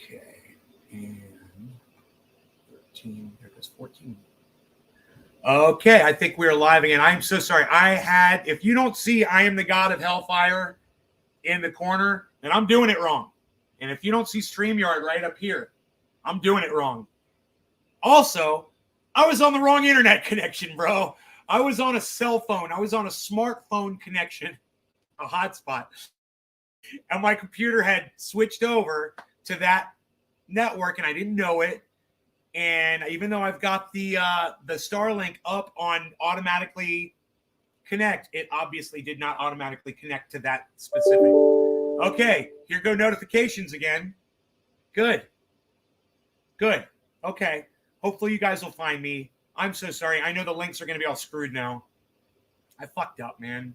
Okay. And 13. There goes 14. Okay, I think we're live again. I'm so sorry. If you don't see I am the God of Hellfire in the corner, then I'm doing it wrong. And if you don't see StreamYard right up here, I'm doing it wrong. Also, I was on the wrong internet connection, bro. I was on a cell phone. I was on a smartphone connection, a hotspot. And my computer had switched over to that network, and I didn't know it. And even though I've got the Starlink up on automatically connect, it obviously did not automatically connect to that specific. Okay, here go notifications again. Good. Okay. Hopefully you guys will find me. I'm so sorry. I know the links are going to be all screwed now. I fucked up, man.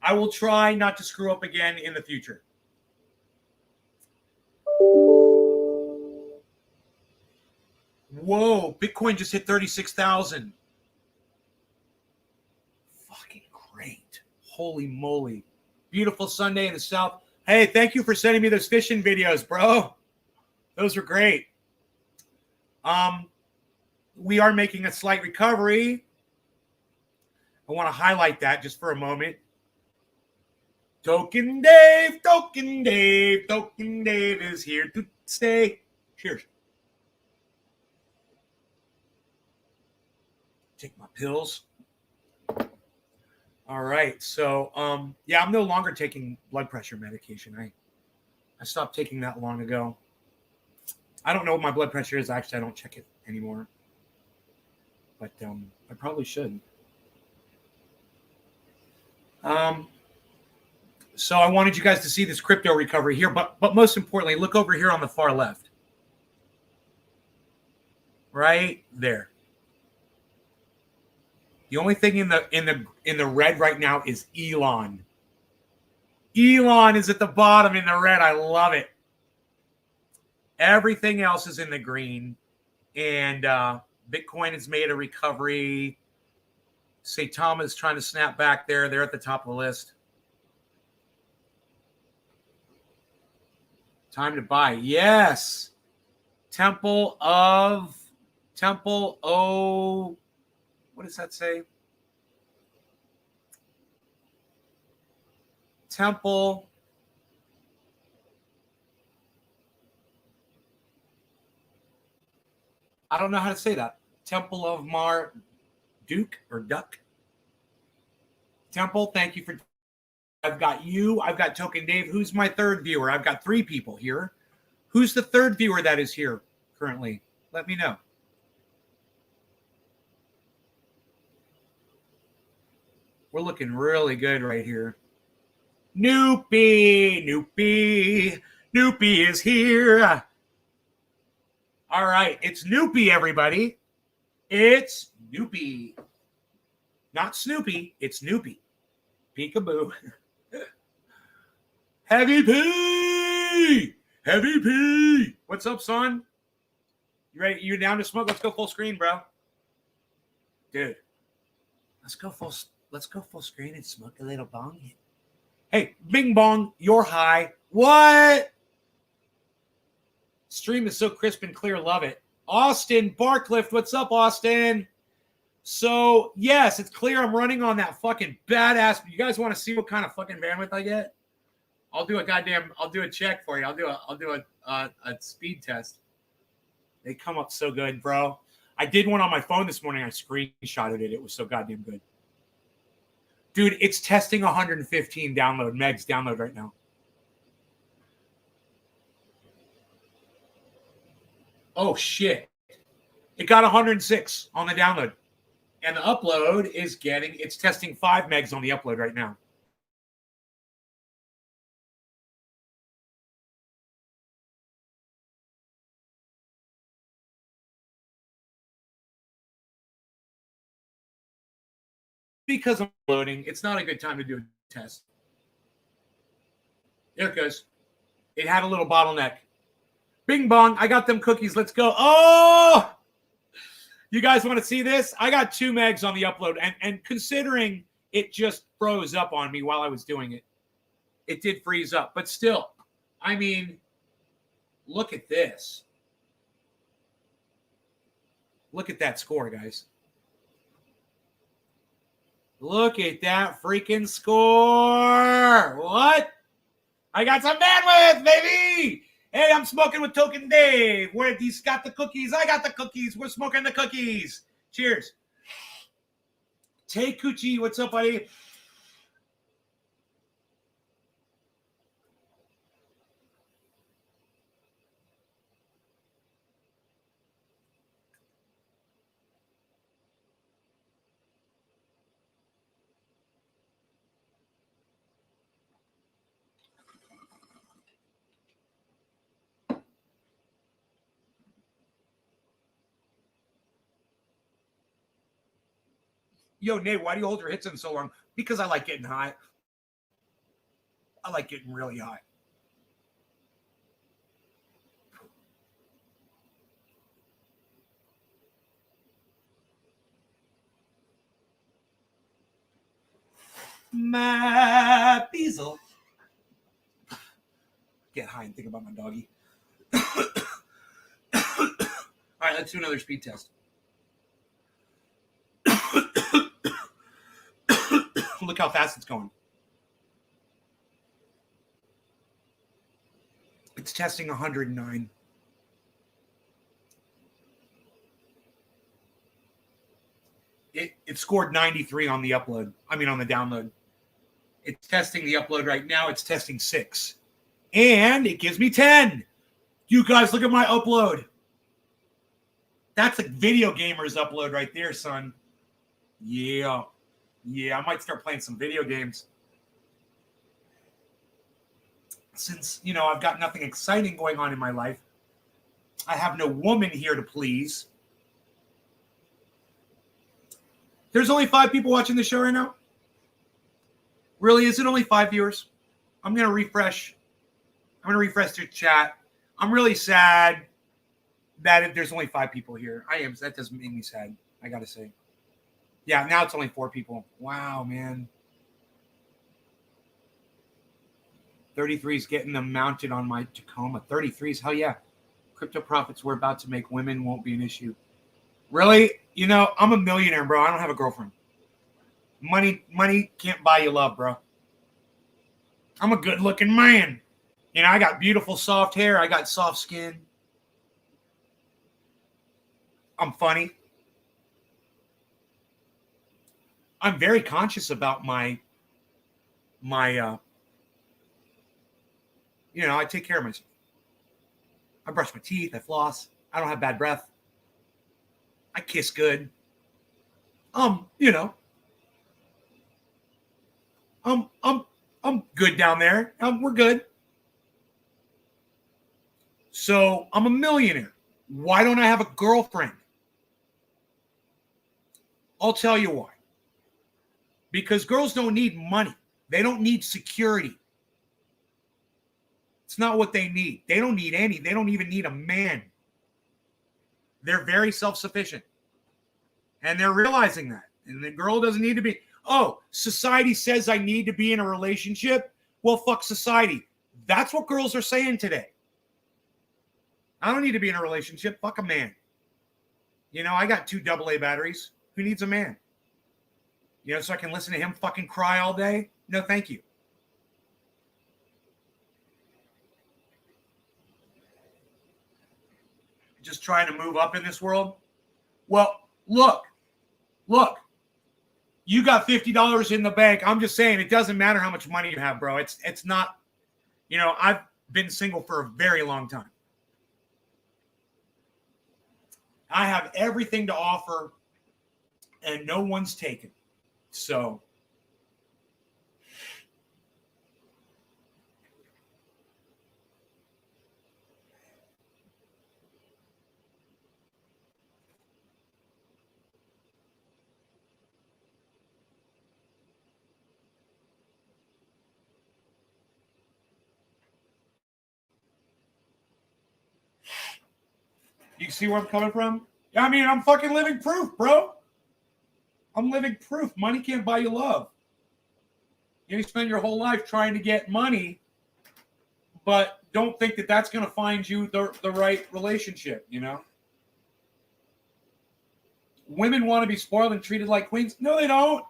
I will try not to screw up again in the future. Whoa, Bitcoin just hit 36,000. Fucking great. Holy moly. Beautiful Sunday in the South. Hey, thank you for sending me those fishing videos, bro. Those were great. We are making a slight recovery. I want to highlight that just for a moment. Token Dave is here to stay. Cheers. Take my pills. All right. So, yeah, I'm no longer taking blood pressure medication. I stopped taking that long ago. I don't know what my blood pressure is. Actually, I don't check it anymore. But I probably should. So I wanted you guys to see this crypto recovery here, but most importantly, look over here on the far left. Right there. The only thing in the red right now is Elon. Elon is at the bottom in the red. I love it. Everything else is in the green. And Bitcoin has made a recovery. Saitama is trying to snap back there. They're at the top of the list. Time to buy. Yes. Temple O. What does that say? Temple. I don't know how to say that. Temple of Marduk or Duck. Temple, thank you for. I've got you. I've got Token Dave. Who's my third viewer? I've got 3 people here. Who's the third viewer that is here currently? Let me know. We're looking really good right here. Noopy is here. All right, it's Noopy, everybody. It's Noopy. Not Snoopy, it's Noopy. Peekaboo. Heavy P. What's up, son? You ready? You down to smoke? Let's go full screen, bro. Dude, let's go full screen and smoke a little bong. Hey, Bing Bong, you're high. What? Stream is so crisp and clear. Love it. Austin Barcliff, what's up, Austin? So, yes, it's clear I'm running on that fucking badass. You guys want to see what kind of fucking bandwidth I get? I'll do a check for you. I'll do a speed test. They come up so good, bro. I did one on my phone this morning. I screenshotted it. It was so goddamn good. Dude, it's testing 115 megs download right now. Oh, shit. It got 106 on the download. And the upload is it's testing 5 megs on the upload right now. Because I'm loading, it's not a good time to do a test. There it goes. It had a little bottleneck. Bing bong, I got them cookies. Let's go. Oh! You guys want to see this? I got 2 megs on the upload. And considering it just froze up on me while I was doing it, it did freeze up. But still, I mean, Look at this. Look at that score, guys. Look at that freaking score. What? I got some bandwidth, baby. Hey, I'm smoking with Token Dave. Where he's got the cookies. I got the cookies. We're smoking the cookies. Cheers. Tay Coochie, what's up, buddy? Yo, Nate, why do you hold your hits in so long? Because I like getting high. I like getting really high. My Beazle. Get high and think about my doggy. All right, let's do another speed test. Look how fast it's going. It's testing 109. It scored 93 on the upload. I mean, on the download. It's testing the upload right now. It's testing 6. And it gives me 10. You guys, look at my upload. That's a video gamer's upload right there, son. Yeah. Yeah, I might start playing some video games. Since, I've got nothing exciting going on in my life. I have no woman here to please. There's only 5 people watching the show right now? Really? Is it only 5 viewers? I'm going to refresh. I'm going to refresh the chat. I'm really sad that there's only 5 people here. I am. That doesn't make me sad, I got to say. Yeah, now it's only 4 people. Wow, man. 33's getting them mounted on my Tacoma. 33's, hell yeah. Crypto profits we're about to make. Women won't be an issue. Really? I'm a millionaire, bro. I don't have a girlfriend. Money can't buy you love, bro. I'm a good-looking man. I got beautiful soft hair. I got soft skin. I'm funny. I'm very conscious about my I take care of myself. I brush my teeth. I floss. I don't have bad breath. I kiss good. I'm good down there. We're good. So I'm a millionaire. Why don't I have a girlfriend? I'll tell you why. Because girls don't need money. They don't need security. It's not what they need. They don't need any. They don't even need a man. They're very self-sufficient. And they're realizing that. And the girl doesn't need to be, society says I need to be in a relationship. Well, fuck society. That's what girls are saying today. I don't need to be in a relationship. Fuck a man. I got 2 AA batteries. Who needs a man? So I can listen to him fucking cry all day? No, thank you. Just trying to move up in this world? Well, look. You got $50 in the bank. I'm just saying it doesn't matter how much money you have, bro. It's not, I've been single for a very long time. I have everything to offer and no one's taken. So you see where I'm coming from? I mean, I'm fucking living proof, bro. I'm living proof. Money can't buy you love. You spend your whole life trying to get money, but don't think that that's going to find you the right relationship, Women want to be spoiled and treated like queens. No, they don't.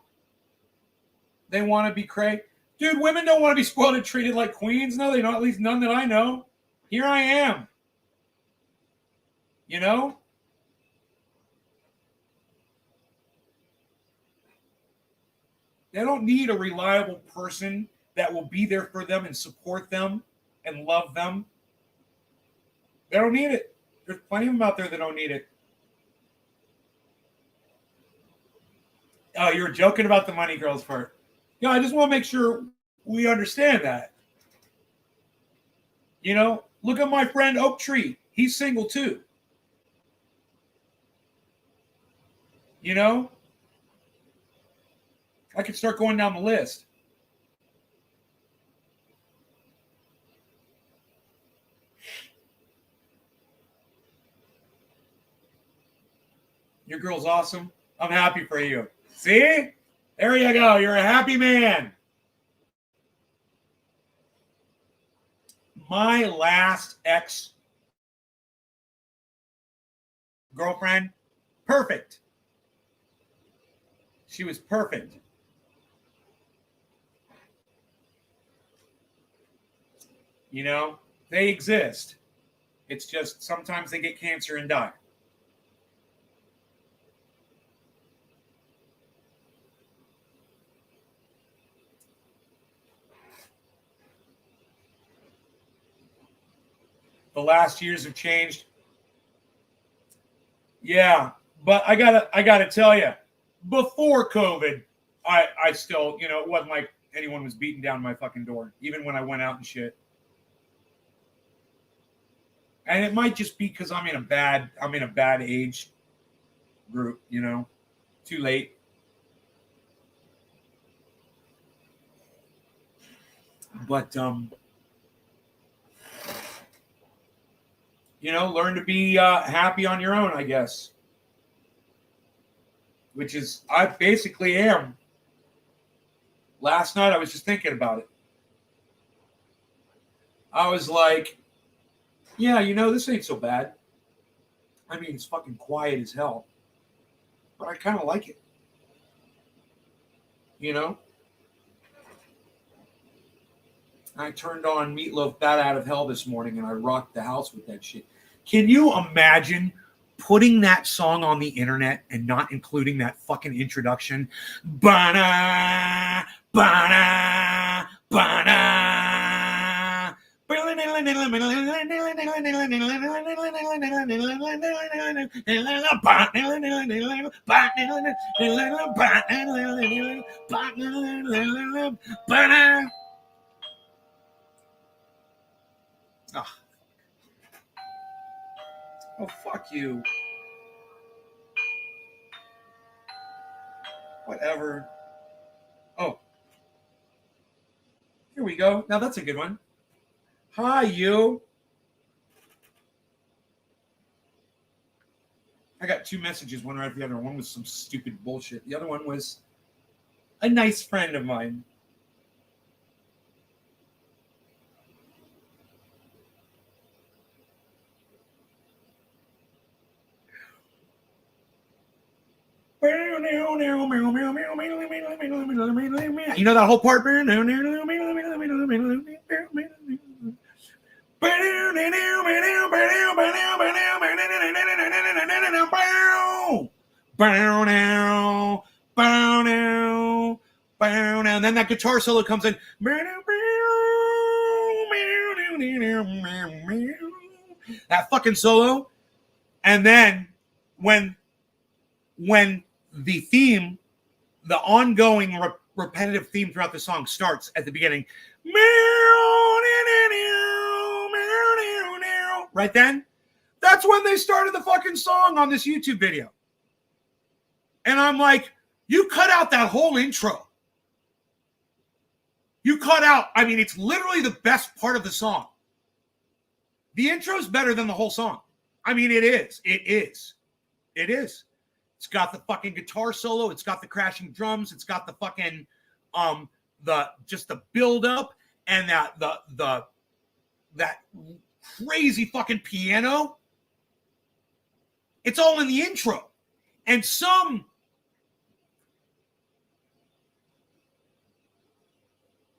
They want to be cray. Dude, women don't want to be spoiled and treated like queens. No, they don't. At least none that I know. Here I am. They don't need a reliable person that will be there for them and support them and love them. They don't need it. There's plenty of them out there that don't need it. Oh, you were joking about the money girls part. Yeah, I just want to make sure we understand that. Look at my friend Oak Tree. He's single too. I could start going down the list. Your girl's awesome. I'm happy for you. See? There you go. You're a happy man. My last ex-girlfriend, perfect. She was perfect. They exist. It's just sometimes they get cancer and die. The last years have changed. Yeah, but I gotta tell you, before COVID, I still, it wasn't like anyone was beating down my fucking door, even when I went out and shit. And it might just be because I'm in a bad age group, too late. But learn to be happy on your own, I guess. Which is, I basically am. Last night, I was just thinking about it. I was like, yeah, this ain't so bad. I mean, it's fucking quiet as hell. But I kind of like it. I turned on Meatloaf Bat Out of Hell this morning and I rocked the house with that shit. Can you imagine putting that song on the internet and not including that fucking introduction? Ba-na, ba-na, ba-na. Oh, fuck you. Whatever. Oh. Here we go. Now that's a good one. Hi, you. I got two messages, one right after the other. One was some stupid bullshit. The other one was a nice friend of mine. You know that whole part? And then that guitar solo comes in. That fucking solo. And then when the theme, the ongoing repetitive theme throughout the song starts at the beginning. Right then, that's when they started the fucking song on this YouTube video. And I'm like, you cut out that whole intro. You cut out, I mean, it's literally the best part of the song. The intro is better than the whole song. I mean, it is. It is. It is. It's got the fucking guitar solo. It's got the crashing drums. It's got the fucking, the build up and that the that crazy fucking piano. It's all in the intro. And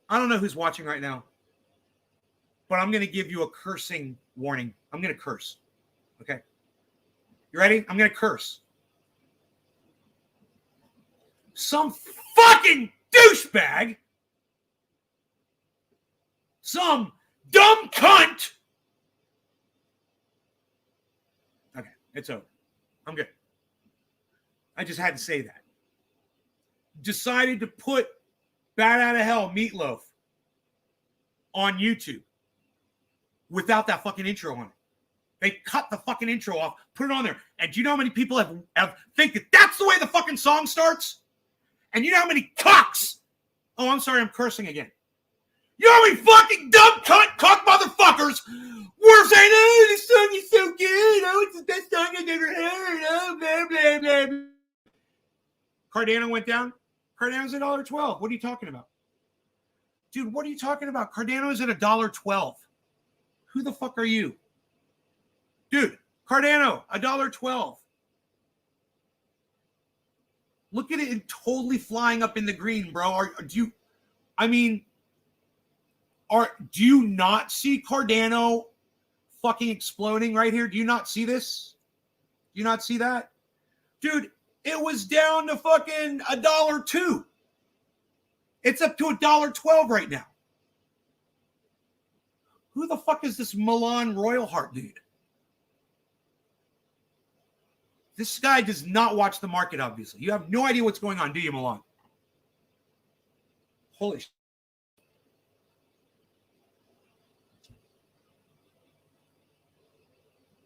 I don't know who's watching right now, but I'm going to give you a cursing warning. I'm going to curse. Okay. You ready? I'm going to curse. Some fucking douchebag, some dumb cunt. Okay, it's over. I'm good. I just had to say that. Decided to put Bat Out of Hell Meatloaf on YouTube without that fucking intro on it. They cut the fucking intro off, put it on there. And do you know how many people have think that that's the way the fucking song starts? And you know how many cocks? Oh, I'm sorry, I'm cursing again. You know how many fucking dumb cock motherfuckers were saying, oh, this song is so good. Oh, it's the best song I've ever heard. Oh, blah, blah, blah. Cardano went down. Cardano's at $1.12. What are you talking about? Dude, what are you talking about? Cardano's at $1.12. Who the fuck are you? Dude, Cardano, $1.12. Look at it totally flying up in the green, bro. Do you not see Cardano fucking exploding right here? Do you not see this? Do you not see that? Dude, it was down to fucking $1.02. It's up to $1.12 right now. Who the fuck is this Milan Royal Heart dude? This guy does not watch the market, obviously. You have no idea what's going on, do you, Milan? Holy shit.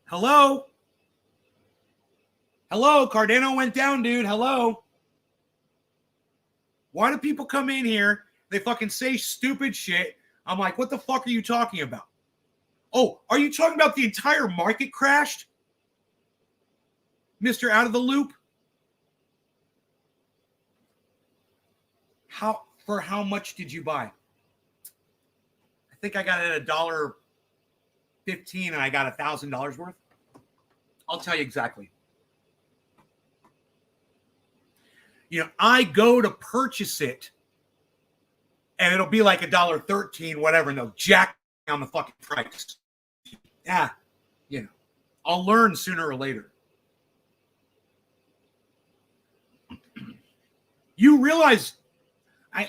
Hello? Hello? Cardano went down, dude. Hello? Why do people come in here? They fucking say stupid shit. I'm like, what the fuck are you talking about? Oh, are you talking about the entire market crashed? Mr. Out of the Loop? For how much did you buy? I think I got it at $1.15 and I got $1,000 worth. I'll tell you exactly. You know, I go to purchase it and it'll be like $1.13, whatever, and they'll jack on the fucking price. Yeah, you know, I'll learn sooner or later. You realize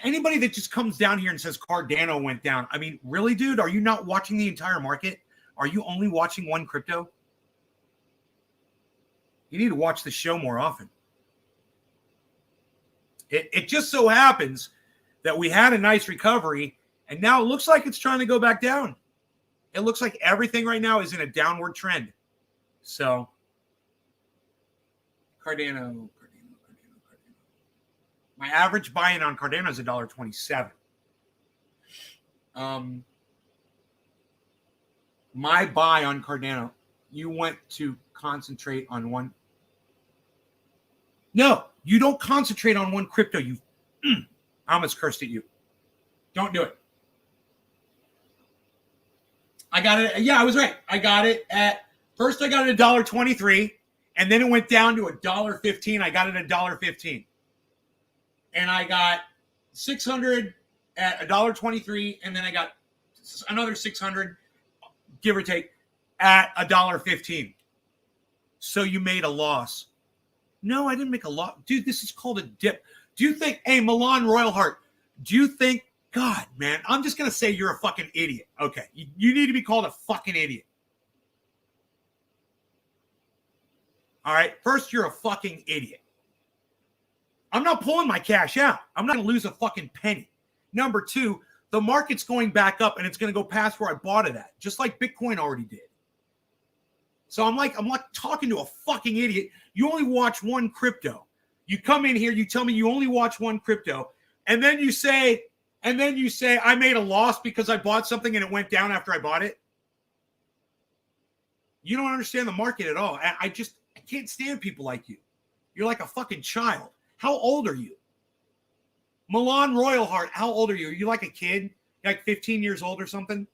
anybody that just comes down here and says Cardano went down, I mean, really, dude, are you not watching the entire market? Are you only watching one crypto? You need to watch the show more often. It just so happens that we had a nice recovery, and now it looks like it's trying to go back down. It looks like everything right now is in a downward trend. So, Cardano. My average buy-in on Cardano is $1.27. My buy on Cardano, you went to concentrate on one. No, you don't concentrate on one crypto. I almost cursed at you. Don't do it. I got it. Yeah, I was right. I got it first I got it at $1.23, and then it went down to $1.15. I got it at $1.15. And I got 600 at $1.23, and then I got another 600, give or take, at $1.15. So you made a loss. No, I didn't make a loss. Dude, this is called a dip. Do you think, hey, Milan Royal Heart, do you think, God, man, I'm just going to say you're a fucking idiot. Okay, you need to be called a fucking idiot. All right, first, you're a fucking idiot. I'm not pulling my cash out. I'm not going to lose a fucking penny. Number two, the market's going back up and it's going to go past where I bought it at, just like Bitcoin already did. So I'm like talking to a fucking idiot. You only watch one crypto. You come in here, you tell me you only watch one crypto, and then you say I made a loss because I bought something and it went down after I bought it. You don't understand the market at all. I can't stand people like you. You're like a fucking child. How old are you? Milan Royal Heart, how old are you? Are you like a kid? You're like 15 years old or something?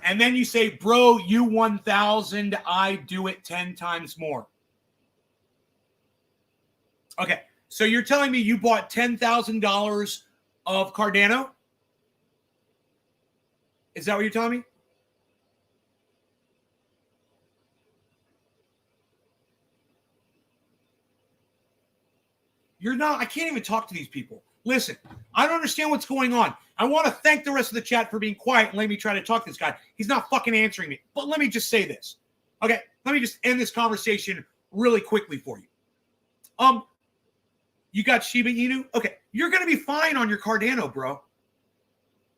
And then you say, bro, you 1,000, I do it 10 times more. Okay, so you're telling me you bought $10,000 of Cardano? Is that what you're telling me? You're not, I can't even talk to these people. Listen, I don't understand what's going on. I want to thank the rest of the chat for being quiet and let me try to talk to this guy. He's not fucking answering me. But let me just say this. Okay, let me just end this conversation really quickly for you. You got Shiba Inu? Okay, you're going to be fine on your Cardano, bro.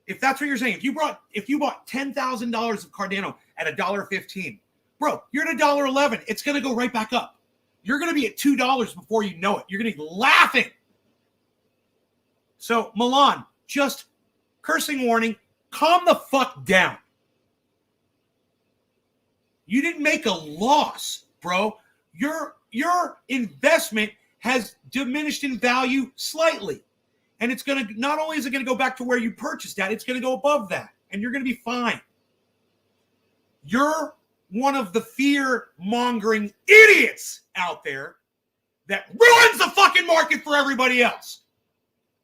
If that's what you're saying, if you bought $10,000 of Cardano at $1.15, bro, you're at $1.11. It's going to go right back up. You're going to be at $2 before you know it. You're going to be laughing. So, Milan, just cursing warning, calm the fuck down. You didn't make a loss, bro. Your investment has diminished in value slightly. And it's going to, not only is it going to go back to where you purchased at, it's going to go above that. And you're going to be fine. You're one of the fear-mongering idiots out there that ruins the fucking market for everybody else.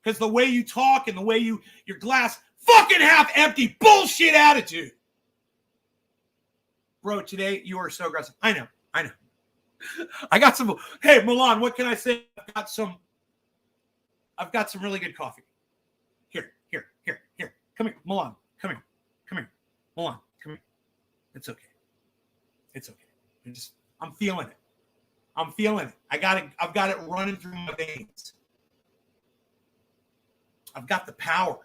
Because the way you talk and the way your glass fucking half empty bullshit attitude. Bro, today you are so aggressive. I know. I got some, hey, Milan, what can I say? I've got some really good coffee. Here. Come here, Milan. Come here. Milan, come here. It's okay. I'm feeling it. I've got it running through my veins. I've got the power.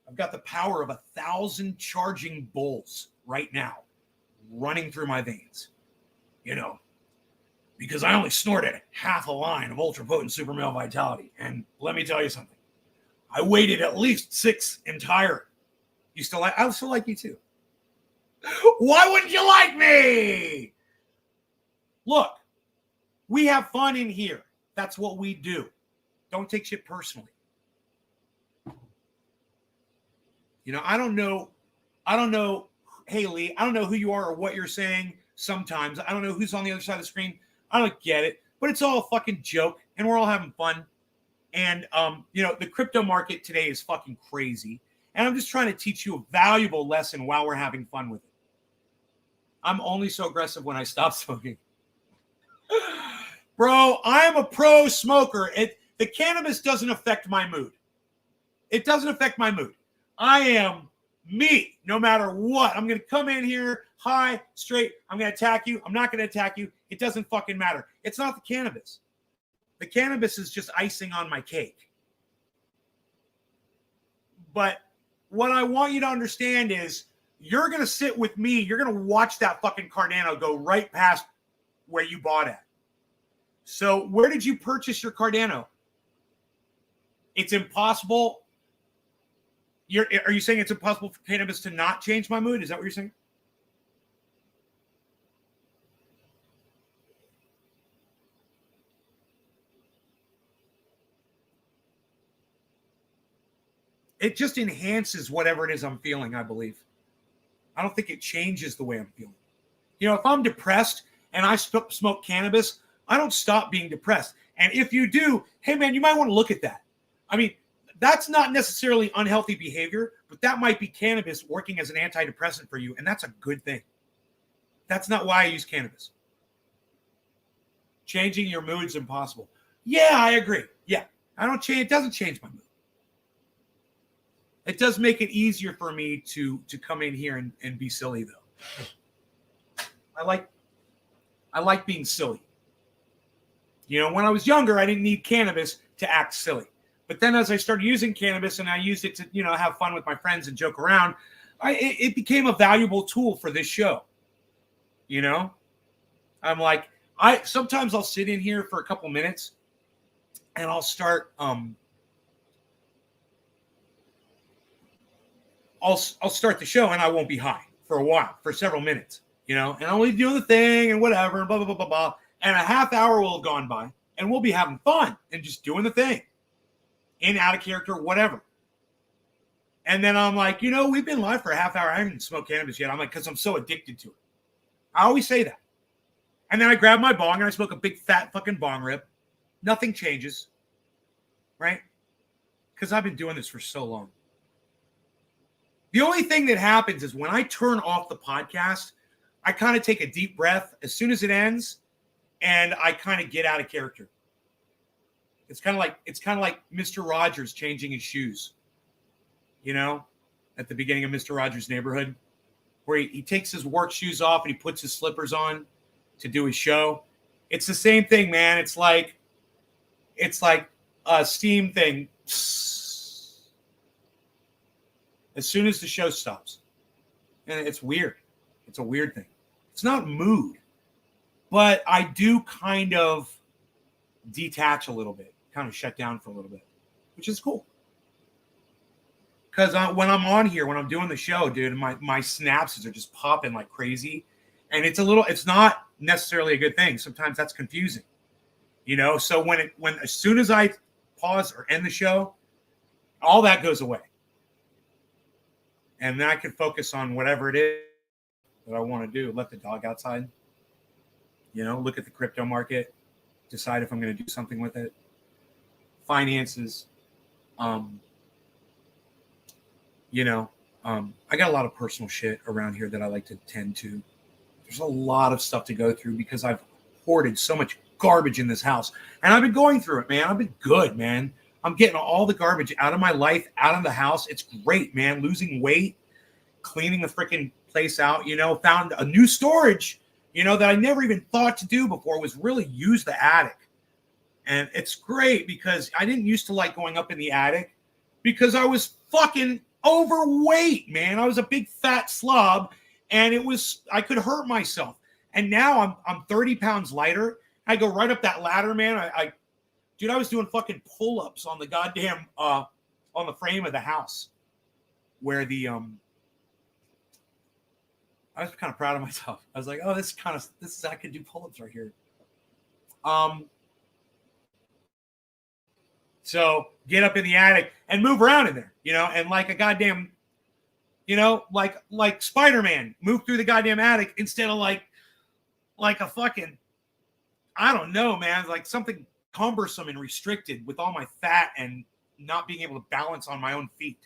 I've got the power of 1,000 charging bulls right now running through my veins. You know, because I only snorted half a line of ultra potent super male vitality. And let me tell you something. I waited at least 6 entire. I still like you too. Why wouldn't you like me? Look, we have fun in here. That's what we do. Don't take shit personally. You know, I don't know, Haley, I don't know who you are or what you're saying sometimes. I don't know who's on the other side of the screen. I don't get it, but it's all a fucking joke and we're all having fun. And, you know, the crypto market today is fucking crazy. And I'm just trying to teach you a valuable lesson while we're having fun with it. I'm only so aggressive when I stop smoking. Bro, I'm a pro smoker. The cannabis doesn't affect my mood. It doesn't affect my mood. I am me, no matter what. I'm going to come in here high, straight. I'm going to attack you. I'm not going to attack you. It doesn't fucking matter. It's not the cannabis. The cannabis is just icing on my cake. But what I want you to understand is you're going to sit with me. You're going to watch that fucking Cardano go right past where you bought at. So where did you purchase your Cardano? It's impossible. Are you saying it's impossible for cannabis to not change my mood? Is that what you're saying? It just enhances whatever it is I'm feeling, I believe. I don't think it changes the way I'm feeling. You know, if I'm depressed and I smoke cannabis, I don't stop being depressed. And if you do, hey, man, you might want to look at that. I mean, that's not necessarily unhealthy behavior, but that might be cannabis working as an antidepressant for you, and that's a good thing. That's not why I use cannabis. Changing your mood's impossible. Yeah, I agree. Yeah, it doesn't change my mood. It does make it easier for me to come in here and be silly, though. I like being silly. You know, when I was younger, I didn't need cannabis to act silly. But then as I started using cannabis and I used it to, you know, have fun with my friends and joke around, it became a valuable tool for this show. You know, I'm like, sometimes I'll sit in here for a couple minutes and I'll start, I'll start the show and I won't be high for a while, for several minutes, you know, and I'll be doing the thing and whatever, and blah, blah, blah, blah, blah. And a half hour will have gone by and we'll be having fun and just doing the thing. In, out of character, whatever. And then I'm like, we've been live for a half hour. I haven't smoked cannabis yet. I'm like, because I'm so addicted to it. I always say that. And then I grab my bong and I smoke a big fat fucking bong rip. Nothing changes. Right? Because I've been doing this for so long. The only thing that happens is when I turn off the podcast, I kind of take a deep breath as soon as it ends, and I kind of get out of character. It's kind of like Mr. Rogers changing his shoes. At the beginning of Mr. Rogers' Neighborhood, where he takes his work shoes off and he puts his slippers on to do his show. It's the same thing, man. It's like a steam thing. As soon as the show stops. And it's weird. It's a weird thing. It's not mood, but I do kind of detach a little bit, kind of shut down for a little bit, which is cool. Because when I'm on here, when I'm doing the show, dude, my synapses are just popping like crazy. And it's not necessarily a good thing. Sometimes that's confusing, So as soon as I pause or end the show, all that goes away. And then I can focus on whatever it is that I want to do. Let the dog outside, look at the crypto market, decide if I'm going to do something with it. Finances. I got a lot of personal shit around here that I like to tend to. There's a lot of stuff to go through because I've hoarded so much garbage in this house. And I've been going through it, man. I've been good, man. I'm getting all the garbage out of my life, out of the house. It's great, man. Losing weight, cleaning the freaking place out, found a new storage, that I never even thought to do before, was really use the attic. And it's great because I didn't used to like going up in the attic because I was fucking overweight, man. I was a big fat slob and I could hurt myself. And now I'm 30 pounds lighter. I go right up that ladder, man. Dude, I was doing fucking pull-ups on the goddamn, on the frame of the house where I was kind of proud of myself. I was like, oh, I could do pull-ups right here. So get up in the attic and move around in there, and like a goddamn, like Spider-Man, move through the goddamn attic instead of like a fucking, I don't know, man, like something cumbersome and restricted with all my fat and not being able to balance on my own feet.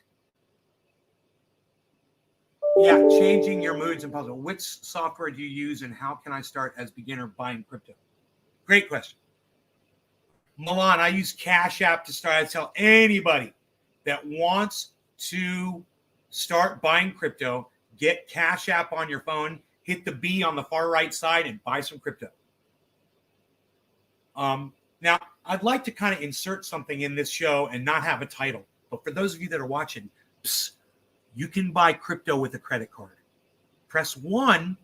Yeah, changing your moods and puzzle. Which software do you use and how can I start as beginner buying crypto? Great question. Milan, I use Cash App to start. I tell anybody that wants to start buying crypto, get Cash App on your phone, hit the B on the far right side and buy some crypto. Now, I'd like to kind of insert something in this show and not have a title. But for those of you that are watching, you can buy crypto with a credit card. Press 1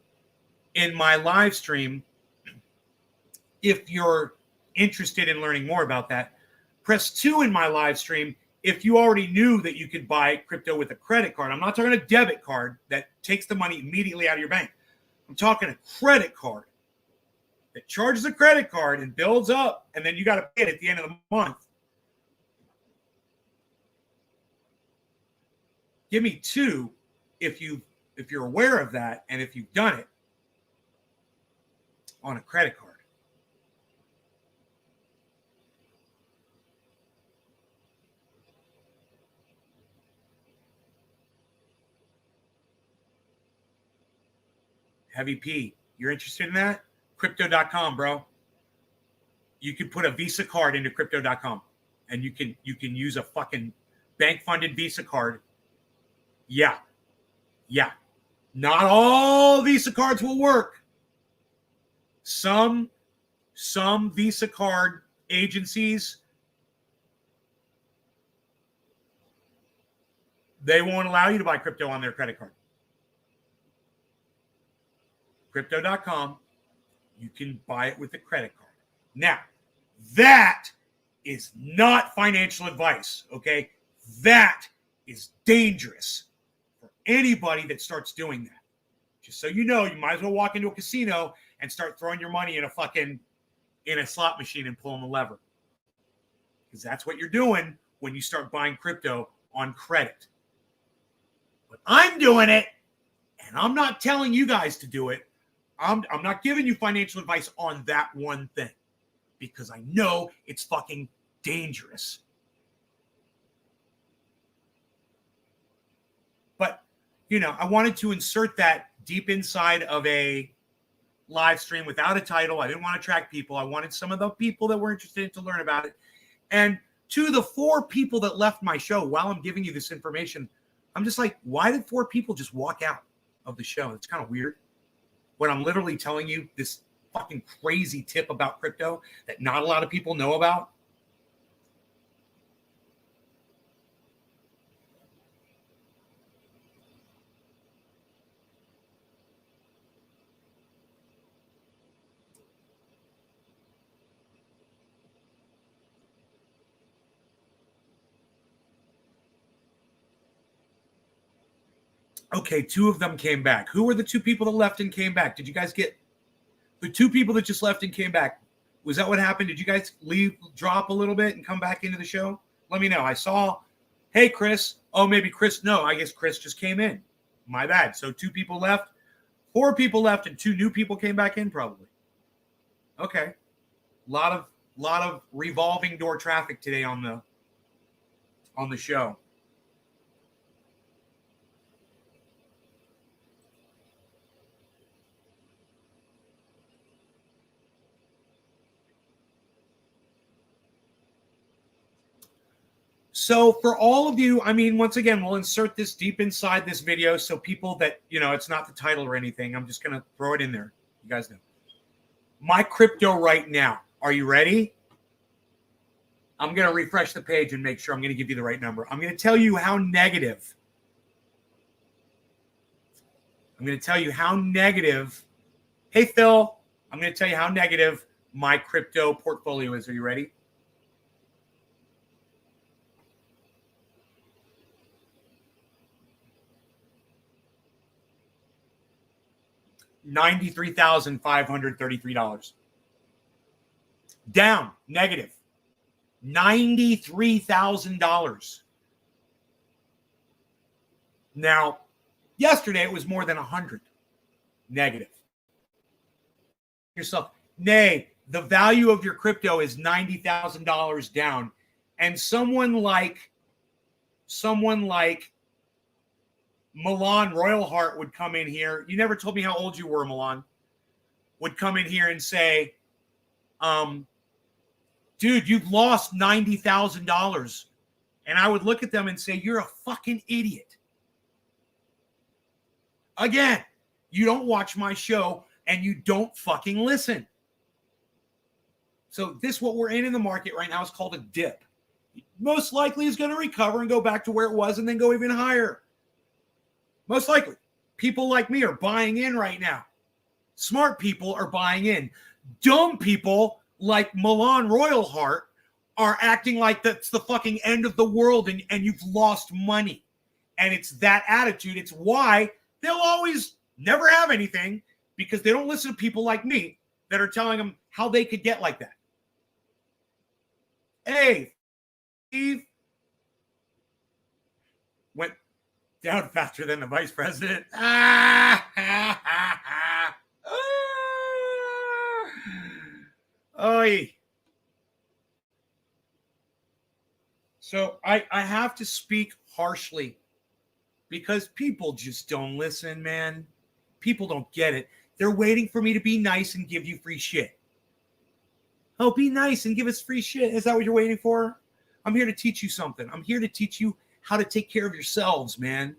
in my live stream if you're interested in learning more about that. Press 2 in my live stream if you already knew that you could buy crypto with a credit card. I'm not talking a debit card that takes the money immediately out of your bank. I'm talking a credit card that charges a credit card and builds up, and then you got to pay it at the end of the month. Give me 2 if you're aware of that and if you've done it on a credit card. Heavy P, you're interested in that? Crypto.com, bro. You can put a Visa card into Crypto.com and you can use a fucking bank-funded Visa card. Yeah. Not all Visa cards will work. Some Visa card agencies, they won't allow you to buy crypto on their credit card. Crypto.com, you can buy it with a credit card. Now, that is not financial advice, okay? That is dangerous for anybody that starts doing that. Just so you know, you might as well walk into a casino and start throwing your money in a slot machine and pulling the lever. Because that's what you're doing when you start buying crypto on credit. But I'm doing it, and I'm not telling you guys to do it. I'm not giving you financial advice on that one thing because I know it's fucking dangerous. But, I wanted to insert that deep inside of a live stream without a title. I didn't want to attract people. I wanted some of the people that were interested to learn about it. And to the 4 people that left my show while I'm giving you this information, I'm just like, why did 4 people just walk out of the show? It's kind of weird when I'm literally telling you this fucking crazy tip about crypto that not a lot of people know about. Okay, 2 of them came back. Who were the 2 people that left and came back? Did you guys get the 2 people that just left and came back? Was that what happened? Did you guys drop a little bit and come back into the show? Let me know. I saw, hey, Chris. Oh, maybe Chris. No, I guess Chris just came in. My bad. So 2 people left, 4 people left, and 2 new people came back in probably. Okay. Lot of revolving door traffic today on the show. So for all of you, once again, we'll insert this deep inside this video so people that, it's not the title or anything. I'm just going to throw it in there. You guys know. My crypto right now. Are you ready? I'm going to refresh the page and make sure I'm going to give you the right number. I'm going to tell you how negative. Hey, Phil, I'm going to tell you how negative my crypto portfolio is. Are you ready? $93,533. Down, negative. $93,000. Now, yesterday it was more than 100 negative. Yourself, nay, the value of your crypto is $90,000 down. And someone like Milan Royalheart would come in here. You never told me how old you were, Milan. Would come in here and say, dude, you've lost $90,000. And I would look at them and say, you're a fucking idiot. Again, you don't watch my show and you don't fucking listen. So what we're in the market right now is called a dip. Most likely is going to recover and go back to where it was and then go even higher. Most likely. People like me are buying in right now. Smart people are buying in. Dumb people like Milan Royalheart are acting like that's the fucking end of the world and you've lost money. And it's that attitude. It's why they'll always never have anything because they don't listen to people like me that are telling them how they could get like that. Hey, Steve went down faster than the vice president. Oy. So I have to speak harshly because people just don't listen, man. People don't get it. They're waiting for me to be nice and give you free shit. Oh, be nice and give us free shit. Is that what you're waiting for? I'm here to teach you something. I'm here to teach you how to take care of yourselves, man.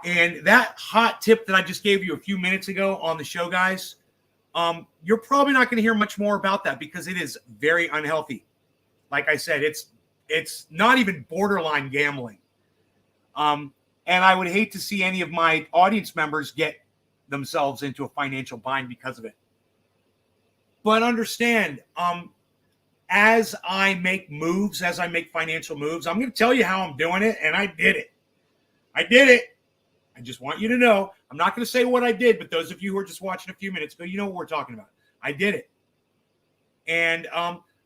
And that hot tip that I just gave you a few minutes ago on the show, guys, you're probably not going to hear much more about that because it is very unhealthy. Like I said, it's not even borderline gambling. And I would hate to see any of my audience members get themselves into a financial bind because of it. But understand, as I make moves, as I make financial moves, I'm going to tell you how I'm doing it, and I did it. I just want you to know. I'm not going to say what I did, but those of you who are just watching a few minutes ago, you know what we're talking about. I did it. And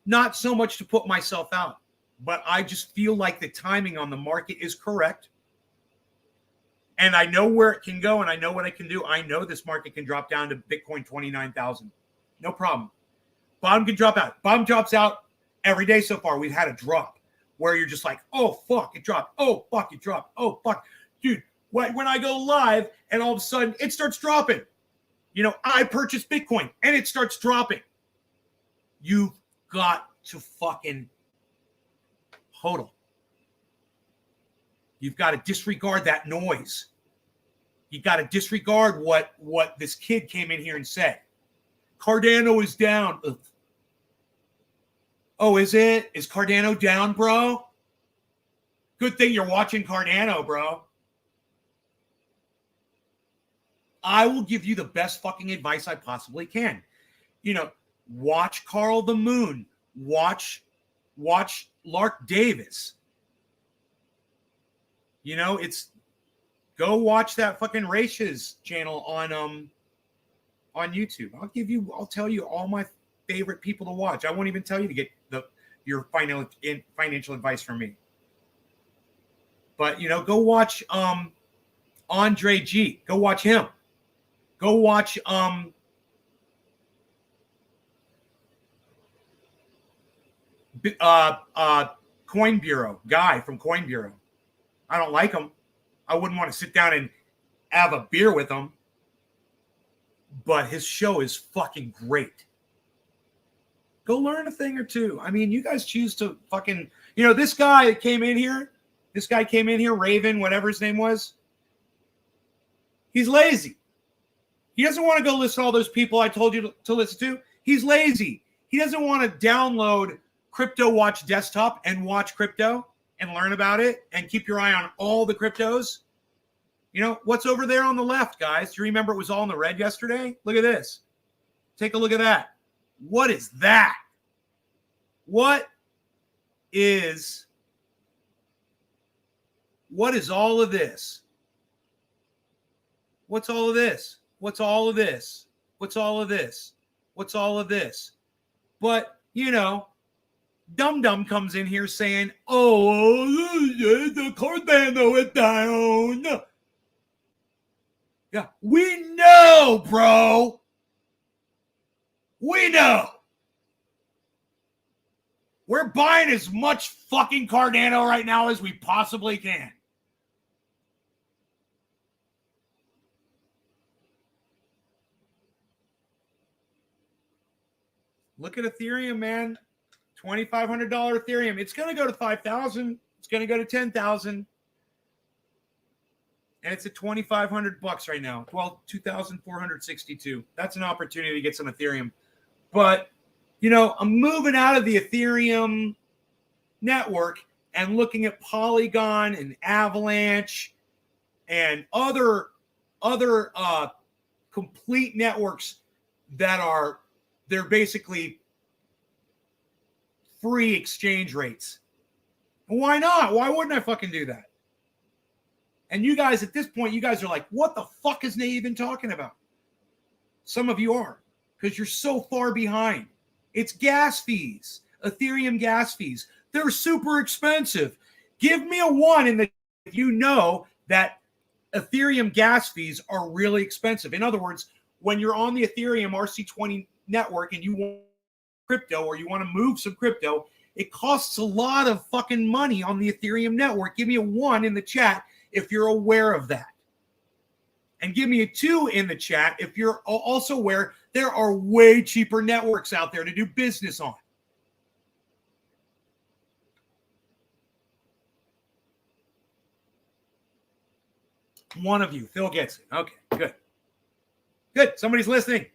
not so much to put myself out, but I just feel like the timing on the market is correct. And I know where it can go, and I know what I can do. I know this market can drop down to Bitcoin 29,000. No problem. Bottom can drop out. Bottom drops out every day so far. We've had a drop where you're just like, oh, fuck, it dropped. Oh, fuck, it dropped. Oh, fuck. Dude, when I go live and all of a sudden it starts dropping. I purchased Bitcoin and it starts dropping. You've got to fucking hodl. You've got to disregard that noise. You've got to disregard what this kid came in here and said. Cardano is down. Ugh. Oh, is it? Is Cardano down, bro? Good thing you're watching Cardano, bro. I will give you the best fucking advice I possibly can. Watch Carl the Moon. Watch Lark Davis. Go watch that fucking Rach's channel on YouTube. I'll tell you all my favorite people to watch. I won't even tell you to get your financial advice from me. But go watch Andre G. Go watch him. Go watch Coin Bureau guy from Coin Bureau. I don't like him. I wouldn't want to sit down and have a beer with him. But his show is fucking great. Go learn a thing or two. I mean, you guys choose to fucking, this guy that came in here, Raven, whatever his name was. He's lazy. He doesn't want to go listen to all those people I told you to listen to. He's lazy. He doesn't want to download Crypto Watch Desktop and watch crypto and learn about it and keep your eye on all the cryptos. What's over there on the left, guys? Do you remember it was all in the red yesterday? Look at this. Take a look at that. What is that? What is all of this? What's all of this? What's all of this? What's all of this? What's all of this? But, Dum Dum comes in here saying, oh, the Cardano went down. Yeah, we know, bro. We know. We're buying as much fucking Cardano right now as we possibly can. Look at Ethereum, man. $2,500 Ethereum. It's going to go to 5,000. It's going to go to 10,000. And it's at $2,500 right now. 2,462. That's an opportunity to get some Ethereum. But, I'm moving out of the Ethereum network and looking at Polygon and Avalanche and other complete networks that they're basically free exchange rates. Why not? Why wouldn't I fucking do that? And you guys, at this point, you guys are like, what the fuck is Nate even talking about? Some of you are, because you're so far behind. It's gas fees, Ethereum gas fees. They're super expensive. Give me a 1 if you know that Ethereum gas fees are really expensive. In other words, when you're on the Ethereum RC20 network and you want crypto or you want to move some crypto, it costs a lot of fucking money on the Ethereum network. Give me a 1 in the chat if you're aware of that. And give me a 2 in the chat if you're also aware there are way cheaper networks out there to do business on. One of you. Phil gets it. Okay, good. Good. Somebody's listening.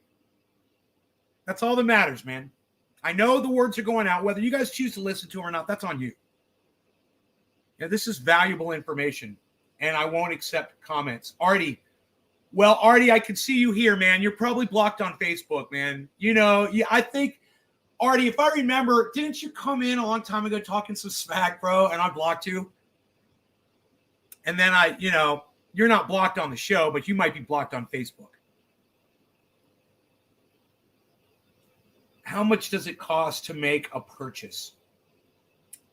That's all that matters, man. I know the words are going out. Whether you guys choose to listen to them or not, that's on you. Yeah, this is valuable information, and I won't accept comments. Artie, I can see you here, man. You're probably blocked on Facebook, man. I think, Artie, if I remember, didn't you come in a long time ago talking some smack, bro, and I blocked you? And then you're not blocked on the show, but you might be blocked on Facebook. How much does it cost to make a purchase?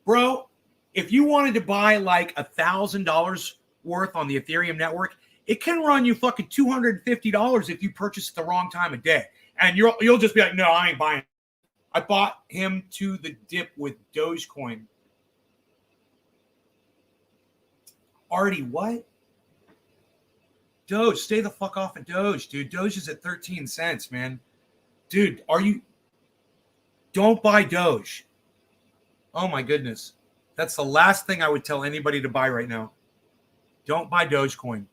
Bro, if you wanted to buy like $1,000 worth on the Ethereum network, it can run you fucking $250 if you purchase at the wrong time of day. And you'll just be like, no, I ain't buying it. I bought him to the dip with Dogecoin. Artie, what? Doge, stay the fuck off of Doge, dude. Doge is at 13 cents, man. Dude, don't buy Doge. Oh my goodness. That's the last thing I would tell anybody to buy right now. Don't buy Dogecoin.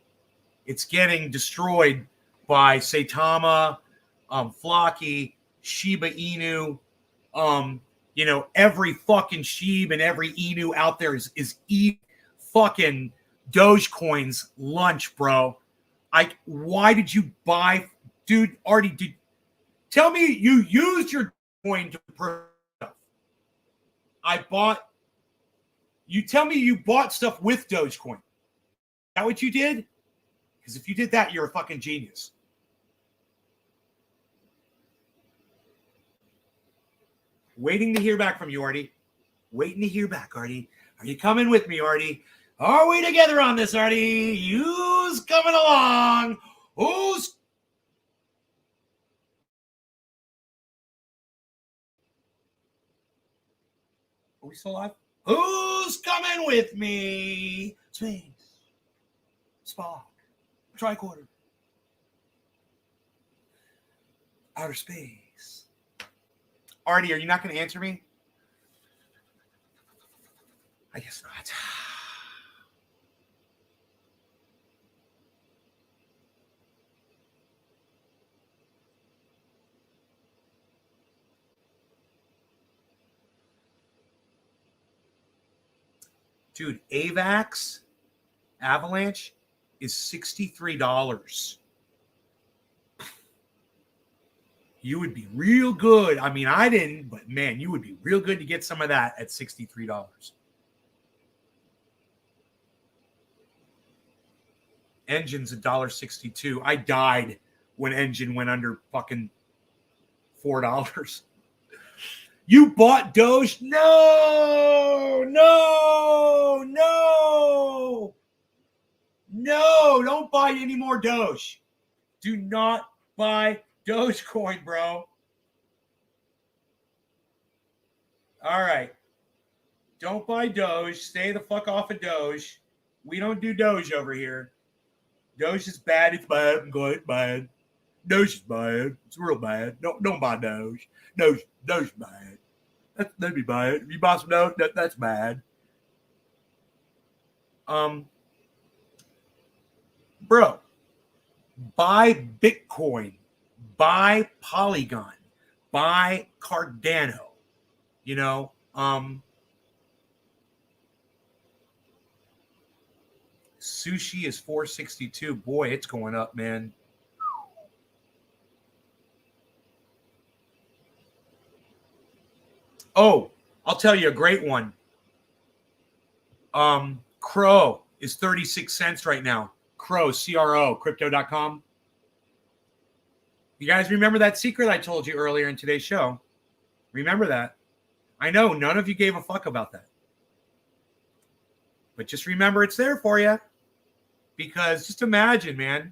It's getting destroyed by Saitama, Flocky, Shiba Inu. Every fucking Sheeb and every Inu out there is eating fucking Dogecoin's lunch, bro. Why did you buy, dude? Artie, tell me you used your coin to purchase stuff. You tell me you bought stuff with Dogecoin. Is that what you did? Because if you did that, you're a fucking genius. Waiting to hear back from you, Artie. Waiting to hear back, Artie. Are you coming with me, Artie? Are we together on this, Artie? Who's coming along? Are we still live? Who's coming with me? Sphinx. Spock. Tricorder. Outer space. Artie, are you not going to answer me? I guess not. Dude, Avalanche is $63. You would be real good. I mean, I didn't, but man, you would be real good to get some of that at $63. Engine's $1.62. I died when Engine went under fucking $4. You bought Doge? No, don't buy any more Doge. Do not buy Dogecoin, bro. All right. Don't buy Doge. Stay the fuck off of Doge. We don't do Doge over here. Doge is bad. It's bad. I'm good. It's bad. Doge is bad. It's real bad. Don't buy Doge. Doge is bad. That'd be bad. If you buy some Doge, that's bad. Bro, buy Bitcoin, buy Polygon, buy Cardano. Sushi is $4.62. Boy, it's going up, man. Oh, I'll tell you a great one. Crow is 36 cents right now. Crow, CRO, crypto.com. You guys remember that secret I told you earlier in today's show? Remember that? I know none of you gave a fuck about that. But just remember it's there for you. Because just imagine, man,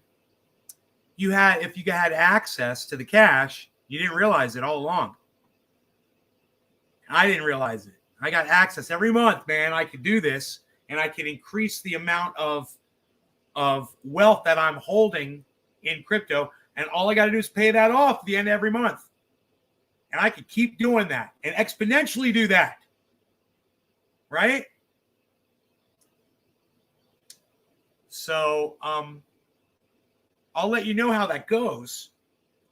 if you had access to the cash, you didn't realize it all along. I didn't realize it. I got access every month, man. I could do this, and I could increase the amount of wealth that I'm holding in crypto, and all I got to do is pay that off at the end of every month. And I could keep doing that and exponentially do that. Right? So I'll let you know how that goes.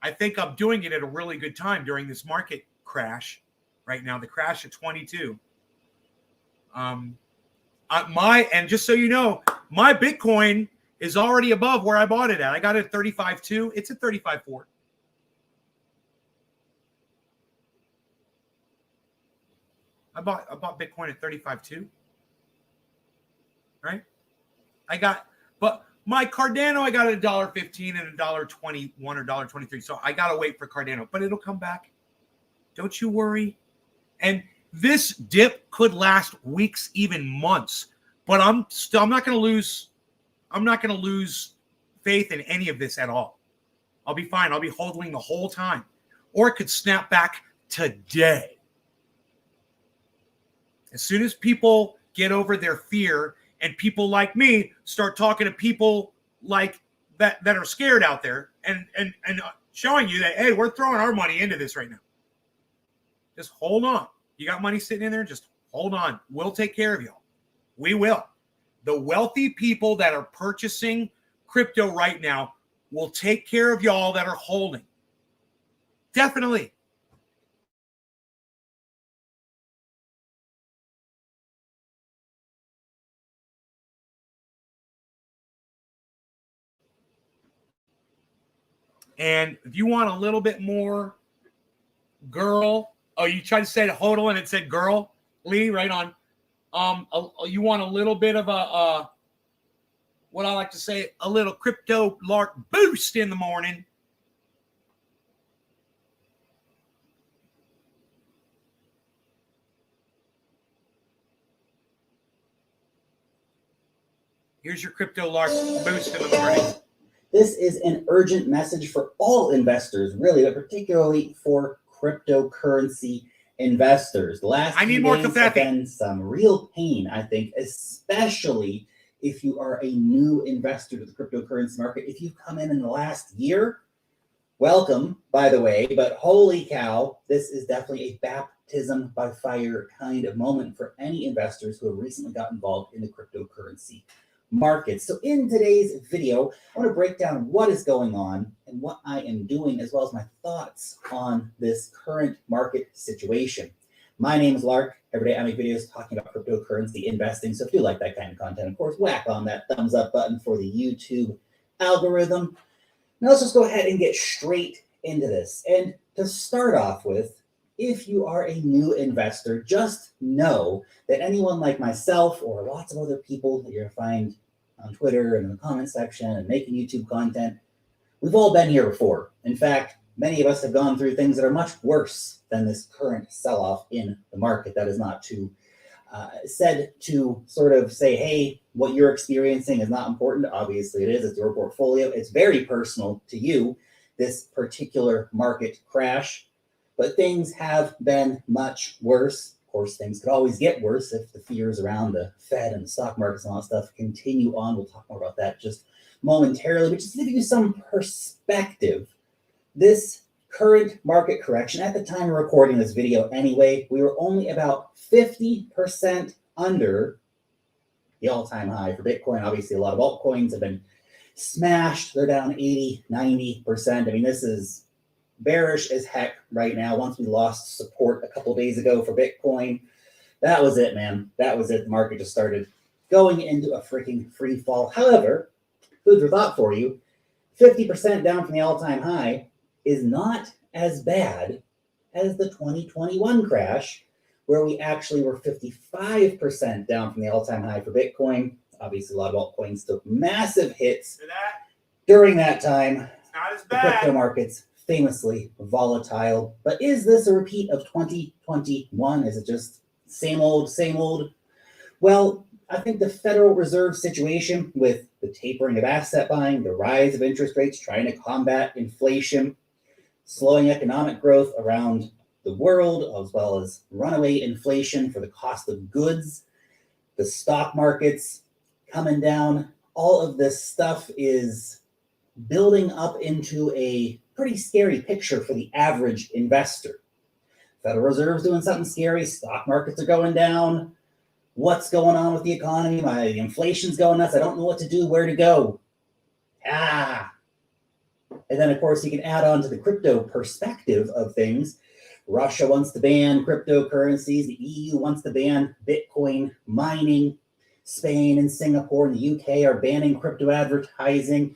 I think I'm doing it at a really good time during this market crash right now, the crash at 22. And just so you know, my Bitcoin is already above where I bought it at. I got it at 35.2. It's at 35.4. I bought Bitcoin at 35.2. Right? But my Cardano, I got at $1.15 and $1.21 or $1.23. So I gotta wait for Cardano, but it'll come back. Don't you worry. And This dip could last weeks, even months, but I'm not going to lose. I'm not going to lose faith in any of this at all. I'll be fine. I'll be holding the whole time, or it could snap back today. As soon as people get over their fear and people like me start talking to people like that are scared out there and showing you that, hey, we're throwing our money into this right now. Just hold on. You got money sitting in there? Just hold on. We'll take care of y'all. We will. The wealthy people that are purchasing crypto right now will take care of y'all that are holding. Definitely. And if you want a little bit more girl, oh, you tried to say hodl and it said girl, Lee, right on. You want a little bit of a what I like to say, a little crypto lark boost in the morning. Here's your crypto lark boost in the morning. This is an urgent message for all investors, really, but particularly for cryptocurrency investors. The last few days have been some real pain, I think, especially if you are a new investor to the cryptocurrency market. If you've come in the last year, welcome, by the way, but holy cow, this is definitely a baptism by fire kind of moment for any investors who have recently got involved in the cryptocurrency market. So in today's video, I want to break down what is going on and what I am doing, as well as my thoughts on this current market situation. My name is Lark. Every day I make videos talking about cryptocurrency investing. So if you like that kind of content, of course, whack on that thumbs up button for the YouTube algorithm. Now let's just go ahead and get straight into this. And to start off with, if you are a new investor, just know that anyone like myself or lots of other people that you're going to find on Twitter and in the comment section and making YouTube content, we've all been here before. In fact, many of us have gone through things that are much worse than this current sell-off in the market. That is not said to sort of say, hey, what you're experiencing is not important. Obviously it is. It's your portfolio. It's very personal to you, this particular market crash. But things have been much worse. Of course, things could always get worse if the fears around the Fed and the stock markets and all that stuff continue on. We'll talk more about that just momentarily. But just to give you some perspective, this current market correction, at the time of recording this video anyway, we were only about 50% under the all-time high for Bitcoin. Obviously, a lot of altcoins have been smashed. They're down 80, 90%. I mean, this is bearish as heck right now. Once we lost support a couple days ago for Bitcoin, that was it, man. That was it. The market just started going into a freaking free fall. However, food for thought for you, 50% down from the all-time high is not as bad as the 2021 crash, where we actually were 55% down from the all-time high for Bitcoin. Obviously, a lot of altcoins took massive hits during that time. It's not as The bad. crypto markets famously volatile. But is this a repeat of 2021? Is it just same old, same old? Well, I think the Federal Reserve situation with the tapering of asset buying, the rise of interest rates, trying to combat inflation, slowing economic growth around the world, as well as runaway inflation for the cost of goods, the stock markets coming down, all of this stuff is building up into a pretty scary picture for the average investor. Federal Reserve's doing something scary, stock markets are going down. What's going on with the economy? My inflation's going nuts. I don't know what to do, where to go. And then, of course, you can add on to the crypto perspective of things. Russia wants to ban cryptocurrencies. The EU wants to ban Bitcoin mining. Spain and Singapore and the UK are banning crypto advertising.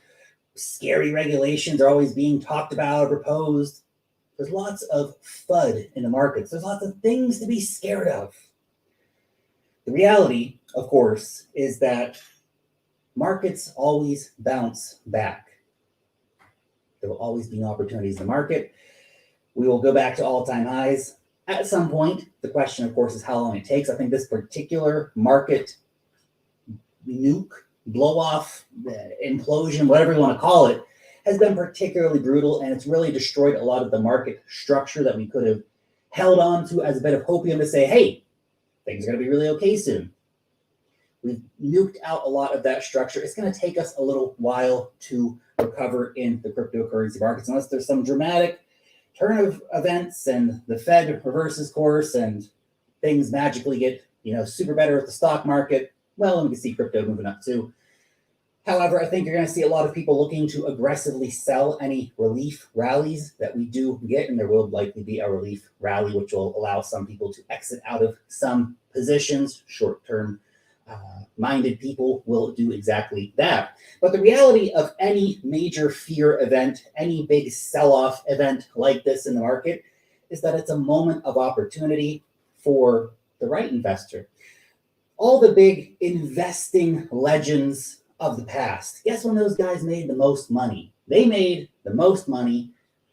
Scary regulations are always being talked about or proposed. There's lots of FUD in the markets. There's lots of things to be scared of. The reality, of course, is that markets always bounce back. There will always be opportunities in the market. We will go back to all-time highs. At some point, the question, of course, is how long it takes. I think this particular market nuke, blow off, implosion, whatever you want to call it, has been particularly brutal, and it's really destroyed a lot of the market structure that we could have held on to as a bit of hopium to say, hey, things are going to be really okay soon. We've nuked out a lot of that structure. It's going to take us a little while to recover in the cryptocurrency markets, unless there's some dramatic turn of events and the Fed reverses course and things magically get, super better with the stock market. Well, we can see crypto moving up too. However, I think you're going to see a lot of people looking to aggressively sell any relief rallies that we do get, and there will likely be a relief rally, which will allow some people to exit out of some positions. Short-term minded people will do exactly that. But the reality of any major fear event, any big sell-off event like this in the market, is that it's a moment of opportunity for the right investor. All the big investing legends of the past, guess when those guys made the most money? They made the most money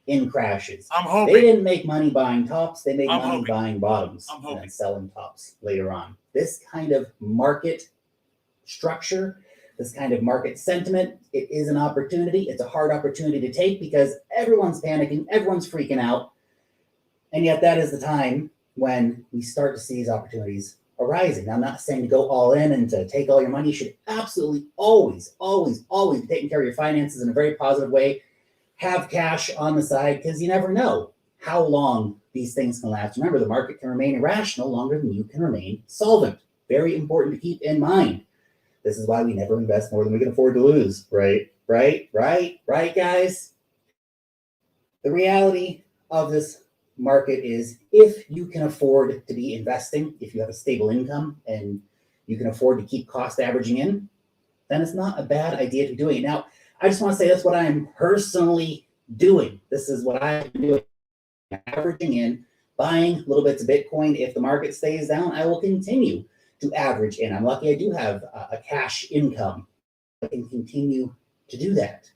in crashes. I'm hoping. They didn't make money buying tops. They made money hoping. Buying bottoms and selling tops later on. This kind of market structure, this kind of market sentiment, it is an opportunity. It's a hard opportunity to take because everyone's panicking, everyone's freaking out. And yet that is the time when we start to see these opportunities arising. Now, I'm not saying to go all in and to take all your money. You should absolutely always, always, always be taking care of your finances in a very positive way. Have cash on the side because you never know how long these things can last. Remember, the market can remain irrational longer than you can remain solvent. Very important to keep in mind. This is why we never invest more than we can afford to lose, right? Right, guys? The reality of this market is if you can afford to be investing, if you have a stable income and you can afford to keep cost averaging in, then it's not a bad idea to be doing it. Now, I just want to say that's what I am personally doing. This is what I'm doing. Averaging in, buying little bits of Bitcoin. If the market stays down, I will continue to average in. I'm lucky I do have a cash income. I can continue to do that.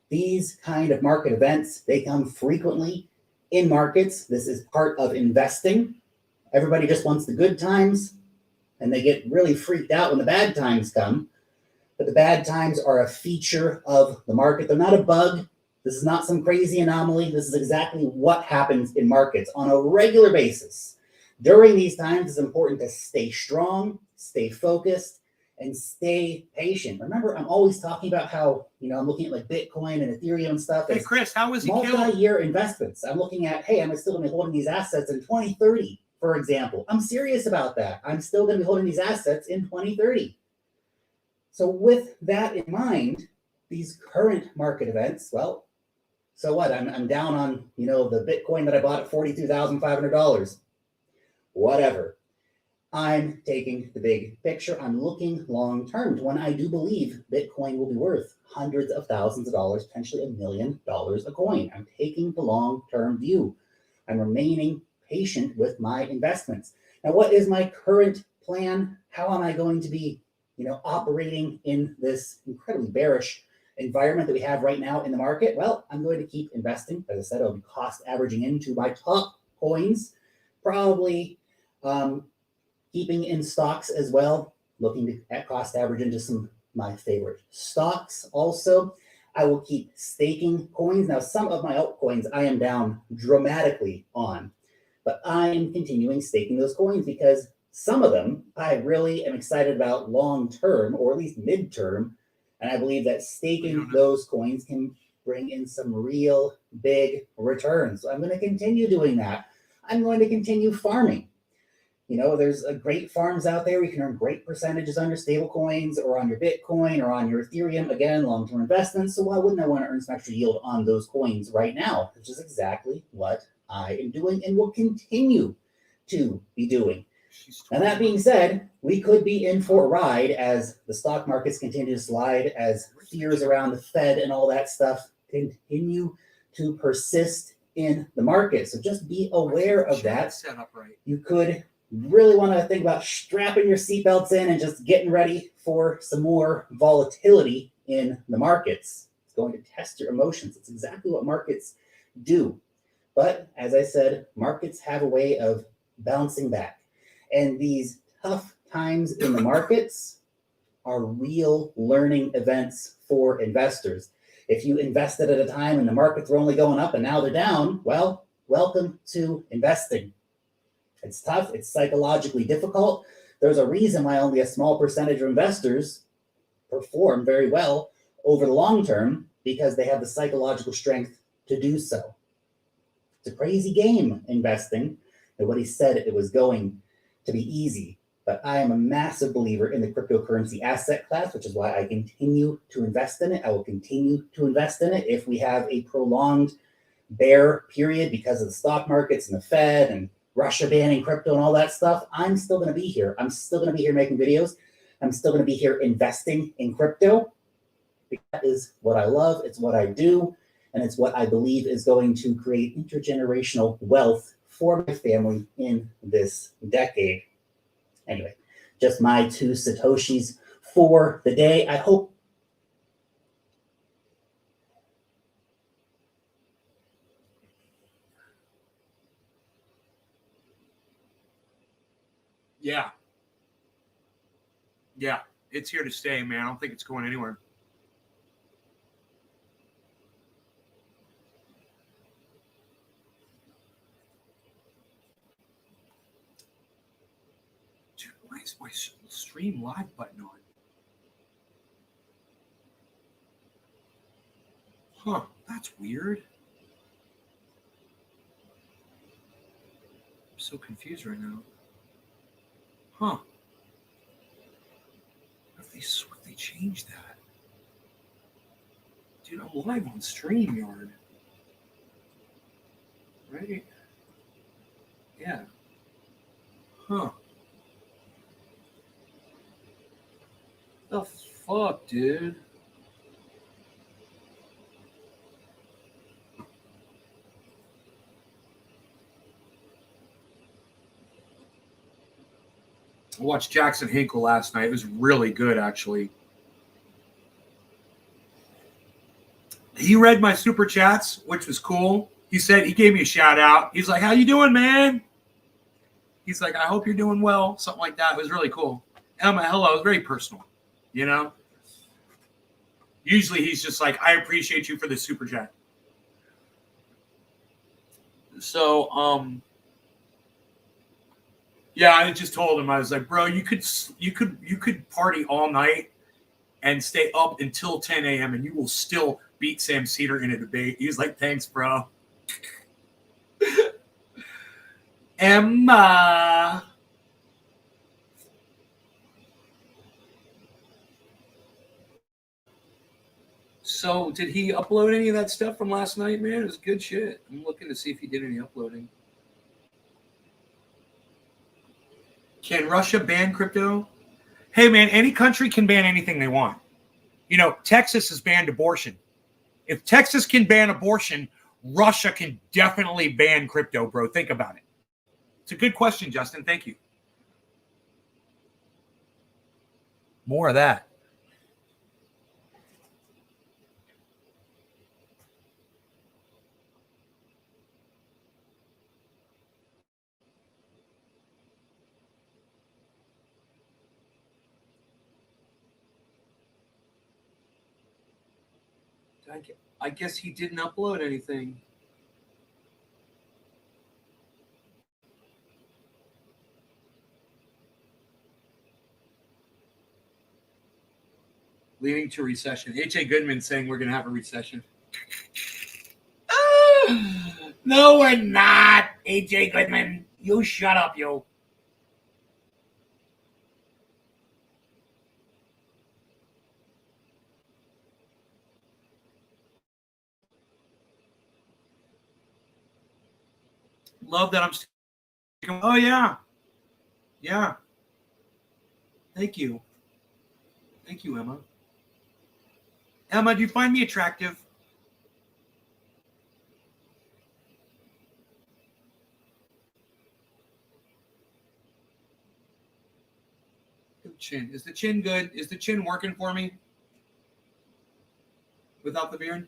These kind of market events, they come frequently in markets. This is part of investing. Everybody just wants the good times, and they get really freaked out when the bad times come. But the bad times are a feature of the market. They're not a bug. This is not some crazy anomaly. This is exactly what happens in markets on a regular basis. During these times, it's important to stay strong, stay focused, and stay patient. Remember, I'm always talking about how, I'm looking at like Bitcoin and Ethereum and stuff. Hey, Chris, how was he killed? Multi-year investments. I'm looking at, hey, I'm still going to be holding these assets in 2030, for example. I'm serious about that. I'm still going to be holding these assets in 2030. So with that in mind, these current market events, well, so what? I'm down on, the Bitcoin that I bought at $42,500. Whatever. I'm taking the big picture. I'm looking long term to when I do believe Bitcoin will be worth hundreds of thousands of dollars, potentially $1 million a coin. I'm taking the long-term view. I'm remaining patient with my investments. Now, what is my current plan? How am I going to be operating in this incredibly bearish environment that we have right now in the market? Well, I'm going to keep investing. As I said, I'll be cost averaging into my top coins, probably keeping in stocks as well, looking at cost average into some of my favorite stocks. Also, I will keep staking coins. Now, some of my altcoins I am down dramatically on, but I am continuing staking those coins because some of them I really am excited about long term, or at least midterm, and I believe that staking those coins can bring in some real big returns. So I'm going to continue doing that. I'm going to continue farming. There's great farms out there. You can earn great percentages on your stable coins or on your Bitcoin or on your Ethereum. Again, long-term investments. So why wouldn't I want to earn some extra yield on those coins right now? Which is exactly what I am doing and will continue to be doing. Now, that being said, we could be in for a ride as the stock markets continue to slide, as fears around the Fed and all that stuff continue to persist in the market. So just be aware of that. You could really want to think about strapping your seatbelts in and just getting ready for some more volatility in the markets. It's going to test your emotions. It's exactly what markets do. But as I said, markets have a way of bouncing back. And these tough times in the markets are real learning events for investors. If you invested at a time and the markets were only going up and now they're down, well, welcome to investing. It's tough. It's psychologically difficult. There's a reason why only a small percentage of investors perform very well over the long term, because they have the psychological strength to do so. It's a crazy game, investing. Nobody said it was going to be easy, but I am a massive believer in the cryptocurrency asset class, which is why I continue to invest in it. I will continue to invest in it. If we have a prolonged bear period because of the stock markets and the Fed and Russia banning crypto and all that stuff, I'm still going to be here. I'm still going to be here making videos. I'm still going to be here investing in crypto. That is what I love. It's what I do. And it's what I believe is going to create intergenerational wealth for my family in this decade. Anyway, just my 2 Satoshis for the day. I hope. Yeah. Yeah, it's here to stay, man. I don't think it's going anywhere. Dude, why is my stream live button on? Huh, that's weird. I'm so confused right now. Huh. What if they change that? Dude, I'm live on StreamYard. Right? Yeah. Huh. The fuck, dude? I watched Jackson Hinkle last night. It was really good, actually. He read my super chats, which was cool. He said, he gave me a shout out. He's like, how you doing, man? He's like, I hope you're doing well. Something like that. It was really cool. And I'm like, hello. It was very personal, you know? Usually he's just like, I appreciate you for the super chat. So, yeah, I just told him, I was like, bro, you could party all night and stay up until 10 a.m. and you will still beat Sam Cedar in a debate. He was like, thanks, bro. Emma. So did he upload any of that stuff from last night, man? It was good shit. I'm looking to see if he did any uploading. Can Russia ban crypto? Hey, man, any country can ban anything they want. You know, Texas has banned abortion. If Texas can ban abortion, Russia can definitely ban crypto, bro. Think about it. It's a good question, Justin. Thank you. More of that. I guess he didn't upload anything. Leading to recession. H.A. Goodman saying we're going to have a recession. No, we're not, H.A. Goodman. You shut up, you. Love that I'm still. Oh, yeah. Yeah. Thank you. Thank you, Emma. Emma, do you find me attractive? Good chin. Is the chin good? Is the chin working for me? Without the beard?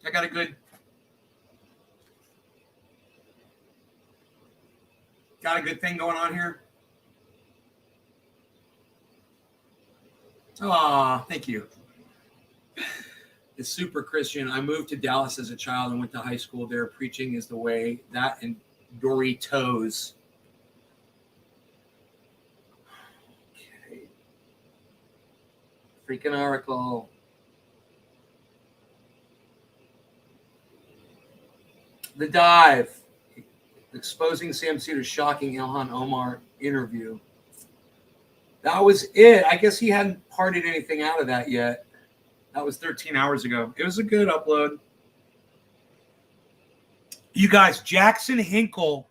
I got a good. Got a good thing going on here? Aw, thank you. It's super Christian. I moved to Dallas as a child and went to high school there. Preaching is the way. That and Doritos. Okay. Freaking article. The Dive. Exposing Sam Cedar's shocking Ilhan Omar interview. That was it. I guess he hadn't partied anything out of that yet. That was 13 hours ago. It was a good upload. You guys, Jackson Hinkle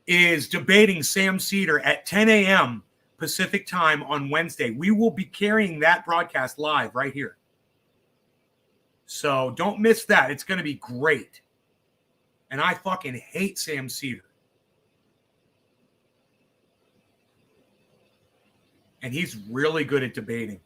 is debating Sam Cedar at 10 a.m. Pacific time on Wednesday. We will be carrying that broadcast live right here. So don't miss that. It's going to be great. And I fucking hate Sam Cedar. And he's really good at debating.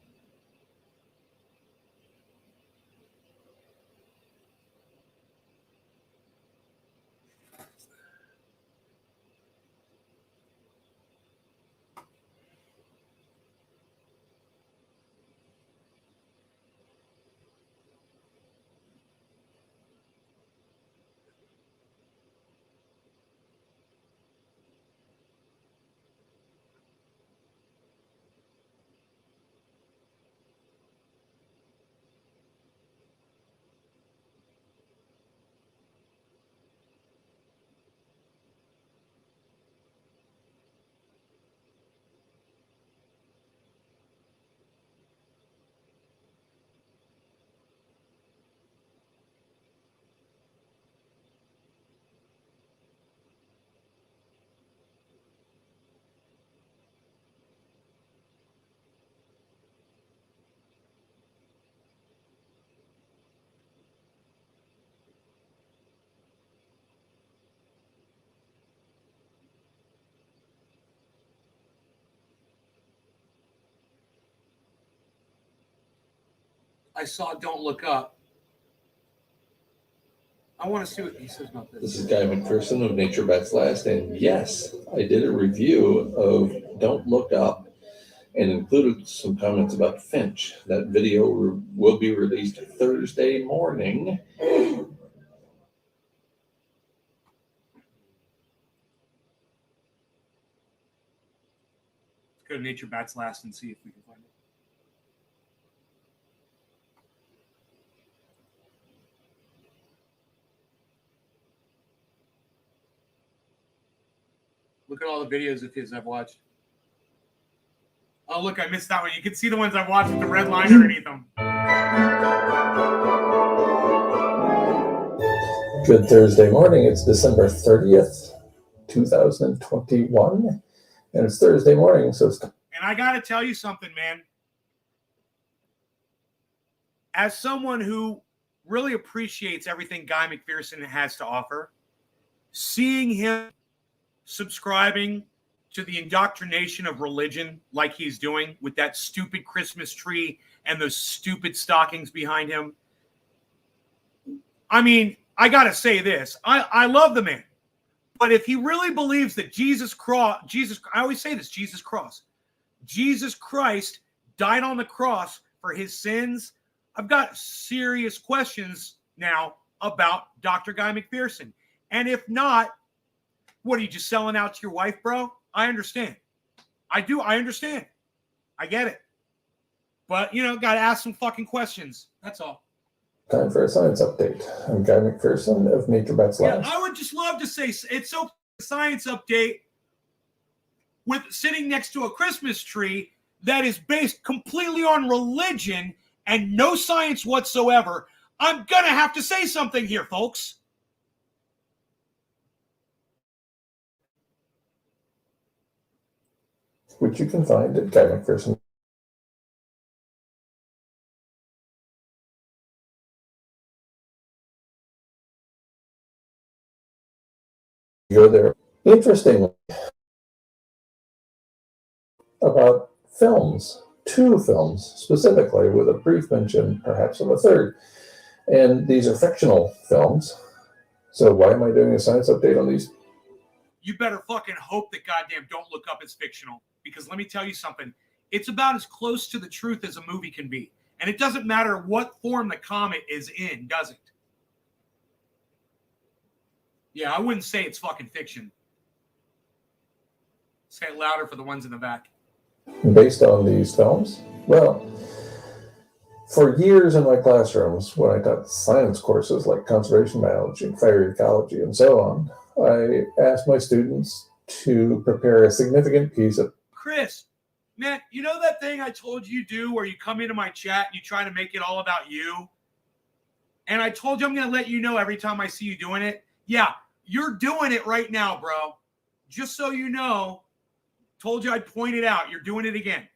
I saw Don't Look Up. I want to see what he says about this. This is Guy McPherson of Nature Bats Last, and yes, I did a review of Don't Look Up and included some comments about Finch. That video will be released Thursday morning. Let's go to Nature Bats Last and see if we can find it. Look at all the videos of his I've watched. Oh, look, I missed that one. You can see the ones I've watched with the red line underneath them. Good Thursday morning. It's December 30th, 2021. And it's Thursday morning, so it's... And I got to tell you something, man. As someone who really appreciates everything Guy McPherson has to offer, seeing him subscribing to the indoctrination of religion like he's doing with that stupid Christmas tree and those stupid stockings behind him. I mean, I got to say this. I love the man. But if he really believes that I always say this, Jesus Christ died on the cross for his sins, I've got serious questions now about Dr. Guy McPherson. And if not, what are you just selling out to your wife, bro? I understand. I do. I understand. I get it. But, got to ask some fucking questions. That's all. Time for a science update. I'm Guy McPherson of Nature Bats Last. I would just love to say it's so science update with sitting next to a Christmas tree that is based completely on religion and no science whatsoever. I'm going to have to say something here, folks. Which you can find at Guy McPherson. Go there. Interestingly, about films, 2 films specifically, with a brief mention perhaps of a third. And these are fictional films. So why am I doing a science update on these? you better fucking hope that goddamn Don't Look Up is fictional. Because let me tell you something. It's about as close to the truth as a movie can be. And it doesn't matter what form the comet is in, does it? Yeah, I wouldn't say it's fucking fiction. Say it louder for the ones in the back. Based on these films? Well, for years in my classrooms, when I taught science courses like conservation biology and fire ecology and so on, I asked my students to prepare a significant piece of... Chris, man, you know that thing I told you do where you come into my chat and you try to make it all about you? And I told you I'm going to let you know every time I see you doing it. Yeah, you're doing it right now, bro. Just so you know, told you I'd point it out. You're doing it again.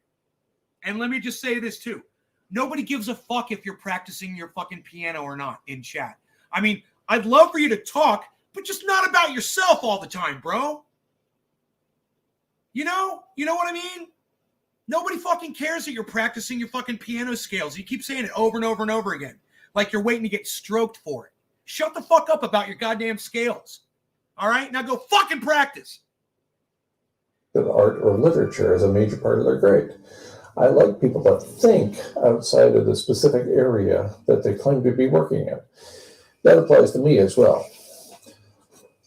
And let me just say this too. Nobody gives a fuck if you're practicing your fucking piano or not in chat. I mean, I'd love for you to talk, but just not about yourself all the time, bro. You know what I mean? Nobody fucking cares that you're practicing your fucking piano scales. You keep saying it over and over and over again, like you're waiting to get stroked for it. Shut the fuck up about your goddamn scales. All right? Now go fucking practice. That art or literature is a major part of their grade. I like people that think outside of the specific area that they claim to be working in. That applies to me as well.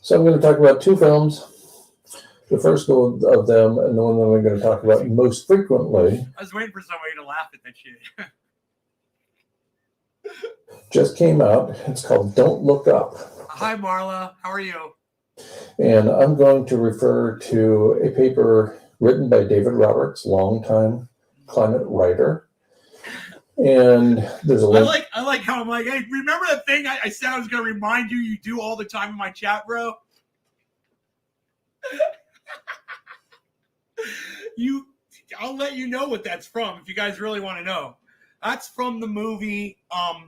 So I'm going to talk about two films. The first of them, and the one that I'm going to talk about most frequently. I was waiting for somebody to laugh at that shit. Just came out. It's called Don't Look Up. Hi, Marla. How are you? And I'm going to refer to a paper written by David Roberts, longtime climate writer. And there's a link. I like how I'm like, hey, remember that thing I said I was going to remind you do all the time in my chat, bro? I'll let you know what that's from if you guys really want to know. That's from the movie.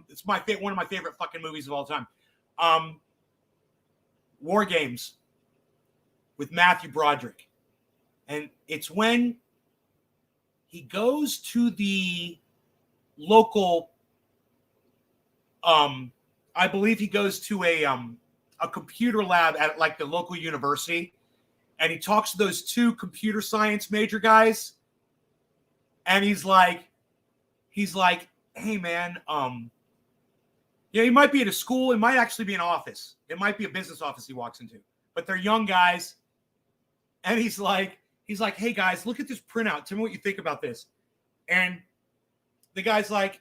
It's one of my favorite fucking movies of all time. War Games with Matthew Broderick. And it's when he goes to the local, I believe he goes to a computer lab at like the local university, and he talks to those two computer science major guys, and he's like, hey man, he might be at a school, it might actually be an office, it might be a business office he walks into, but they're young guys, and he's like, hey guys, look at this printout. Tell me what you think about this. And the guy's like,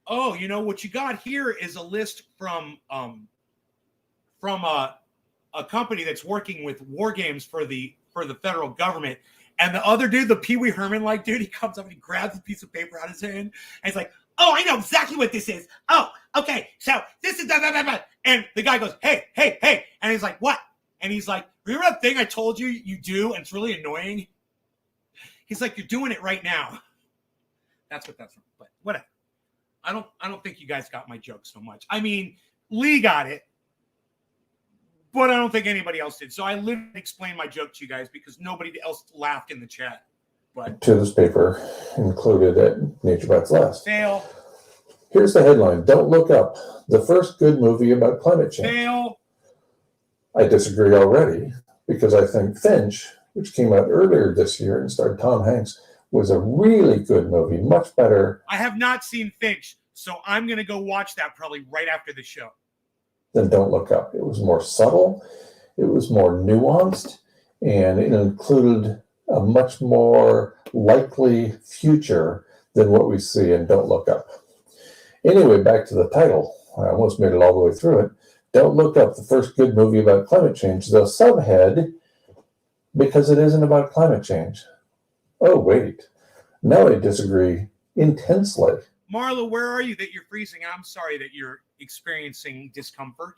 oh, what you got here is a list from a company that's working with war games for the federal government. And the other dude, the Pee Wee Herman like dude, he comes up and he grabs a piece of paper out of his hand and he's like, oh, I know exactly what this is. Oh, okay. So this is blah, blah, blah, blah. And the guy goes, hey. And he's like, what? And he's like, remember that thing I told you do? And it's really annoying. He's like, you're doing it right now. That's what that's from. But whatever. I don't think you guys got my joke so much. I mean, Lee got it, but I don't think anybody else did. So I literally explained my joke to you guys because nobody else laughed in the chat. But to this paper included at Nature Bites Last. Fail. Here's the headline: Don't Look Up, the first good movie about climate change. Fail. I disagree already because I think Finch, which came out earlier this year and starred Tom Hanks, was a really good movie, much better. I have not seen Finch, so I'm going to go watch that probably right after the show. Than Don't Look Up. It was more subtle, it was more nuanced, and it included a much more likely future than what we see in Don't Look Up. Anyway, back to the title. I almost made it all the way through it. Don't Look Up, the first good movie about climate change. The subhead, because it isn't about climate change. Oh, wait. Now I disagree intensely. Marla, where are you that you're freezing? I'm sorry that you're experiencing discomfort.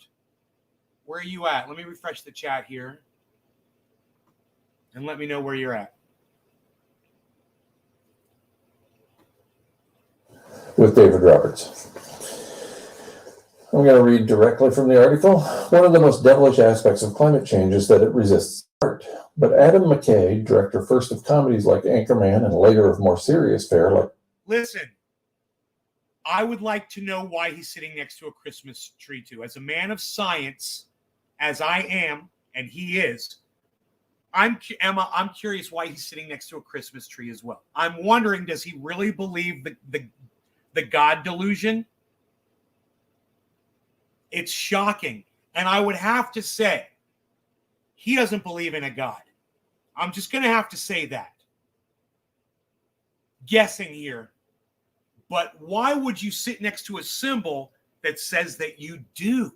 Where are you at? Let me refresh the chat here. And let me know where you're at. With David Roberts. I'm going to read directly from the article. One of the most devilish aspects of climate change is that it resists art. But Adam McKay, director first of comedies like Anchorman and later of more serious fare like... Listen, I would like to know why he's sitting next to a Christmas tree too. As a man of science, as I am, and he is, Emma, I'm curious why he's sitting next to a Christmas tree as well. I'm wondering, does he really believe the God delusion? It's shocking. And I would have to say, he doesn't believe in a God. I'm just going to have to say that. Guessing here. But why would you sit next to a symbol that says that you do?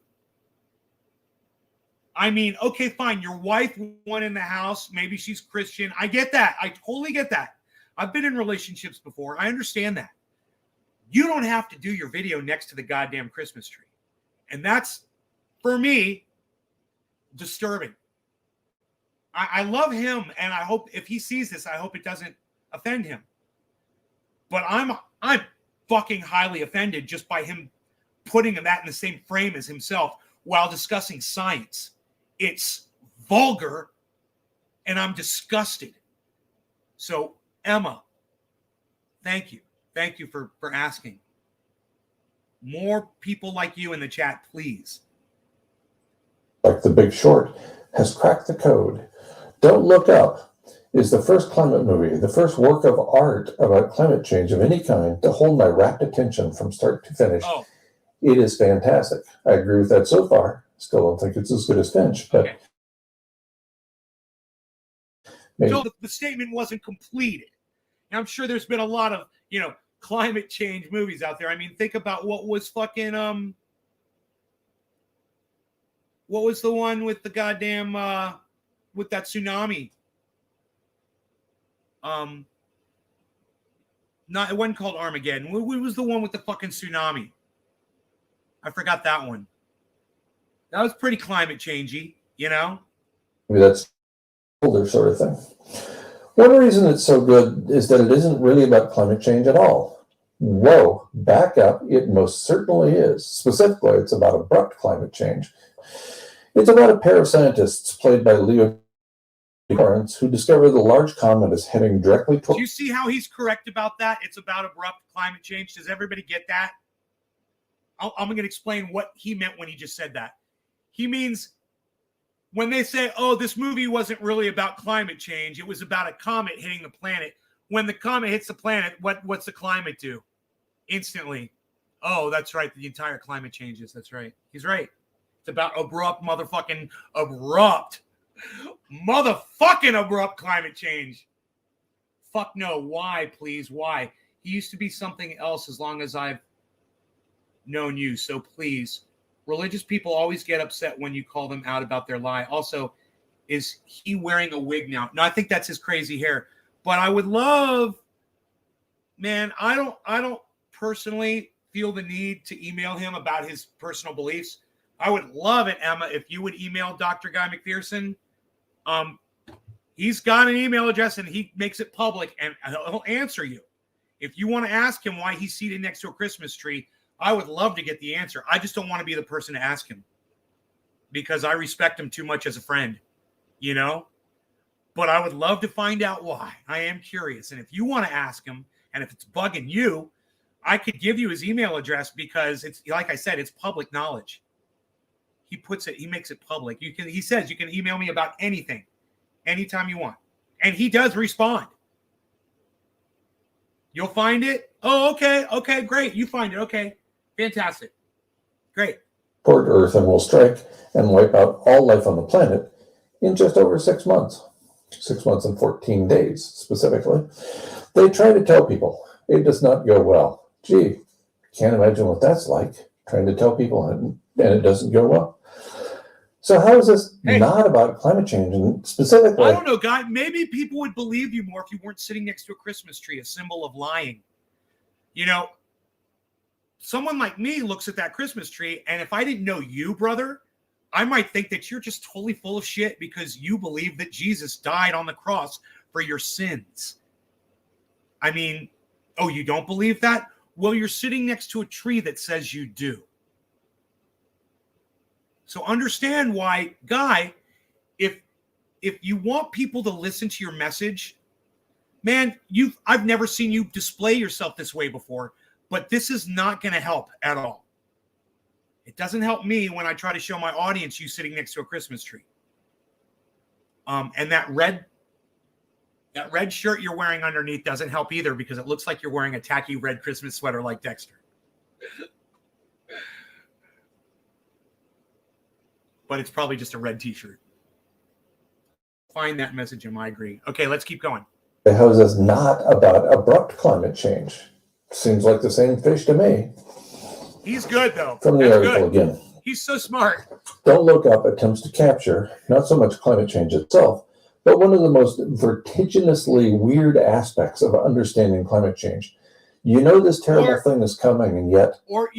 I mean, okay, fine. Your wife won in the house. Maybe she's Christian. I get that. I totally get that. I've been in relationships before. I understand that. You don't have to do your video next to the goddamn Christmas tree. And that's, for me, disturbing. I love him, and I hope if he sees this, I hope it doesn't offend him. But I'm fucking highly offended just by him putting that in the same frame as himself while discussing science. It's vulgar, and I'm disgusted. So, Emma, thank you. Thank you for asking. More people like you in the chat, please. Like The Big Short has cracked the code. Don't Look Up is the first climate movie, the first work of art about climate change of any kind to hold my rapt attention from start to finish. Oh. It is fantastic. I agree with that so far. Still don't think it's as good as Finch, but okay. So the statement wasn't completed. And I'm sure there's been a lot of, climate change movies out there. I mean, think about what was fucking what was the one with the goddamn with that tsunami? Not it wasn't called Armageddon. What was the one with the fucking tsunami? I forgot that one. That was pretty climate changey, That's older sort of thing. One reason it's so good is that it isn't really about climate change at all. Whoa, back up, it most certainly is. Specifically, it's about abrupt climate change. It's about a pair of scientists played by CLARENCE who discovered the large comet is heading directly toward... Do you see how he's correct about that? It's about abrupt climate change. Does everybody get that? I'm going to explain what he meant when he just said that. He means when they say, oh, this movie wasn't really about climate change, it was about a comet hitting the planet. When the comet hits the planet, what's the climate do? Instantly. Oh, that's right. The entire climate changes. That's right. He's right. It's about abrupt climate change. Fuck no. Why, please? Why? He used to be something else as long as I've known you. So please, religious people always get upset when you call them out about their lie. Also, is he wearing a wig now? No, I think that's his crazy hair. But I would love, man, I don't personally feel the need to email him about his personal beliefs. I would love it, Emma, if you would email Dr. Guy McPherson. He's got an email address and he makes it public and he'll answer you. If you want to ask him why he's seated next to a Christmas tree, I would love to get the answer. I just don't want to be the person to ask him because I respect him too much as a friend, But I would love to find out why. I am curious. And if you want to ask him, and if it's bugging you, I could give you his email address because it's, like I said, it's public knowledge. He makes it public. He says you can email me about anything, anytime you want. And he does respond. You'll find it? Oh, okay. Okay, great. You find it. Okay. Fantastic. Great. Toward Earth and will strike and wipe out all life on the planet in just over 6 months. 6 months and 14 days, specifically. They try to tell people it does not go well. Gee, can't imagine what that's like, trying to tell people and it doesn't go well. So how is this not about climate change? And specifically... I don't know, Guy. Maybe people would believe you more if you weren't sitting next to a Christmas tree, a symbol of lying. Someone like me looks at that Christmas tree, and if I didn't know you, brother, I might think that you're just totally full of shit because you believe that Jesus died on the cross for your sins. I mean, oh, you don't believe that? Well, you're sitting next to a tree that says you do. So understand why, Guy, if you want people to listen to your message, man, I've never seen you display yourself this way before, but this is not going to help at all. It doesn't help me when I try to show my audience you sitting next to a Christmas tree. And that red shirt you're wearing underneath doesn't help either, because it looks like you're wearing a tacky red Christmas sweater like Dexter. But it's probably just a red t-shirt. Find that message in my agree. Okay, let's keep going. The house is not about abrupt climate change. Seems like the same fish to me. He's good, though. From the article again. He's so smart. Don't Look Up attempts to capture not so much climate change itself, but one of the most vertiginously weird aspects of understanding climate change. You know this terrible thing is coming, and yet... Or,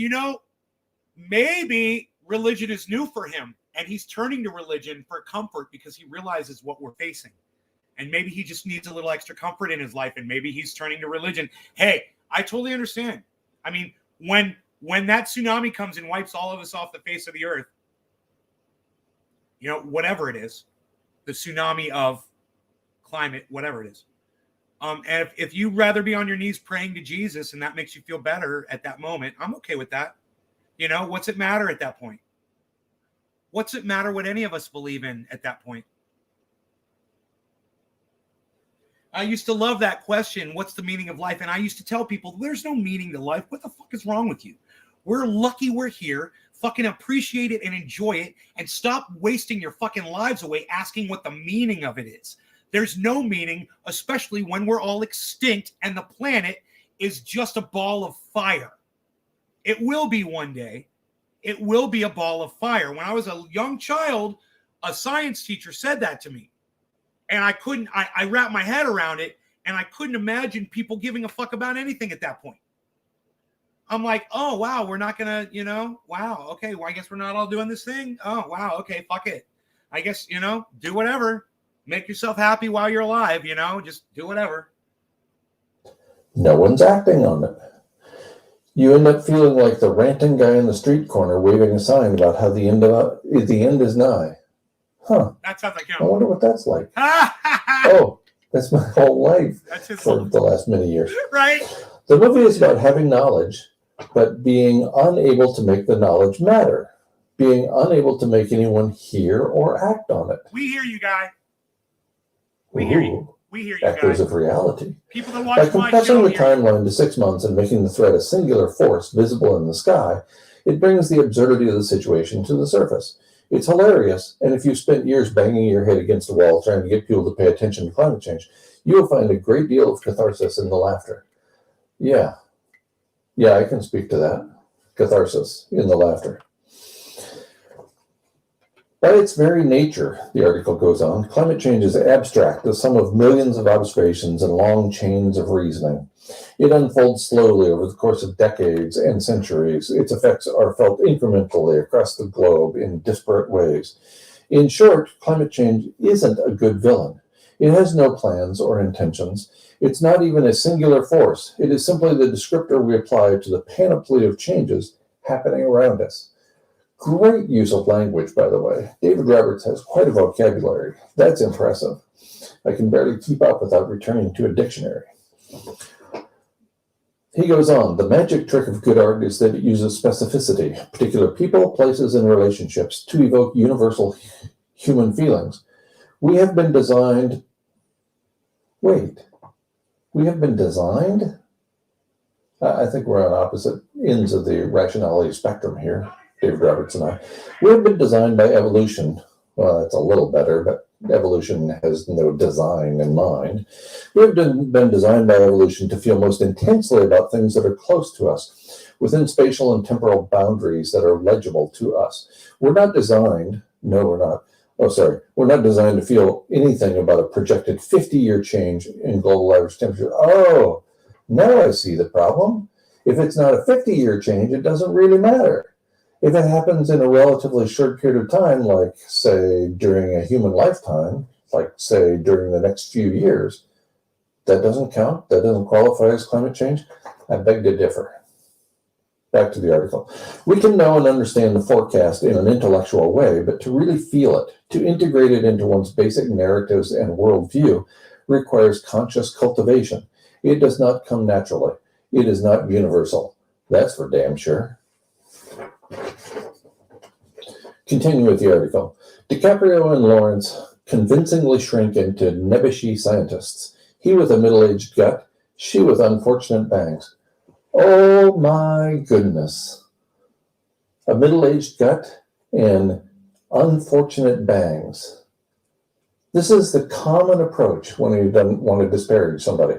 maybe religion is new for him, and he's turning to religion for comfort because he realizes what we're facing. And maybe he just needs a little extra comfort in his life, and maybe he's turning to religion. Hey, I totally understand. I mean, when that tsunami comes and wipes all of us off the face of the earth, whatever it is, the tsunami of climate, whatever it is. And if you'd rather be on your knees praying to Jesus and that makes you feel better at that moment, I'm okay with that. What's it matter at that point? What's it matter what any of us believe in at that point? I used to love that question, what's the meaning of life? And I used to tell people, there's no meaning to life. What the fuck is wrong with you? We're lucky we're here. Fucking appreciate it and enjoy it, and stop wasting your fucking lives away asking what the meaning of it is. There's no meaning, especially when we're all extinct and the planet is just a ball of fire. It will be one day. It will be a ball of fire. When I was a young child, a science teacher said that to me. And I wrapped my head around it, and I couldn't imagine people giving a fuck about anything at that point. I'm like, oh, wow, we're not going to, wow, okay, well, I guess we're not all doing this thing. Oh, wow, okay, fuck it. I guess, do whatever. Make yourself happy while you're alive, just do whatever. No one's acting on it. You end up feeling like the ranting guy in the street corner waving a sign about how the end is nigh. Huh. That sounds like him. I wonder what that's like. Oh, that's my whole life for the last many years. Right? The movie is about having knowledge, but being unable to make the knowledge matter. Being unable to make anyone hear or act on it. We hear you, guy. We hear you. We hear you, Actors guy. of reality. People that watch By compressing the timeline to 6 months and making the threat a singular force visible in the sky, it brings the absurdity of the situation to the surface. It's hilarious, and if you spent years banging your head against a wall trying to get people to pay attention to climate change, you will find a great deal of catharsis in the laughter. Yeah, I can speak to that. Catharsis in the laughter. By its very nature, the article goes on, climate change is abstract, the sum of millions of observations and long chains of reasoning. It unfolds slowly over the course of decades and centuries. Its effects are felt incrementally across the globe in disparate ways. In short, climate change isn't a good villain. It has no plans or intentions. It's not even a singular force. It is simply the descriptor we apply to the panoply of changes happening around us. Great use of language, by the way. David Roberts has quite a vocabulary. That's impressive. I can barely keep up without returning to a dictionary. He goes on, the magic trick of good art is that it uses specificity, particular people, places, and relationships to evoke universal human feelings. We have been designed... Wait. We have been designed? I think we're on opposite ends of the rationality spectrum here, David Roberts and I. We have been designed by evolution. Well, that's a little better, but evolution has no design in mind. We have been designed by evolution to feel most intensely about things that are close to us, within spatial and temporal boundaries that are legible to us. We're not designed, we're not designed to feel anything about a projected 50-year change in global average temperature. Oh, now I see the problem. If it's not a 50-year change, it doesn't really matter. If it happens in a relatively short period of time, like, say, during a human lifetime, like, say, during the next few years, that doesn't count? That doesn't qualify as climate change? I beg to differ. Back to the article. We can know and understand the forecast in an intellectual way, but to really feel it, to integrate it into one's basic narratives and worldview, requires conscious cultivation. It does not come naturally. It is not universal. That's for damn sure. Continue with the article. DiCaprio and Lawrence convincingly shrink into nebbishy scientists. He with a middle-aged gut, she with unfortunate bangs. Oh my goodness. A middle-aged gut and unfortunate bangs. This is the common approach when you don't want to disparage somebody.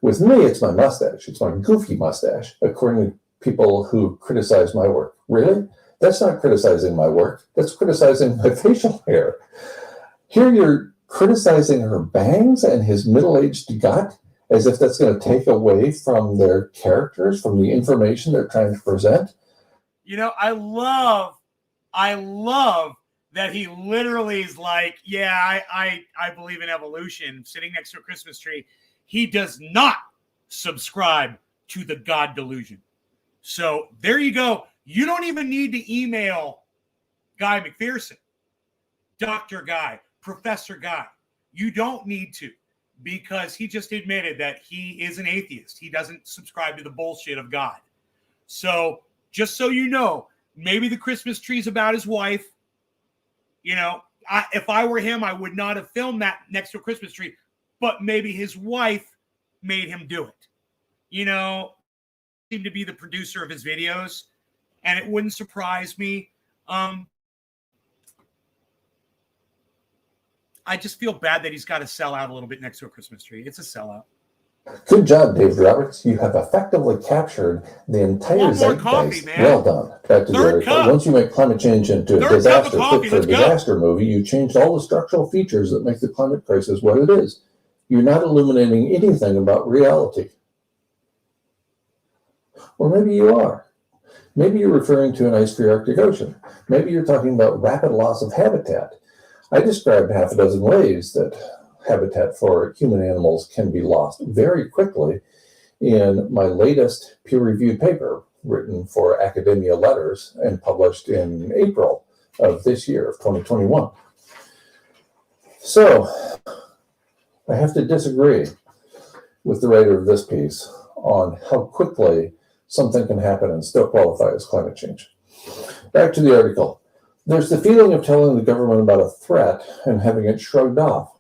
With me, it's my mustache. It's my goofy mustache, according to people who criticize my work. Really? That's not criticizing my work. That's criticizing my facial hair. Here you're criticizing her bangs and his middle-aged gut as if that's going to take away from their characters, from the information they're trying to present. You know, I love that he literally is like, yeah, I believe in evolution, sitting next to a Christmas tree. He does not subscribe to the God delusion. So there you go. You don't even need to email Guy McPherson, Dr. Guy, Professor Guy. You don't need to, because he just admitted that he is an atheist. He doesn't subscribe to the bullshit of God. So just so you know, maybe the Christmas tree is about his wife. You know, if I were him, I would not have filmed that next to a Christmas tree, but maybe his wife made him do it. You know, seemed to be the producer of his videos, and it wouldn't surprise me. I just feel bad that he's got to sell out a little bit next to a Christmas tree. It's a sellout. Good job, David Roberts. You have effectively captured the entire zeitgeist. Coffee, man. Well done. Back to Third cup. Once you make climate change into a disaster fit for a disaster movie, you changed all the structural features that make the climate crisis what it is. You're not illuminating anything about reality. Or maybe you are. Maybe you're referring to an ice-free Arctic Ocean. Maybe you're talking about rapid loss of habitat. I described half a dozen ways that habitat for human animals can be lost very quickly in my latest peer-reviewed paper, written for Academia Letters and published in April of this year, of 2021. So, I have to disagree with the writer of this piece on how quickly something can happen and still qualify as climate change. Back to the article. There's the feeling of telling the government about a threat and having it shrugged off.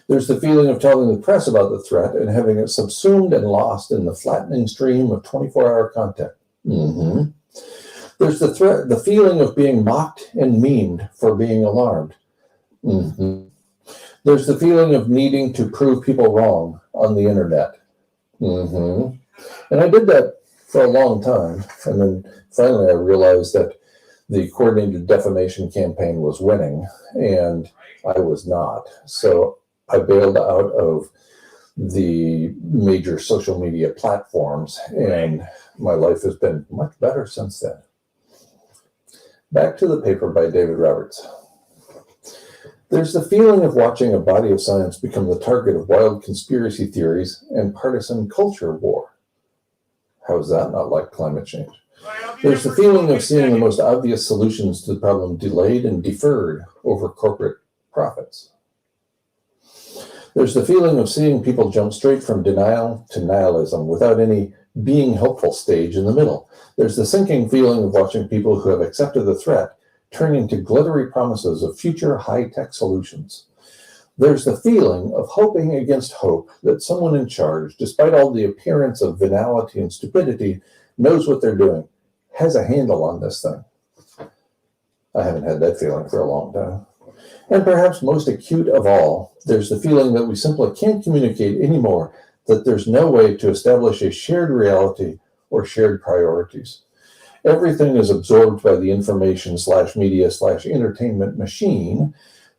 There's the feeling of telling the press about the threat and having it subsumed and lost in the flattening stream of 24-hour content. There's the feeling of being mocked and memed for being alarmed. There's the feeling of needing to prove people wrong on the internet. And I did that for a long time. And then finally I realized that the coordinated defamation campaign was winning, and I was not. So I bailed out of the major social media platforms, and my life has been much better since then. Back to the paper by David Roberts. There's the feeling of watching a body of science become the target of wild conspiracy theories and partisan culture war. How is that not like climate change? There's the feeling of seeing the most obvious solutions to the problem delayed and deferred over corporate profits. There's the feeling of seeing people jump straight from denial to nihilism without any being helpful stage in the middle. There's the sinking feeling of watching people who have accepted the threat turning to glittery promises of future high-tech solutions. There's the feeling of hoping against hope that someone in charge, despite all the appearance of venality and stupidity, knows what they're doing, has a handle on this thing. I haven't had that feeling for a long time. And perhaps most acute of all, there's the feeling that we simply can't communicate anymore, that there's no way to establish a shared reality or shared priorities. Everything is absorbed by the information/media/entertainment machine,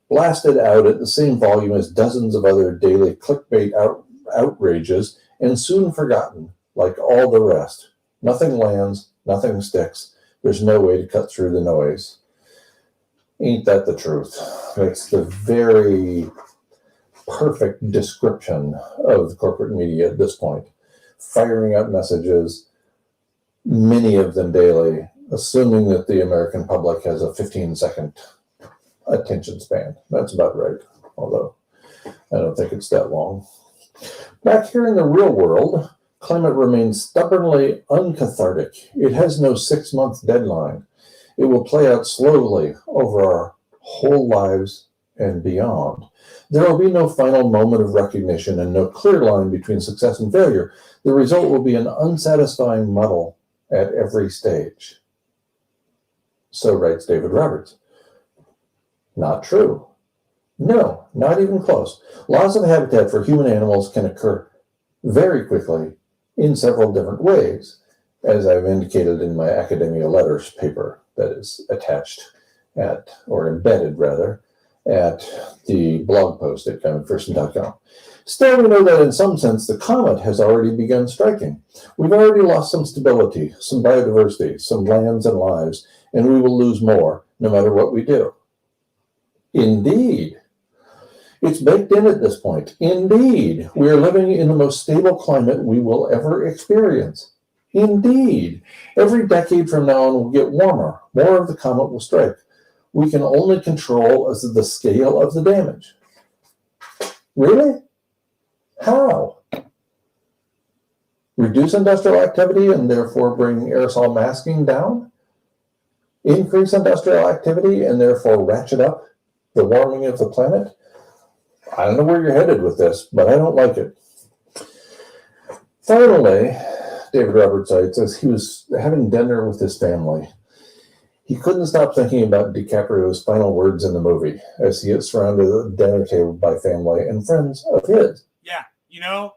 blasted out at the same volume as dozens of other daily clickbait outrages, and soon forgotten, like all the rest. Nothing lands, nothing sticks. There's no way to cut through the noise. Ain't that the truth? That's the very perfect description of the corporate media at this point. Firing out messages, many of them daily, assuming that the American public has a 15-second attention span. That's about right, although I don't think it's that long. Back here in the real world, climate remains stubbornly uncathartic. It has no 6-month deadline. It will play out slowly over our whole lives and beyond. There will be no final moment of recognition and no clear line between success and failure. The result will be an unsatisfying muddle at every stage. So writes David Roberts. Not true. No, not even close. Loss of habitat for human animals can occur very quickly in several different ways, as I've indicated in my Academia Letters paper that is attached at, or embedded rather, at the blog post at ClimateFirst.com. Still, we know that in some sense the comet has already begun striking. We've already lost some stability, some biodiversity, some lands and lives, and we will lose more no matter what we do. Indeed. It's baked in at this point. Indeed, we are living in the most stable climate we will ever experience. Indeed, every decade from now on will get warmer. More of the comet will strike. We can only control the scale of the damage. Really? How? Reduce industrial activity and therefore bring aerosol masking down? Increase industrial activity and therefore ratchet up the warming of the planet? I don't know where you're headed with this, but I don't like it. Finally, David Roberts writes, as he was having dinner with his family, he couldn't stop thinking about DiCaprio's final words in the movie as he is surrounded at the dinner table by family and friends of his. Yeah, you know,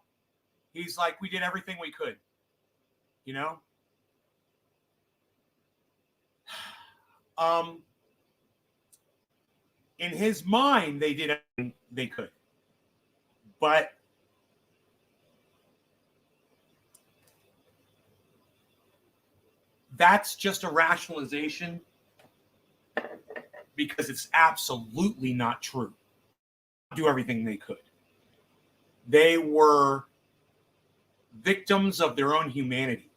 he's like, we did everything we could, you know? In his mind, they did everything they could. But that's just a rationalization because it's absolutely not true. Do everything they could. They were victims of their own humanity.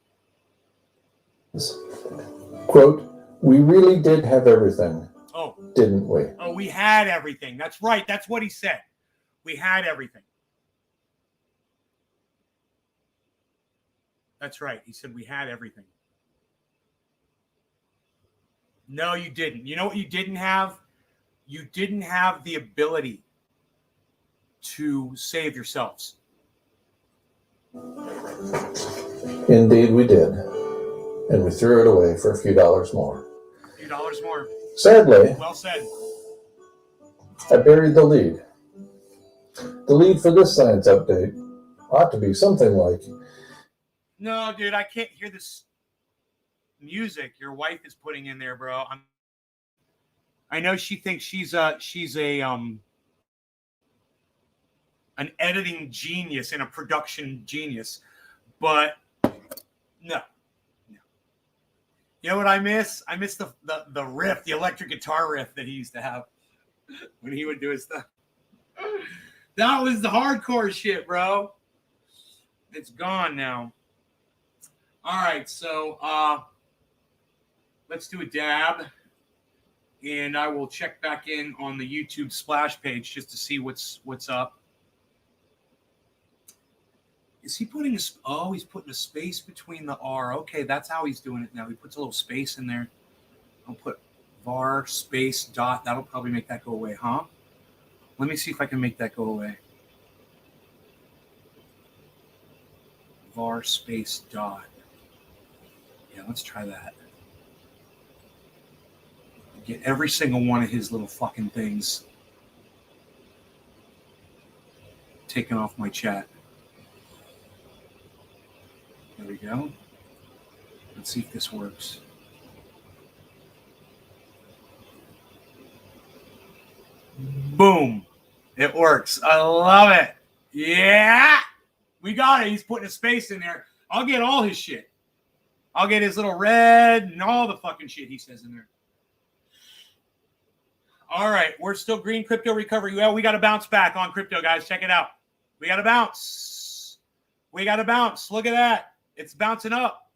Quote, we really did have everything. Oh, didn't we? Oh, we had everything. That's right. That's what he said. We had everything. That's right. He said we had everything. No, you didn't. You know what you didn't have? You didn't have the ability to save yourselves. Indeed, we did. And we threw it away for a few dollars more. A few dollars more. Sadly, well said. I buried the lead. The lead for this science update ought to be something like, no, dude, I can't hear this music your wife is putting in there, bro. I know she thinks she's an editing genius and a production genius, but no. You know what I miss? I miss the riff, the electric guitar riff that he used to have when he would do his stuff. That was the hardcore shit, bro. It's gone now. All right, so let's do a dab, and I will check back in on the YouTube splash page just to see what's up. Is he putting he's putting a space between the R. Okay, that's how he's doing it now. He puts a little space in there. I'll put var space dot. That'll probably make that go away, huh? Let me see if I can make that go away. Var space dot. Yeah, let's try that. Get every single one of his little fucking things taken off my chat. There we go. Let's see if this works. Boom. It works. I love it. Yeah. We got it. He's putting a space in there. I'll get all his shit. I'll get his little red and all the fucking shit he says in there. All right. We're still green crypto recovery. Well, we got to bounce back on crypto, guys. Check it out. We got to bounce. We got to bounce. Look at that. It's bouncing up.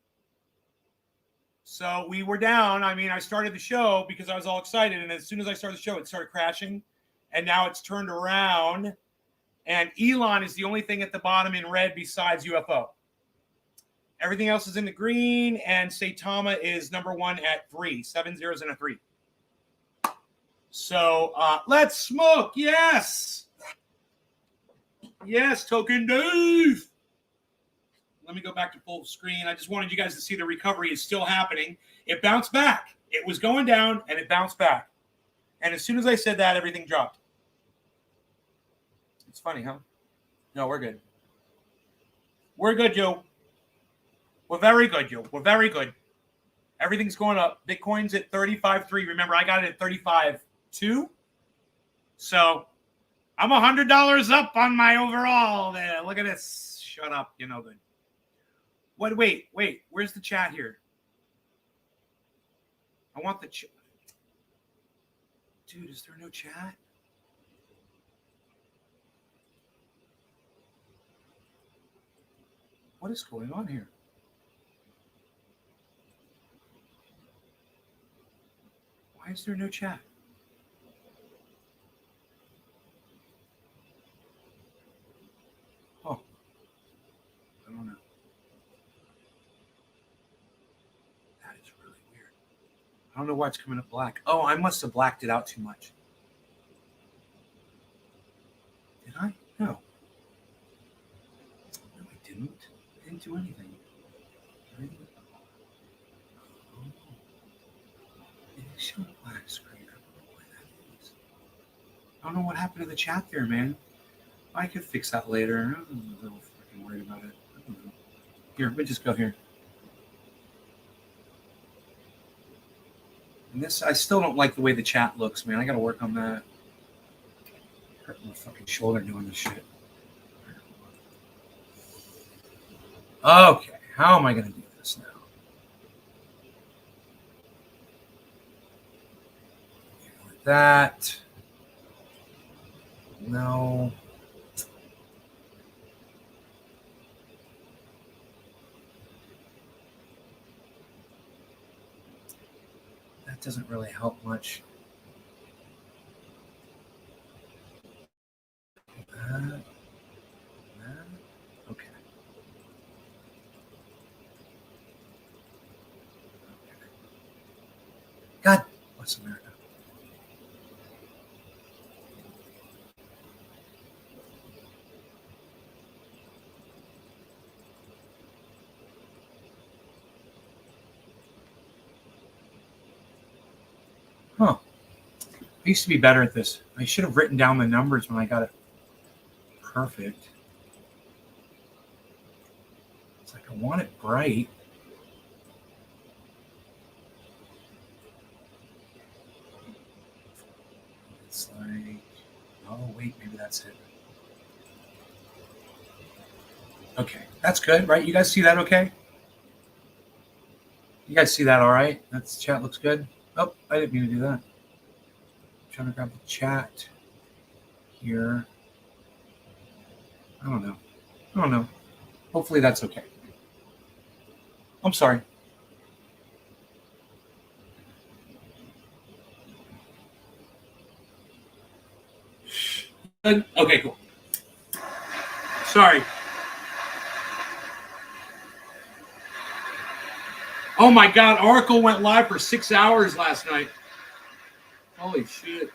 So we were down. I mean, I started the show because I was all excited. And as soon as I started the show, it started crashing. And now it's turned around. And Elon is the only thing at the bottom in red besides UFO. Everything else is in the green. And Saitama is number one at 3. 7 zeros and a 3. So let's smoke. Yes. Yes, Token Dave. Let me go back to full screen. I just wanted you guys to see the recovery is still happening. It bounced back. It was going down, and it bounced back. And as soon as I said that, everything dropped. It's funny, huh? No, we're good. We're good, Joe. We're very good, Joe. We're very good. Everything's going up. Bitcoin's at 35.3. Remember, I got it at 35.2. So I'm $100 up on my overall there. Look at this. Shut up. You know good. What? Wait. Where's the chat here? I want the chat. Dude, is there no chat? What is going on here? Why is there no chat? Oh, I don't know. That is really weird. I don't know why it's coming up black. Oh, I must have blacked it out too much. Did I? No. No, I didn't. I didn't do anything. Show black screen. I don't know why that is. I don't know what happened to the chat there, man. I could fix that later. I'm a little freaking worried about it. I don't know. Here, let me just go here. And this, I still don't like the way the chat looks, man. I got to work on that. Hurting my fucking shoulder doing this shit. Okay, how am I going to do this now? Like that. No. That doesn't really help much. Okay. God bless America. Huh. I used to be better at this. I should have written down the numbers when I got it perfect. It's like I want it bright. It's like, oh, wait, maybe that's it. Okay, that's good, right? You guys see that okay? You guys see that all right? That's chat looks good. Oh, I didn't mean to do that. I'm trying to grab the chat here. I don't know. Hopefully that's okay. I'm sorry. Good? Okay, cool. Sorry. Oh my God, Oracle went live for 6 hours last night. Holy shit.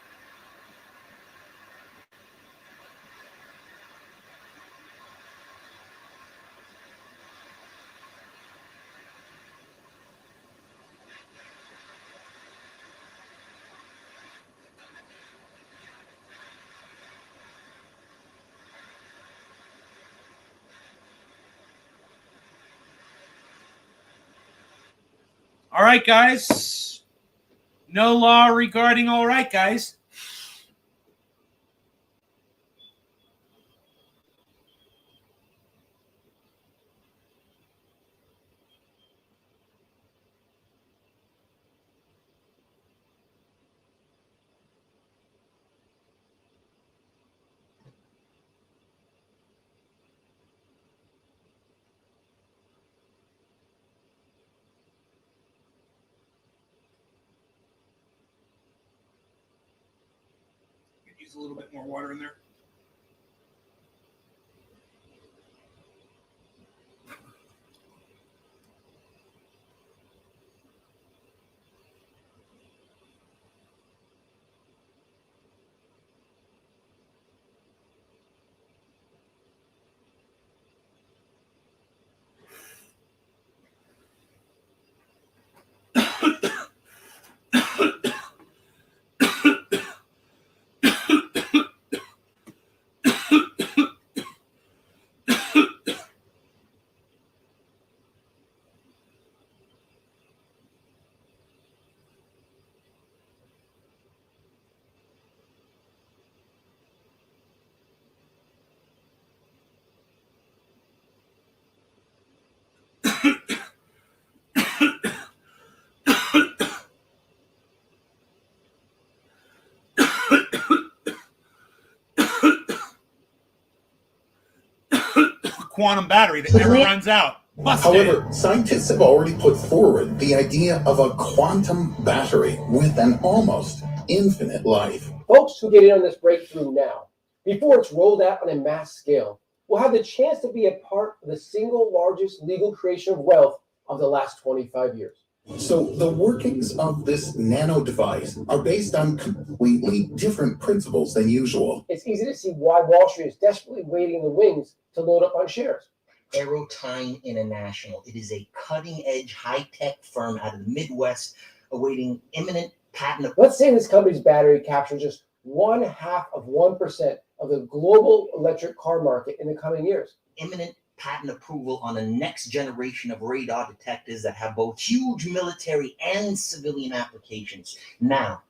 All right, guys. No law regarding all right, guys. Use a little bit more water in there. quantum battery that never runs out. Busted. However, scientists have already put forward the idea of a quantum battery with an almost infinite life. Folks who get in on this breakthrough now, before it's rolled out on a mass scale, will have the chance to be a part of the single largest legal creation of wealth of the last 25 years. So the workings of this nano device are based on completely different principles than usual. It's easy to see why Wall Street is desperately waiting in the wings to load up on shares. Aerotime International. It is a cutting-edge, high-tech firm out of the Midwest awaiting imminent patent. Let's say this company's battery captures just 0.5% of the global electric car market in the coming years. Imminent patent approval on the next generation of radar detectors that have both huge military and civilian applications. Now,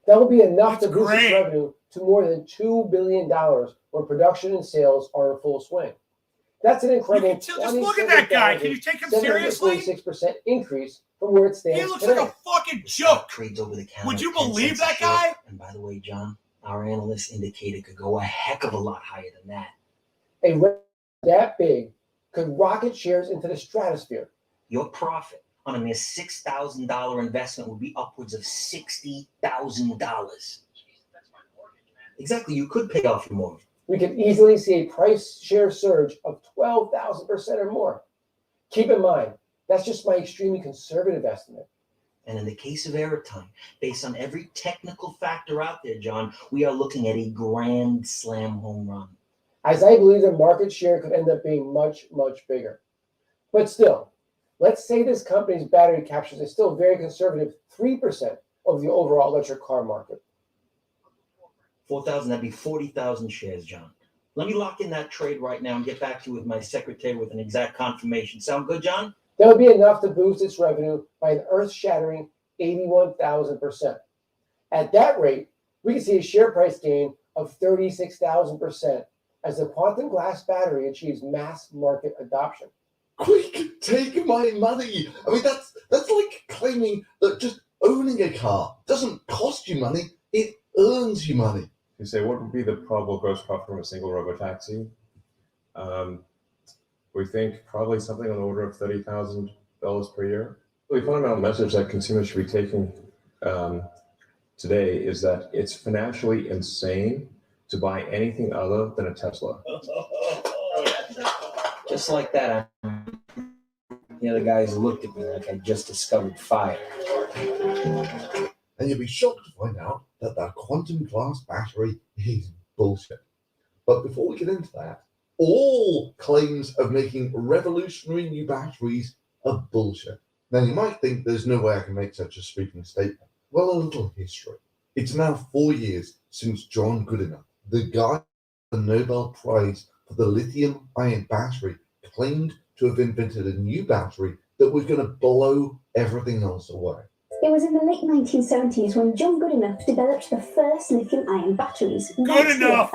that will be enough to That's boost its great. revenue to more than $2 billion when production and sales are in full swing. That's an incredible Just look at that guy. Can you take him seriously? 746% increase from where it stands He looks today. like a fucking the stock joke. trades over the counter. Would you 10 believe cents a that share. guy? And by the way, John, our analysts indicate it could go a heck of a lot higher than that. A revenue that big could rocket shares into the stratosphere. Your profit on a mere $6,000 investment would be upwards of $60,000. Exactly, you could pay off your mortgage. We could easily see a price share surge of 12,000% or more. Keep in mind, that's just my extremely conservative estimate. And in the case of airtime, based on every technical factor out there, John, we are looking at a grand slam home run. As I believe the market share could end up being much, much bigger. But still, let's say this company's battery captures a still very conservative 3% of the overall electric car market. 4,000, that'd be 40,000 shares, John. Let me lock in that trade right now and get back to you with my secretary with an exact confirmation. Sound good, John? That would be enough to boost its revenue by an earth-shattering 81,000%. At that rate, we could see a share price gain of 36,000% as the quantum glass battery achieves mass market adoption. Quick, take my money. I mean, that's like claiming that just owning a car doesn't cost you money, it earns you money. You say, what would be the probable gross profit from a single robotaxi? We think probably something on the order of $30,000 per year. The fundamental message that consumers should be taking today is that it's financially insane to buy anything other than a Tesla. Just like that, the other guys looked at me like I just discovered fire. And you'll be shocked to find out that that quantum glass battery is bullshit. But before we get into that, all claims of making revolutionary new batteries are bullshit. Now, you might think there's no way I can make such a sweeping statement. Well, a little history. It's now 4 years since John Goodenough, the guy with the Nobel Prize for the lithium-ion battery, claimed to have invented a new battery that was going to blow everything else away. It was in the late 1970s when John Goodenough developed the first lithium-ion batteries. Goodenough!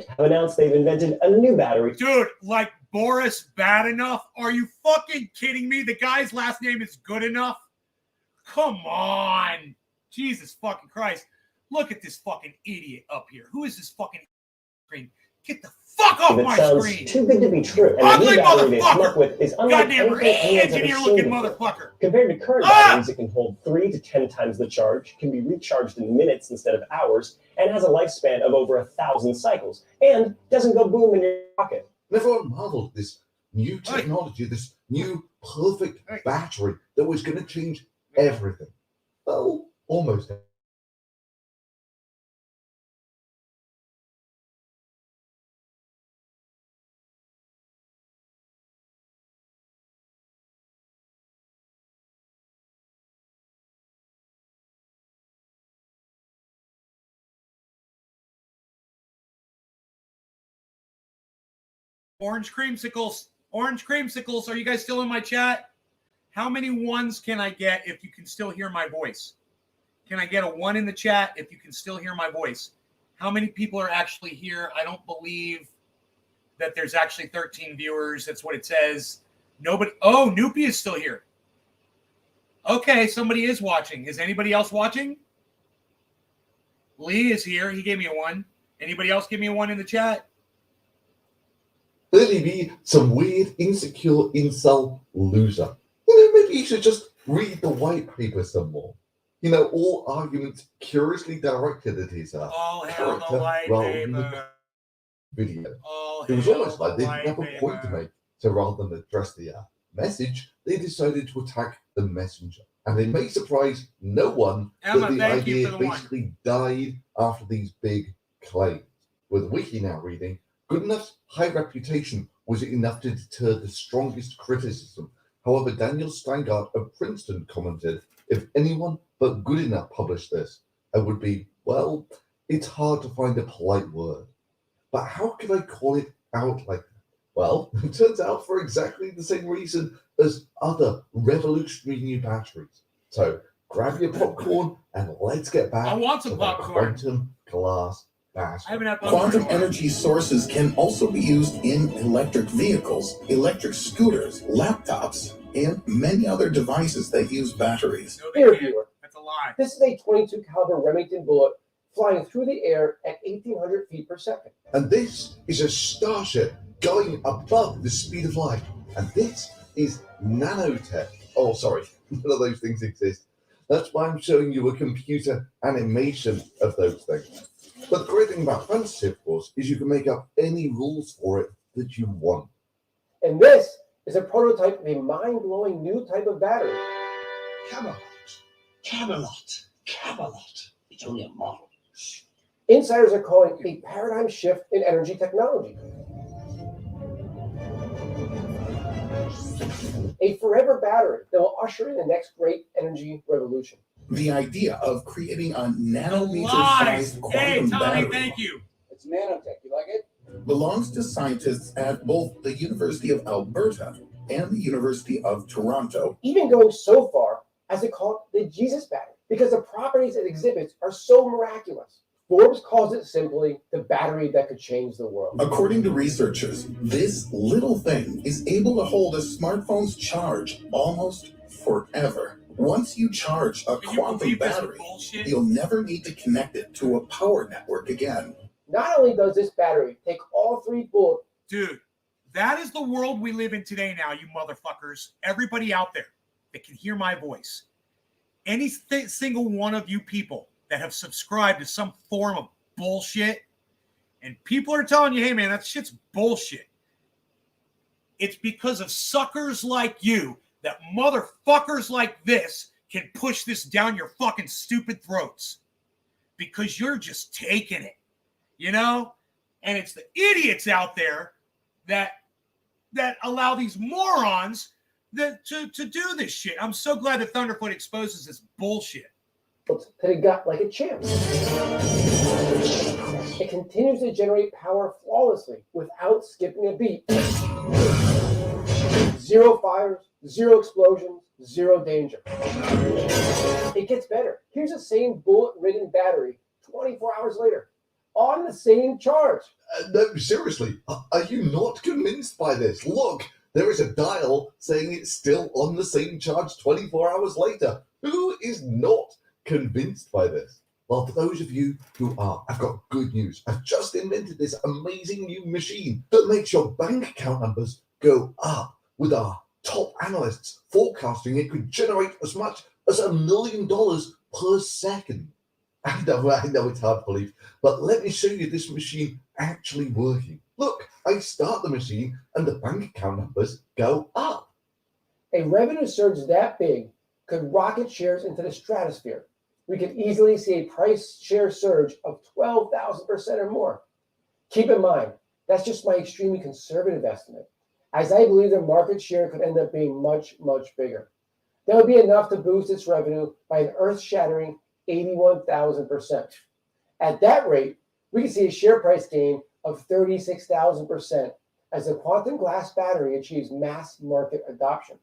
Have announced they've invented a new battery. Dude, like Boris Bad Enough? Are you fucking kidding me? The guy's last name is Goodenough? Come on. Jesus fucking Christ. Look at this fucking idiot up here. Who is this fucking screen? Get the fuck off my screen. Too good to be true. And Ugly the new battery they've come up motherfucker. with is unlike Goddamn anything anyone's ever engineer-looking seen before. motherfucker. Compared to current batteries, it can hold 3 to 10 times the charge, can be recharged in minutes instead of hours, and has a lifespan of over 1,000 cycles, and doesn't go boom in your pocket. And everyone marveled at this new technology, this new perfect battery that was going to change everything. Well, almost everything. Orange creamsicles. Orange creamsicles. Are you guys still in my chat? How many ones can I get if you can still hear my voice? Can I get a 1 in the chat if you can still hear my voice? How many people are actually here? I don't believe that there's actually 13 viewers. That's what it says. Nobody. Oh, Noopy is still here. Okay, somebody is watching. Is anybody else watching? Lee is here. He gave me a 1. Anybody else give me a 1 in the chat? clearly be some weird, insecure incel loser. Maybe you should just read the white paper some more. All arguments curiously directed at his All hail the character white rather than the paper. video. All It was hail almost like the they didn't have a white point to paper. make. So rather than address the message, they decided to attack the messenger. And it may surprise no one Emma, that the thank you idea for the one. basically died after these big claims. With Wiki now reading, Goodenough's high reputation was enough to deter the strongest criticism. However, Daniel Steingart of Princeton commented, if anyone but Goodenough published this, I would be, well, it's hard to find a polite word. But how could I call it out like that? Well, it turns out for exactly the same reason as other revolutionary new batteries. So grab your popcorn and let's get back I want some to popcorn. the quantum glass battery. I haven't had popcorn. Quantum energy sources can also be used in electric vehicles, electric scooters, laptops, and many other devices that use batteries. No, they Here, can't. viewer. That's a lie. This is a 22 caliber Remington bullet flying through the air at 1,800 feet per second. And this is a starship going above the speed of light. And this is nanotech. Oh, sorry, none of those things exist. That's why I'm showing you a computer animation of those things. But the great thing about fantasy, of course, is you can make up any rules for it that you want. And this is a prototype of a mind-blowing new type of battery. Camelot. It's only a model. Insiders are calling a paradigm shift in energy technology. A forever battery that will usher in the next great energy revolution. The idea of creating a Lies. nanometer-sized Hey, quantum Tommy, battery thank you. It's nanotech. You like it? belongs to scientists at both the University of Alberta and the University of Toronto. Even going so far as to call it the Jesus battery, because the properties it exhibits are so miraculous. Forbes calls it simply the battery that could change the world. According to researchers, this little thing is able to hold a smartphone's charge almost forever. Once you charge a quantum battery, you'll never need to connect it to a power network again. Not only does this battery take all three bullets. Dude, that is the world we live in today now, you motherfuckers. Everybody out there that can hear my voice. Any single one of you people that have subscribed to some form of bullshit, and people are telling you, hey, man, that shit's bullshit. It's because of suckers like you that motherfuckers like this can push this down your fucking stupid throats because you're just taking it, you know? And it's the idiots out there that allow these morons to do this shit. I'm so glad that Thunderfoot exposes this bullshit. That it got like a champ. It continues to generate power flawlessly without skipping a beat. Zero fires, zero explosions, zero danger. It gets better. Here's the same bullet-ridden battery 24 hours later on the same charge. No, seriously, are you not convinced by this? Look, there is a dial saying it's still on the same charge 24 hours later. Who is not convinced by this? Well, for those of you who are, I've got good news. I've just invented this amazing new machine that makes your bank account numbers go up, with our top analysts forecasting it could generate as much as $1 million per second. I know it's hard to believe, but let me show you this machine actually working. Look, I start the machine and the bank account numbers go up. A revenue surge that big could rocket shares into the stratosphere. We could easily see a price share surge of 12,000% or more. Keep in mind, that's just my extremely conservative estimate, as I believe the market share could end up being much, much bigger. That would be enough to boost its revenue by an earth-shattering 81,000%. At that rate, we could see a share price gain of 36,000% as the quantum glass battery achieves mass market adoption.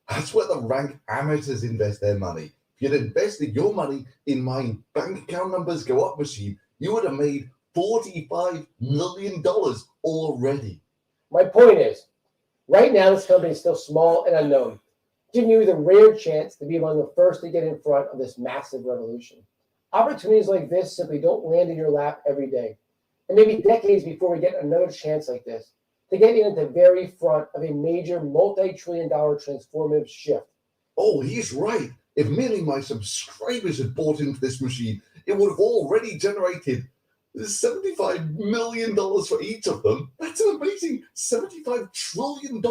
That's where the rank amateurs invest their money. If you'd invested your money in my bank account numbers go up machine, you would have made $45 million already. My point is, right now this company is still small and unknown, giving you the rare chance to be among the first to get in front of this massive revolution. Opportunities like this simply don't land in your lap every day. And maybe decades before we get another chance like this, to get in at the very front of a major multi-trillion-dollar transformative shift. Oh, he's right. If merely my subscribers had bought into this machine, it would have already generated $75 million for each of them. That's an amazing $75 trillion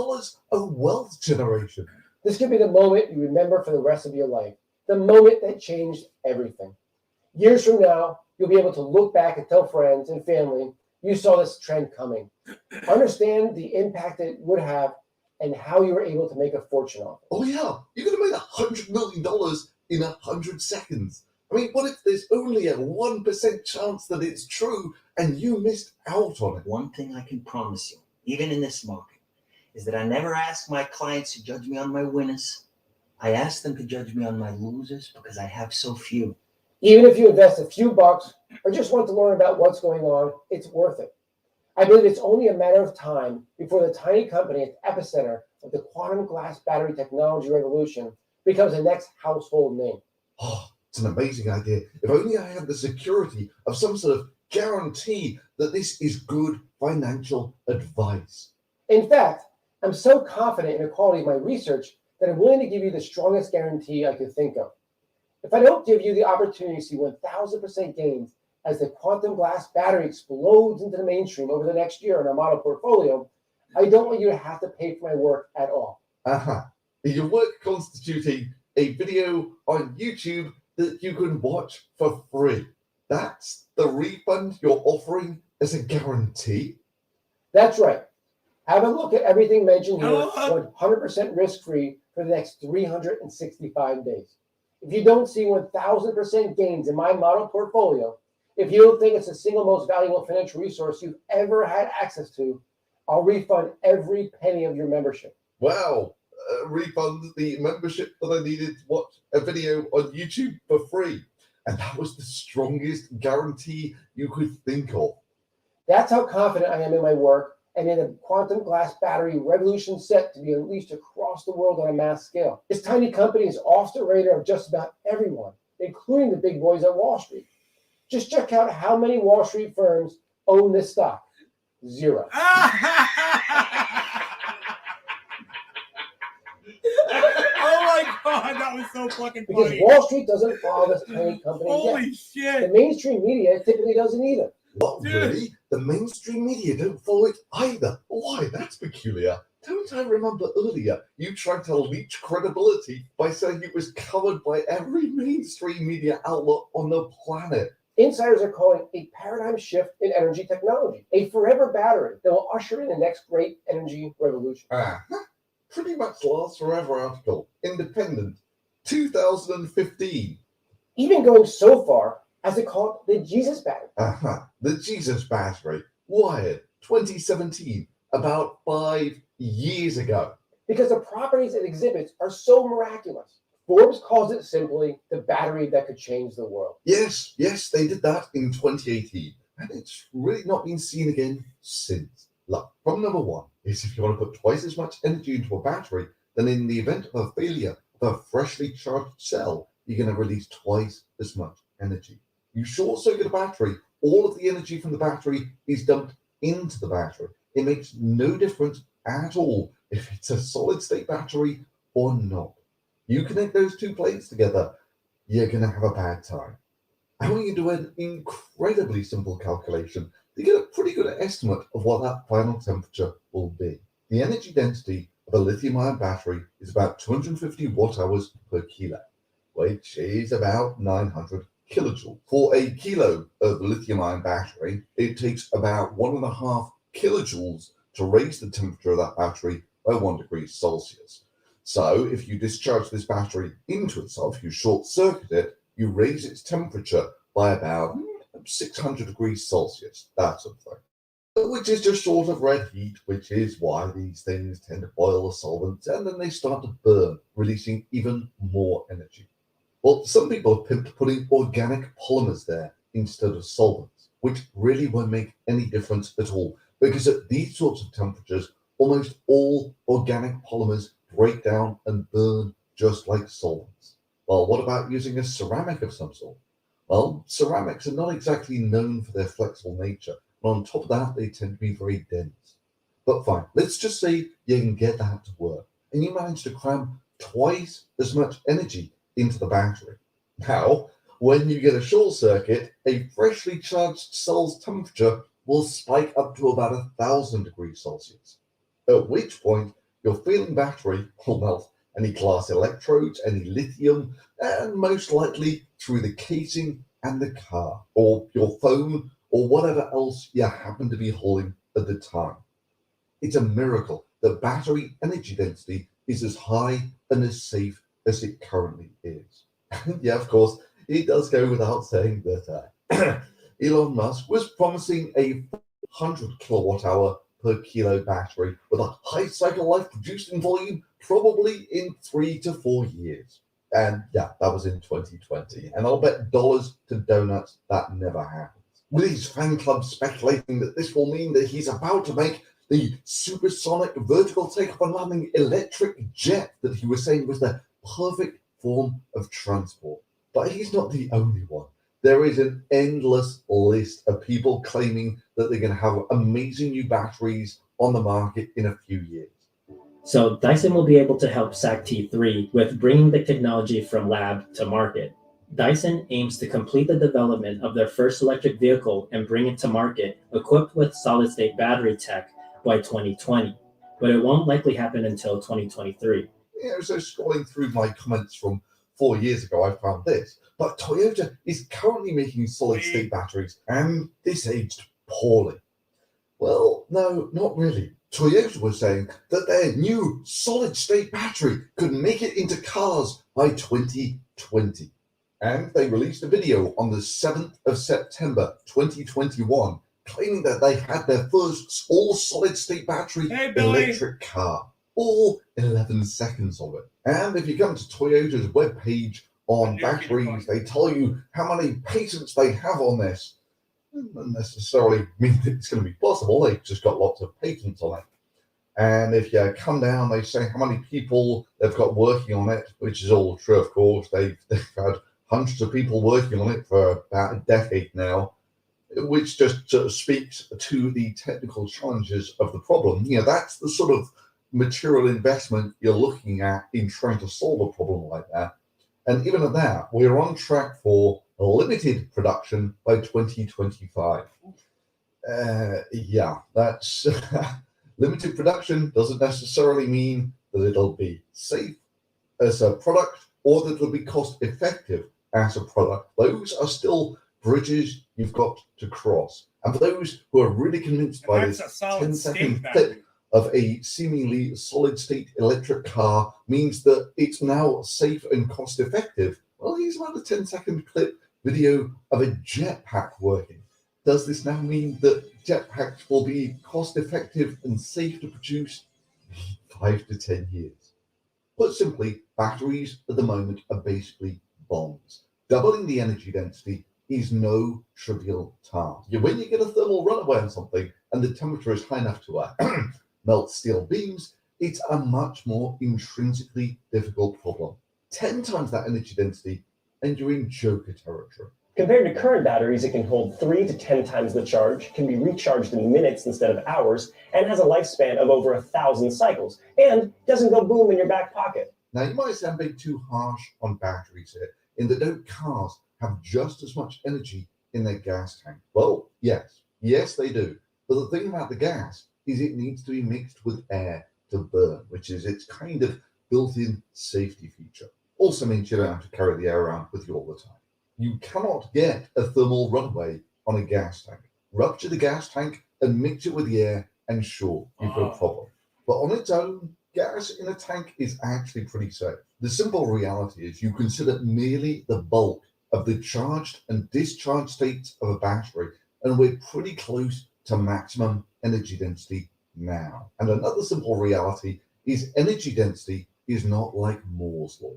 of wealth generation. This could be the moment you remember for the rest of your life, the moment that changed everything. Years from now, you'll be able to look back and tell friends and family you saw this trend coming. Understand the impact it would have and how you were able to make a fortune off it. Oh yeah, you could have made $100 million in 100 seconds. I mean, what if there's only a 1% chance that it's true and you missed out on it? One thing I can promise you, even in this market, is that I never ask my clients to judge me on my winners. I ask them to judge me on my losers because I have so few. Even if you invest a few bucks or just want to learn about what's going on, it's worth it. I believe it's only a matter of time before the tiny company at the epicenter of the quantum glass battery technology revolution becomes the next household name. Oh, it's an amazing idea. If only I had the security of some sort of guarantee that this is good financial advice. In fact, I'm so confident in the quality of my research that I'm willing to give you the strongest guarantee I could think of. If I don't give you the opportunity to see 1000% gains as the quantum glass battery explodes into the mainstream over the next year in our model portfolio, I don't want you to have to pay for my work at all. Your work constituting a video on YouTube that you can watch for free. That's the refund you're offering as a guarantee? That's right. Have a look at everything mentioned here, 100% risk-free for the next 365 days. If you don't see 1000% gains in my model portfolio, if you don't think it's the single most valuable financial resource you've ever had access to, I'll refund every penny of your membership. Wow. Refund the membership that I needed to watch a video on YouTube for free. And that was the strongest guarantee you could think of. That's how confident I am in my work and in a quantum glass battery revolution set to be unleashed across the world on a mass scale. This tiny company is off the radar of just about everyone, including the big boys at Wall Street. Just check out how many Wall Street firms own this stock. 0. Oh my God, that was so fucking because funny. Wall Street doesn't follow this tiny company Holy yet. shit. The mainstream media typically doesn't either. What, really? The mainstream media don't follow it either. Why, that's peculiar. Don't I remember earlier you tried to leech credibility by saying it was covered by every mainstream media outlet on the planet? Insiders are calling a paradigm shift in energy technology, a forever battery that will usher in the next great energy revolution. Pretty much last forever article. Independent. 2015. Even going so far as to call it the Jesus battery. The Jesus battery. Wired. 2017. About 5 years ago. Because the properties it exhibits are so miraculous. Forbes calls it simply the battery that could change the world. Yes, they did that in 2018. And it's really not been seen again since. Look, problem number one is if you want to put twice as much energy into a battery, then in the event of a failure of a freshly charged cell, you're going to release twice as much energy. You short circuit a battery, all of the energy from the battery is dumped into the battery. It makes no difference at all if it's a solid state battery or not. You connect those two plates together, you're going to have a bad time. And when you do an incredibly simple calculation, you get a pretty good estimate of what that final temperature will be. The energy density of a lithium-ion battery is about 250 watt-hours per kilo, which is about 900 kilojoules. For a kilo of lithium-ion battery, it takes about 1.5 kilojoules to raise the temperature of that battery by 1 degree Celsius. So if you discharge this battery into itself, you short circuit it, you raise its temperature by about 600 degrees Celsius, that sort of thing. Which is just short of red heat, which is why these things tend to boil the solvents and then they start to burn, releasing even more energy. Well, some people have pimped putting organic polymers there instead of solvents, which really won't make any difference at all, because at these sorts of temperatures, almost all organic polymers break down and burn just like solvents. Well, what about using a ceramic of some sort? Well, ceramics are not exactly known for their flexible nature, and on top of that, they tend to be very dense. But fine, let's just say you can get that to work, and you manage to cram twice as much energy into the battery. Now, when you get a short circuit, a freshly charged cell's temperature will spike up to about 1,000 degrees Celsius, at which point your failing battery will melt any glass electrodes, any lithium, and most likely through the casing and the car, or your phone, or whatever else you happen to be holding at the time. It's a miracle that battery energy density is as high and as safe as it currently is. Yeah, of course, it does go without saying that Elon Musk was promising a 100 kilowatt hour per kilo battery with a high cycle life produced in volume probably in 3 to 4 years. And yeah, that was in 2020. And I'll bet dollars to donuts that never happens. With his fan club speculating that this will mean that he's about to make the supersonic vertical takeoff and landing electric jet that he was saying was the perfect form of transport. But he's not the only one. There is an endless list of people claiming that they're going to have amazing new batteries on the market in a few years. So Dyson will be able to help SAC-T3 with bringing the technology from lab to market. Dyson aims to complete the development of their first electric vehicle and bring it to market equipped with solid-state battery tech by 2020, but it won't likely happen until 2023. Yeah, so scrolling through my comments from 4 years ago, I found this. But Toyota is currently making solid-state batteries, and this aged poorly. Well, no, not really. Toyota was saying that their new solid-state battery could make it into cars by 2020. And they released a video on the 7th of September 2021 claiming that they had their first all-solid-state battery electric car. All 11 seconds of it. And if you come to Toyota's webpage on batteries, they tell you how many patents they have on this. Doesn't necessarily mean that it's going to be possible. They've just got lots of patents on it. And if you come down, they say how many people they've got working on it, which is all true, of course. They've had hundreds of people working on it for about a decade now, which just sort of speaks to the technical challenges of the problem. You know, that's the sort of material investment you're looking at in trying to solve a problem like that. And even at that, we're on track for limited production by 2025. Yeah, that's limited production doesn't necessarily mean that it'll be safe as a product or that it'll be cost effective as a product. Those are still bridges you've got to cross. And for those who are really convinced by this 10-second clip of a seemingly solid-state electric car means that it's now safe and cost-effective, well, here's about a 10-second clip video of a jetpack working. Does this now mean that jetpacks will be cost-effective and safe to produce? 5 to 10 years. Put simply, batteries at the moment are basically bombs. Doubling the energy density is no trivial task. When you get a thermal runaway on something and the temperature is high enough to melt steel beams, it's a much more intrinsically difficult problem. 10 times that energy density and you're in Joker territory. Compared to current batteries, it can hold 3 to 10 times the charge, can be recharged in minutes instead of hours, and has a lifespan of over 1,000 cycles, and doesn't go boom in your back pocket. Now, you might say I'm being too harsh on batteries here, in that don't cars have just as much energy in their gas tank? Well, yes, they do. But the thing about the gas is it needs to be mixed with air to burn, which is its kind of built-in safety feature. Also means you don't have to carry the air around with you all the time. You cannot get a thermal runaway on a gas tank. Rupture the gas tank and mix it with the air, and sure, you've got a problem. But on its own, gas in a tank is actually pretty safe. The simple reality is you consider merely the bulk of the charged and discharged states of a battery, and we're pretty close to maximum energy density now. And another simple reality is energy density is not like Moore's law.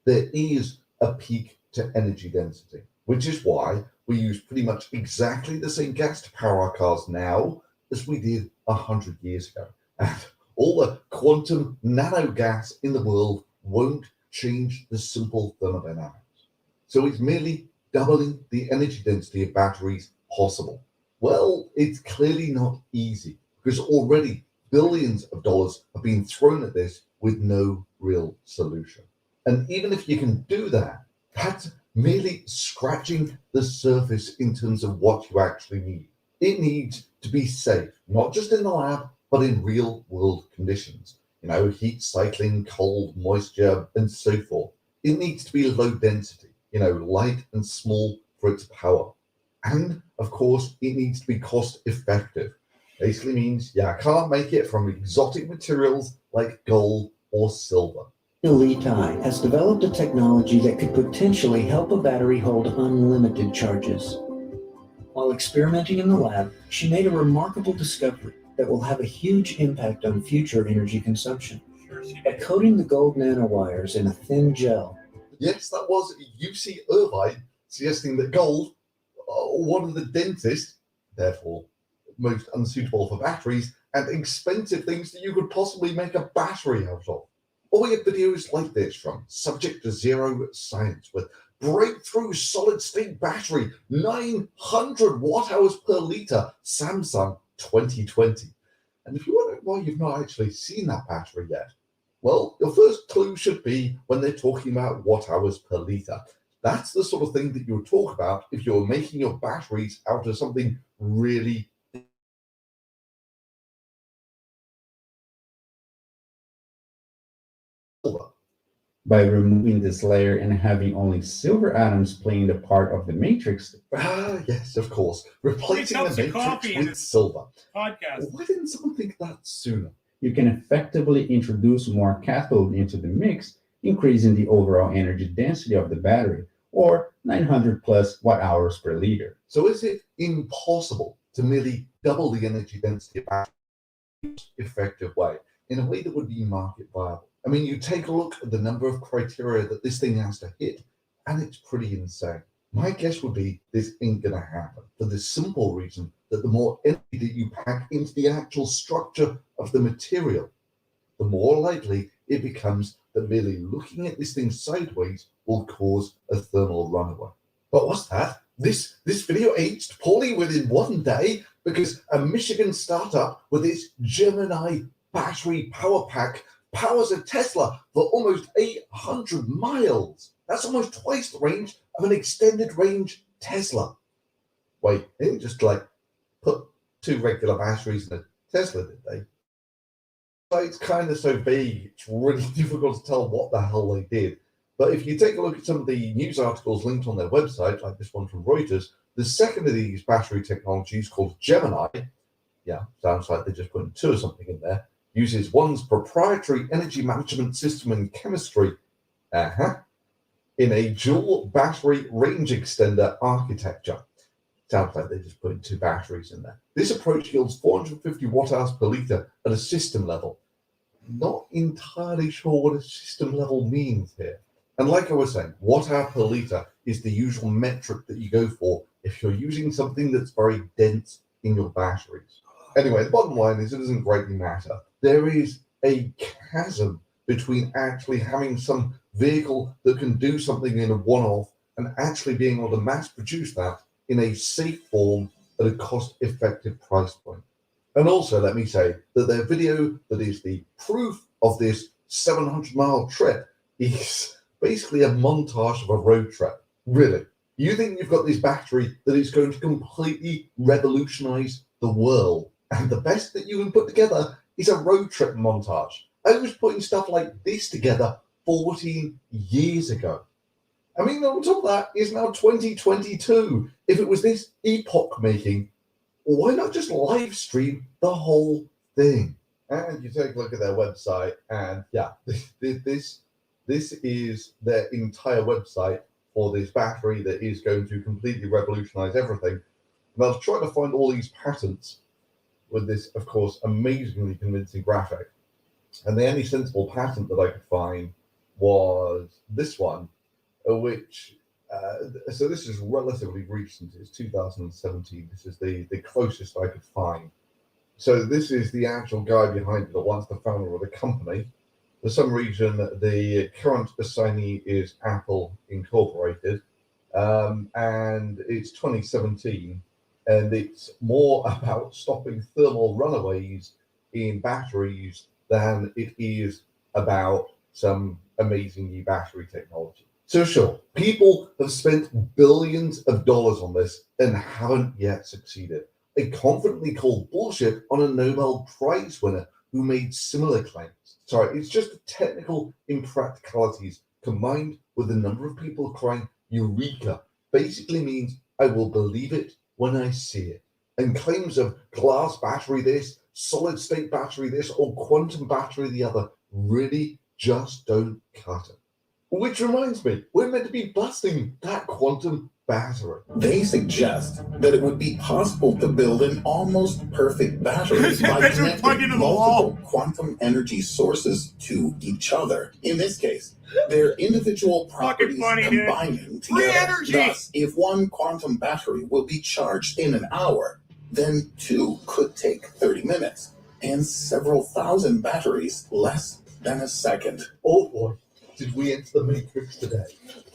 There is a peak to energy density, which is why we use pretty much exactly the same gas to power our cars now as we did 100 years ago. And all the quantum nano gas in the world won't change the simple thermodynamics. So it's merely doubling the energy density of batteries possible. Well, it's clearly not easy. because already billions of dollars have been thrown at this with no real solution. And even if you can do that, that's merely scratching the surface in terms of what you actually need. It needs to be safe, not just in the lab, but in real world conditions. Heat cycling, cold, moisture, and so forth. It needs to be low density, light and small for its power. And of course, it needs to be cost effective. Basically means, I can't make it from exotic materials like gold or silver. Li Tai has developed a technology that could potentially help a battery hold unlimited charges. While experimenting in the lab, she made a remarkable discovery that will have a huge impact on future energy consumption. By coating the gold nanowires in a thin gel. Yes, that was UC Irvine suggesting that gold, one of the densest, therefore most unsuitable for batteries, and expensive things that you could possibly make a battery out of. Or we have videos like this from Subject to Zero Science with breakthrough solid-state battery, 900 watt-hours per litre, Samsung 2020. And if you wonder why you've not actually seen that battery yet, well, your first clue should be when they're talking about watt-hours per litre. That's the sort of thing that you would talk about if you're making your batteries out of something really silver. By removing this layer and having only silver atoms playing the part of the matrix. Yes, of course. Replacing the matrix with silver. Podcast. Why didn't someone think that sooner? You can effectively introduce more cathode into the mix, increasing the overall energy density of the battery, or 900 plus watt-hours per liter. So is it impossible to merely double the energy density of a battery in an effective way, in a way that would be market viable? I mean, you take a look at the number of criteria that this thing has to hit, and it's pretty insane. My guess would be this ain't gonna happen for the simple reason that the more energy that you pack into the actual structure of the material, the more likely it becomes that merely looking at this thing sideways will cause a thermal runaway. But what's that? This video aged poorly within one day because a Michigan startup with its Gemini battery power pack powers a Tesla for almost 800 miles. That's almost twice the range of an extended range Tesla. Wait, they didn't just put two regular batteries in a Tesla, did they? It's kind of so vague, it's really difficult to tell what the hell they did. But if you take a look at some of the news articles linked on their website, like this one from Reuters, the second of these battery technologies, called Gemini, sounds like they're just putting two or something in there, uses one's proprietary energy management system and chemistry in a dual battery range extender architecture. Sounds like they're just putting two batteries in there. This approach yields 450 watt-hours per litre at a system level. Not entirely sure what a system level means here. And like I was saying, watt-hour per litre is the usual metric that you go for if you're using something that's very dense in your batteries. Anyway, the bottom line is it doesn't greatly matter. There is a chasm between actually having some vehicle that can do something in a one-off and actually being able to mass produce that in a safe form at a cost-effective price point. And also, let me say that their video that is the proof of this 700-mile trip is basically a montage of a road trip. Really. You think you've got this battery that is going to completely revolutionize the world, and the best that you can put together is a road trip montage. I was putting stuff like this together 14 years ago. I mean, on top of that, it's now 2022. If it was this epoch-making, why not just live stream the whole thing? And you take a look at their website, and this is their entire website for this battery that is going to completely revolutionize everything. And I was trying to find all these patents with this, of course, amazingly convincing graphic. And the only sensible patent that I could find was this one, which, so this is relatively recent, it's 2017. This is the closest I could find. So this is the actual guy behind it, or once the founder of the company. For some reason, the current assignee is Apple Incorporated, and it's 2017. and it's more about stopping thermal runaways in batteries than it is about some amazing new battery technology. So sure, people have spent billions of dollars on this and haven't yet succeeded. They confidently call bullshit on a Nobel Prize winner who made similar claims. Sorry, it's just the technical impracticalities combined with the number of people crying Eureka basically means I will believe it when I see it. And claims of glass battery this, solid state battery this, or quantum battery the other really just don't cut it. Which reminds me, we're meant to be busting that quantum battery. They suggest that it would be possible to build an almost perfect battery by connecting multiple quantum energy sources to each other. In this case, their individual properties combining together. Thus, if one quantum battery will be charged in an hour, then two could take 30 minutes, and several thousand batteries less than a second. Oh boy, did we enter the matrix today.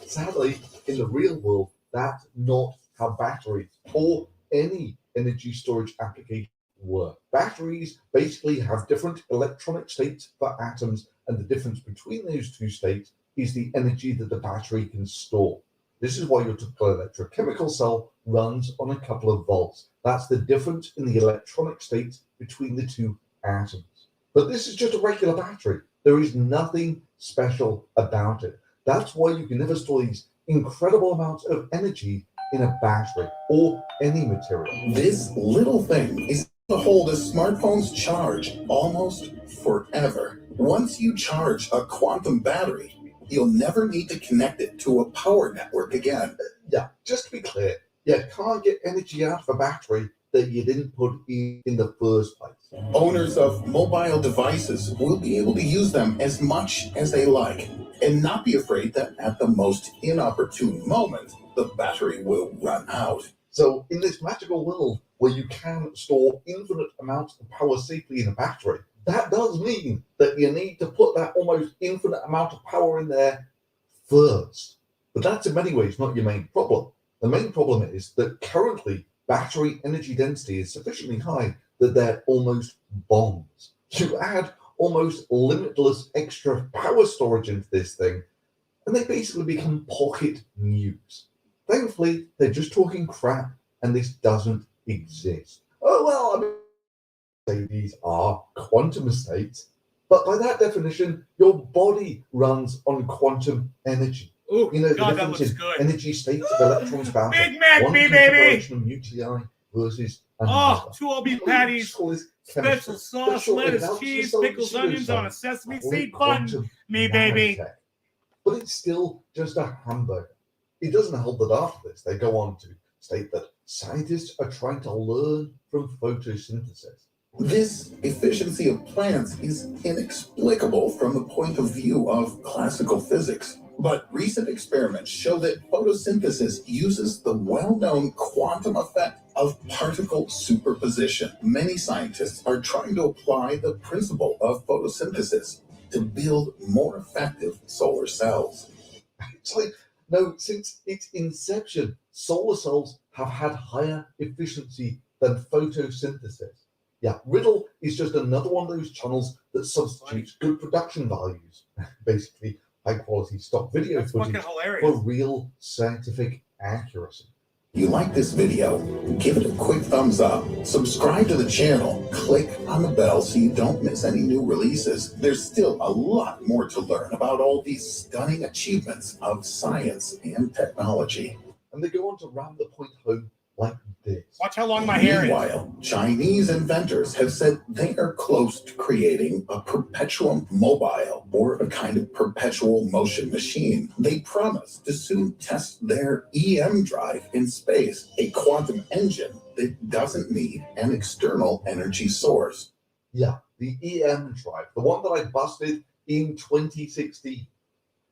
Sadly, in the real world, that's not how batteries or any energy storage application work. Batteries basically have different electronic states for atoms, and the difference between those two states is the energy that the battery can store. This is why your typical electrochemical cell runs on a couple of volts. That's the difference in the electronic states between the two atoms. But this is just a regular battery. There is nothing special about it. That's why you can never store these incredible amounts of energy in a battery or any material. This little thing is to hold a smartphone's charge almost forever. Once you charge a quantum battery, you'll never need to connect it to a power network again. Yeah, just to be clear, you can't get energy out of a battery that you didn't put in the first place. Owners of mobile devices will be able to use them as much as they like and not be afraid that at the most inopportune moment, the battery will run out. So in this magical world where you can store infinite amounts of power safely in a battery, that does mean that you need to put that almost infinite amount of power in there first. But that's in many ways not your main problem. The main problem is that currently battery energy density is sufficiently high that they're almost bombs. You add almost limitless extra power storage into this thing, and they basically become pocket nukes. Thankfully, they're just talking crap, and this doesn't exist. Oh, well, I mean, say these are quantum states, but by that definition, your body runs on quantum energy. Ooh, you know, God, the difference in good. energy states of electrons bound to Big Mac one me, configuration baby! of nuclei versus another. Oh, 2 OB patties, special sauce, lettuce, cheese, pickles, onions on a sesame seed bun. Me, baby. But it's still just a hamburger. It doesn't help that after this, they go on to state that scientists are trying to learn from photosynthesis. This efficiency of plants is inexplicable from the point of view of classical physics. But recent experiments show that photosynthesis uses the well-known quantum effect of particle superposition. Many scientists are trying to apply the principle of photosynthesis to build more effective solar cells. It's like, no, since its inception, solar cells have had higher efficiency than photosynthesis. Yeah, Riddle is just another one of those channels that substitutes good production values, basically high quality stock video footage, for real scientific accuracy. You like this video? Give it a quick thumbs up, subscribe to the channel, click on the bell so you don't miss any new releases. There's still a lot more to learn about all these stunning achievements of science and technology. And they go on to ram the point home like this. Watch how long my hair is. Meanwhile, Chinese inventors have said they are close to creating a perpetuum mobile, or a kind of perpetual motion machine. They promise to soon test their EM drive in space, a quantum engine that doesn't need an external energy source. Yeah, the EM drive, the one that I busted in 2016.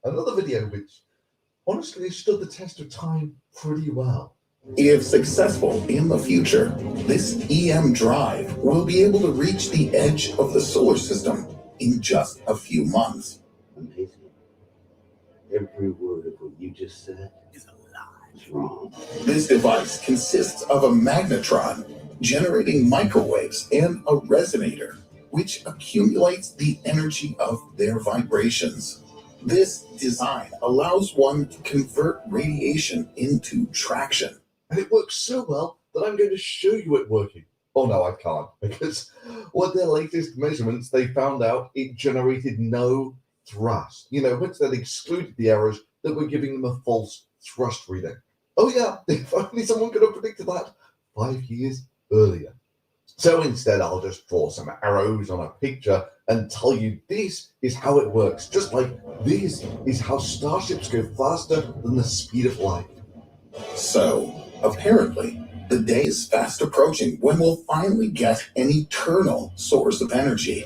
Another video which honestly stood the test of time pretty well. If successful in the future, this EM drive will be able to reach the edge of the solar system in just a few months. Amazing. Every word of what you just said is a lie. wrong. This device consists of a magnetron generating microwaves and a resonator, which accumulates the energy of their vibrations. This design allows one to convert radiation into traction. And it works so well that I'm going to show you it working. Oh no, I can't, because with their latest measurements, they found out it generated no thrust. Once they'd excluded the errors that were giving them a false thrust reading. Oh yeah, if only someone could have predicted that 5 years earlier. So instead, I'll just draw some arrows on a picture and tell you this is how it works. Just like this is how starships go faster than the speed of light. So, apparently, the day is fast approaching when we'll finally get an eternal source of energy.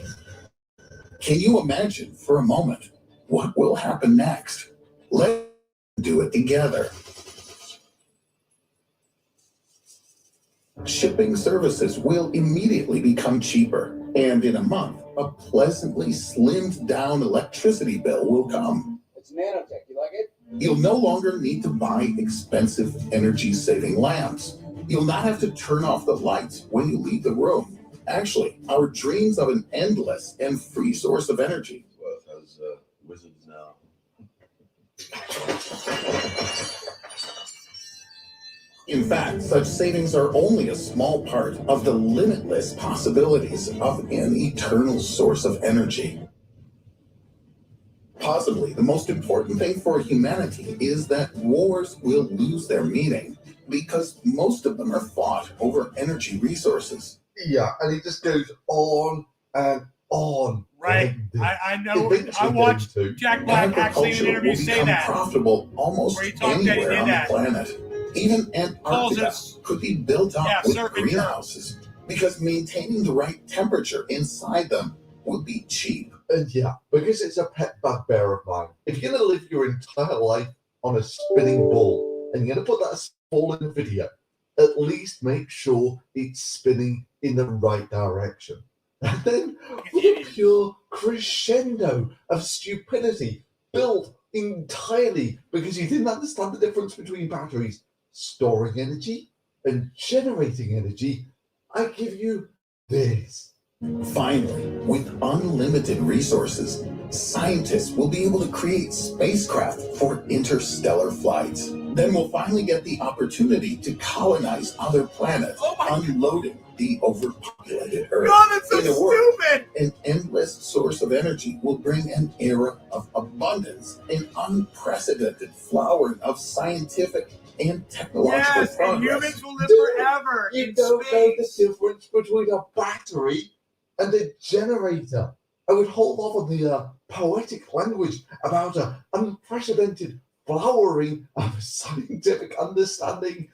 Can you imagine for a moment what will happen next? Let's do it together. Shipping services will immediately become cheaper, and in a month, a pleasantly slimmed down electricity bill will come. It's nanotech. You like it? You'll no longer need to buy expensive energy-saving lamps. You'll not have to turn off the lights when you leave the room. Actually, our dreams of an endless and free source of energy. Well, as wizards now. In fact, such savings are only a small part of the limitless possibilities of an eternal source of energy. Possibly the most important thing for humanity is that wars will lose their meaning because most of them are fought over energy resources. Yeah, and it just goes on and on. Right. I know. I watched Jack Black actually in an interview say that. Profitable almost anywhere on the planet. Even Antarctica could be built up with greenhouses because maintaining the right temperature inside them would be cheap. And yeah, because it's a pet bugbear of mine. If you're going to live your entire life on a spinning ball and you're going to put that ball in a video, at least make sure it's spinning in the right direction. And then with a pure crescendo of stupidity built entirely because you didn't understand the difference between batteries storing energy and generating energy, I give you this. Finally, with unlimited resources, scientists will be able to create spacecraft for interstellar flights. Then we'll finally get the opportunity to colonize other planets, unloading the overpopulated Earth. God, that's so In a word, stupid! An endless source of energy will bring an era of abundance, an unprecedented flowering of scientific and technological Yes, and progress. humans will live forever You in don't space. know the difference between a battery and a generator. I would hold off on the poetic language about an unprecedented flowering of scientific understanding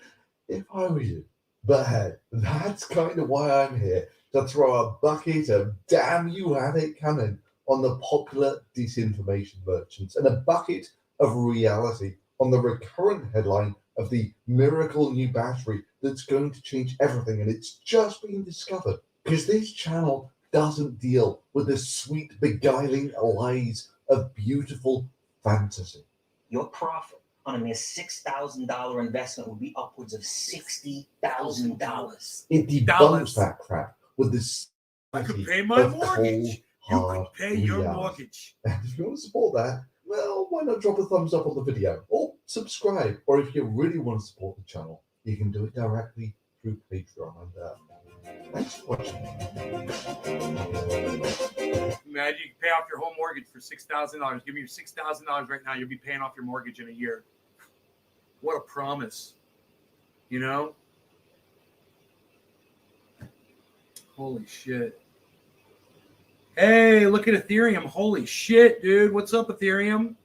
if I were you. But hey, that's kind of why I'm here, to throw a bucket of damn you have it coming on the popular disinformation merchants and a bucket of reality on the recurrent headline of the miracle new battery that's going to change everything, and it's just being discovered. Because this channel doesn't deal with the sweet, beguiling lies of beautiful fantasy. Your profit on a mere $6,000 investment would be upwards of $60,000. It debunks that crap with this. I could pay my mortgage. You hard could pay your reality. mortgage. And if you want to support that, well, why not drop a thumbs up on the video or subscribe? Or if you really want to support the channel, you can do it directly through Patreon. And thanks for watching. Imagine you can pay off your whole mortgage for $6,000. Give me your $6,000 right now. You'll be paying off your mortgage in a year. What a promise. You know? Holy shit. Hey, look at Ethereum. Holy shit, dude. What's up, Ethereum?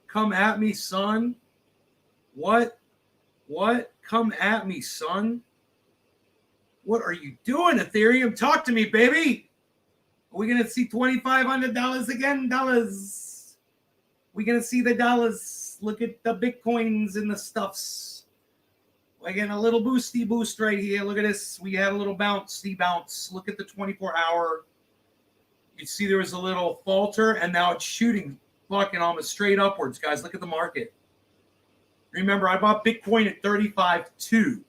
Come at me, son. What? Come at me, son. What are you doing, Ethereum? Talk to me, baby. Are we going to see $2,500 again? Dollars. We going to see the dollars. Look at the Bitcoins and the stuffs. We're getting a little boosty boost right here. Look at this. We had a little bouncy bounce. Look at the 24-hour. You see there was a little falter, and now it's shooting fucking almost straight upwards, guys. Look at the market. Remember, I bought Bitcoin at 35.2.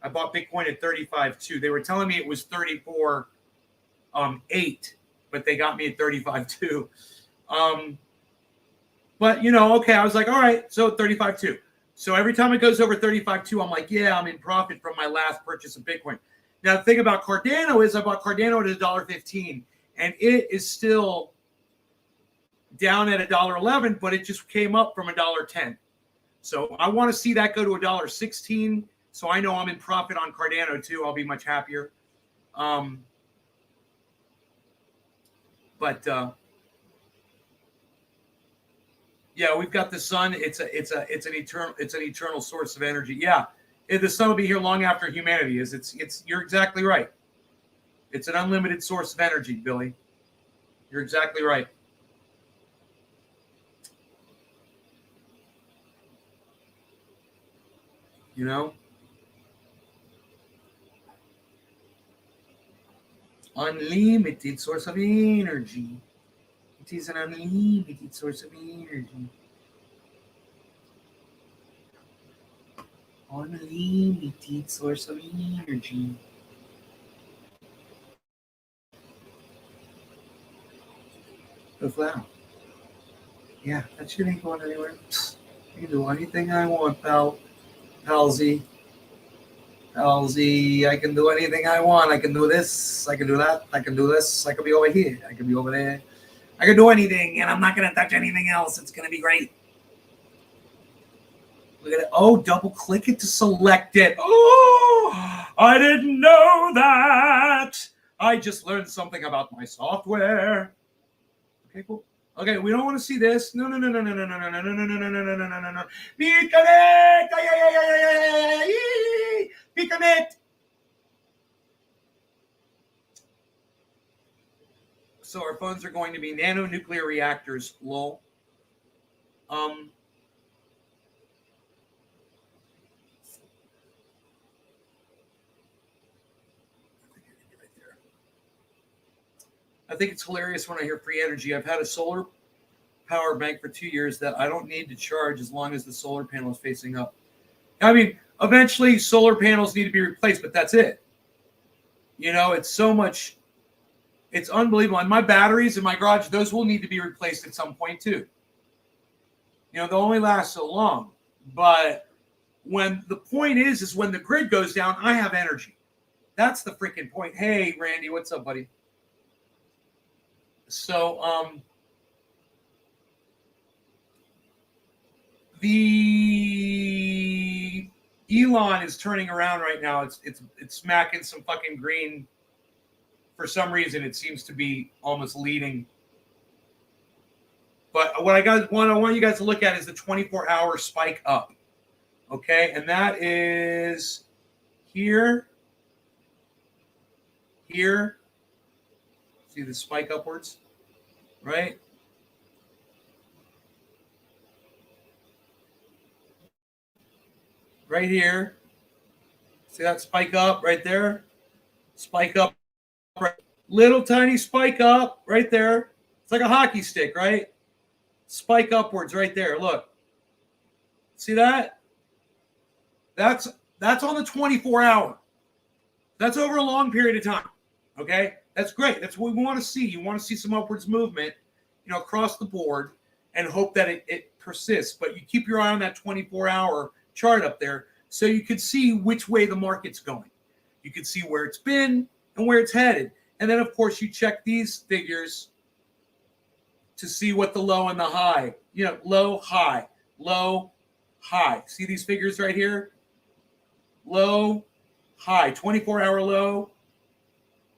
I bought Bitcoin at 35.2. They were telling me it was 34.8, but they got me at 35.2. But, okay, I was like, all right, so 35.2. So every time it goes over 35.2, I'm like, yeah, I'm in profit from my last purchase of Bitcoin. Now, the thing about Cardano is I bought Cardano at $1.15, and it is still down at $1.11, but it just came up from $1.10. So I want to see that go to $1.16. So I know I'm in profit on Cardano too. I'll be much happier. Yeah, we've got the sun. It's an eternal source of energy. Yeah, the sun will be here long after humanity is. You're exactly right. It's an unlimited source of energy, Billy. You're exactly right. Unlimited source of energy. It is an unlimited source of energy. Unlimited source of energy. The flower. Yeah, that shit ain't going anywhere. I can do anything I want, pal. Palsy. I can do anything I want. I can do this. I can do that. I can do this. I can be over here. I can be over there. I can do anything, and I'm not going to touch anything else. It's going to be great. Look at it. Oh, double click it to select it. Oh, I didn't know that. I just learned something about my software. Okay, cool. Okay, we don't want to see this. No. Piconet. So our phones are going to be nanonuclear reactors, lol. I think it's hilarious when I hear free energy. I've had a solar power bank for 2 years that I don't need to charge as long as the solar panel is facing up. I mean, eventually solar panels need to be replaced, but that's it. It's so much. It's unbelievable. And my batteries in my garage, those will need to be replaced at some point too. They'll only last so long. But when the point is when the grid goes down, I have energy. That's the freaking point. Hey, Randy, what's up, buddy? So, the Elon is turning around right now. It's smacking some fucking green. For some reason, it seems to be almost leading. But what I want you guys to look at is the 24-hour spike up. Okay, and that is here. See the spike upwards, right? Right here. See that spike up right there? Spike up. Right. Little tiny spike up right there. It's like a hockey stick, right? Spike upwards right there. Look. See that? That's on the 24-hour. That's over a long period of time. Okay? That's great. That's what we want to see. You want to see some upwards movement, across the board and hope that it persists. But you keep your eye on that 24-hour chart up there so you can see which way the market's going. You can see where it's been and where it's headed. And then, of course, you check these figures to see what the low and the high, low, high, low, high. See these figures right here? Low, high, 24-hour low,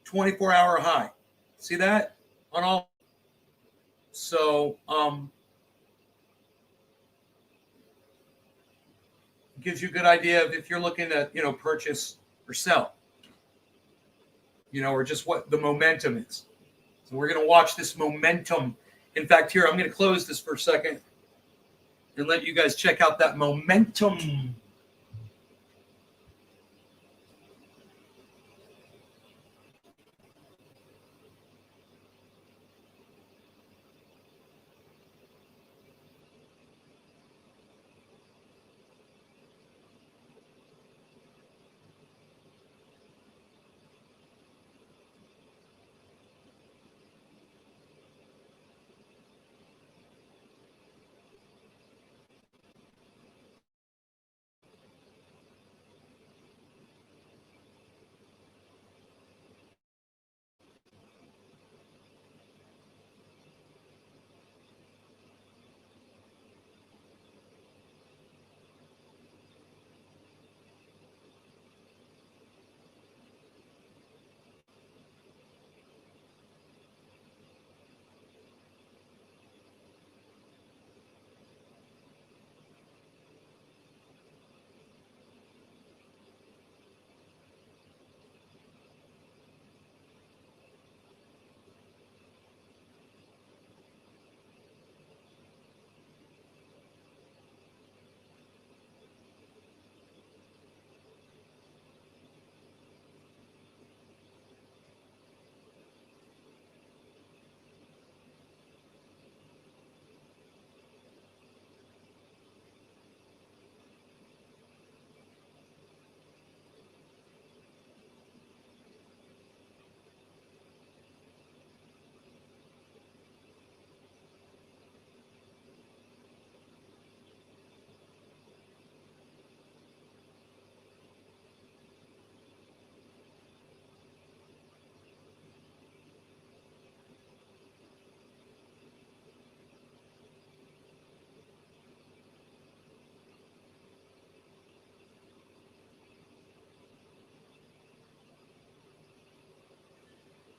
24-hour high. See that on all? So, gives you a good idea of if you're looking to, purchase or sell, or just what the momentum is. So we're going to watch this momentum. In fact, here, I'm going to close this for a second and let you guys check out that momentum.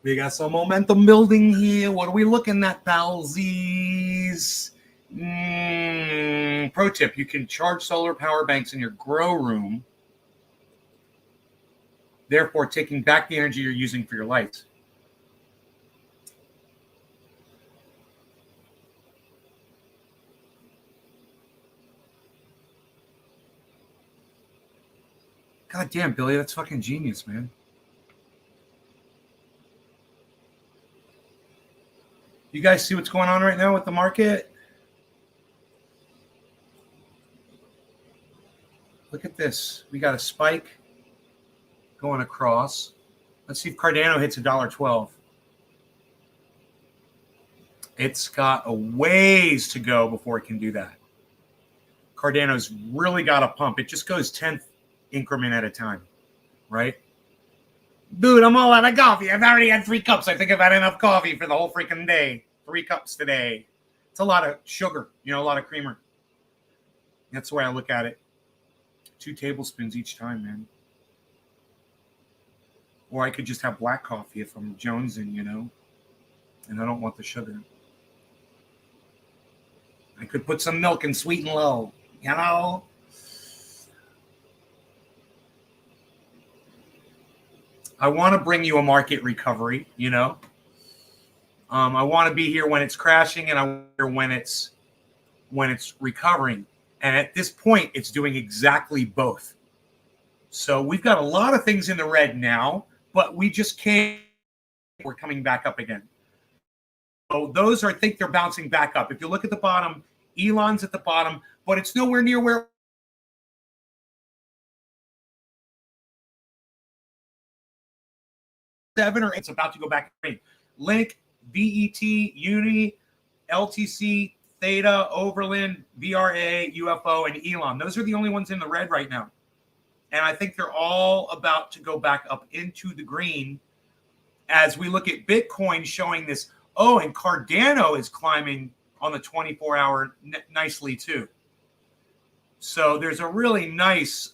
We got some momentum building here. What are we looking at, palsies? Pro tip, you can charge solar power banks in your grow room, therefore taking back the energy you're using for your lights. God damn, Billy, that's fucking genius, man. You guys see what's going on right now with the market? Look at this. We got a spike going across. Let's see if Cardano hits $1.12. It's got a ways to go before it can do that. Cardano's really got a pump. It just goes 10th increment at a time, right? Dude, I'm all out of coffee. I've already had 3 cups. I think I've had enough coffee for the whole freaking day. 3 cups today. It's a lot of sugar, a lot of creamer. That's the way I look at it. 2 tablespoons each time, man. Or I could just have black coffee if I'm jonesing, and I don't want the sugar. I could put some milk and sweet and low, I want to bring you a market recovery, I want to be here when it's crashing, and I want to be here when it's recovering. And at this point, it's doing exactly both. So we've got a lot of things in the red now, but we just can't. We're coming back up again. So those I think they're bouncing back up. If you look at the bottom, Elon's at the bottom, but it's nowhere near where. Seven or 8, it's about to go back. Link, BET, Uni, LTC, Theta, Overland, VRA, UFO, and Elon. Those are the only ones in the red right now. And I think they're all about to go back up into the green as we look at Bitcoin showing this. Oh, and Cardano is climbing on the 24-hour nicely too. So there's a really nice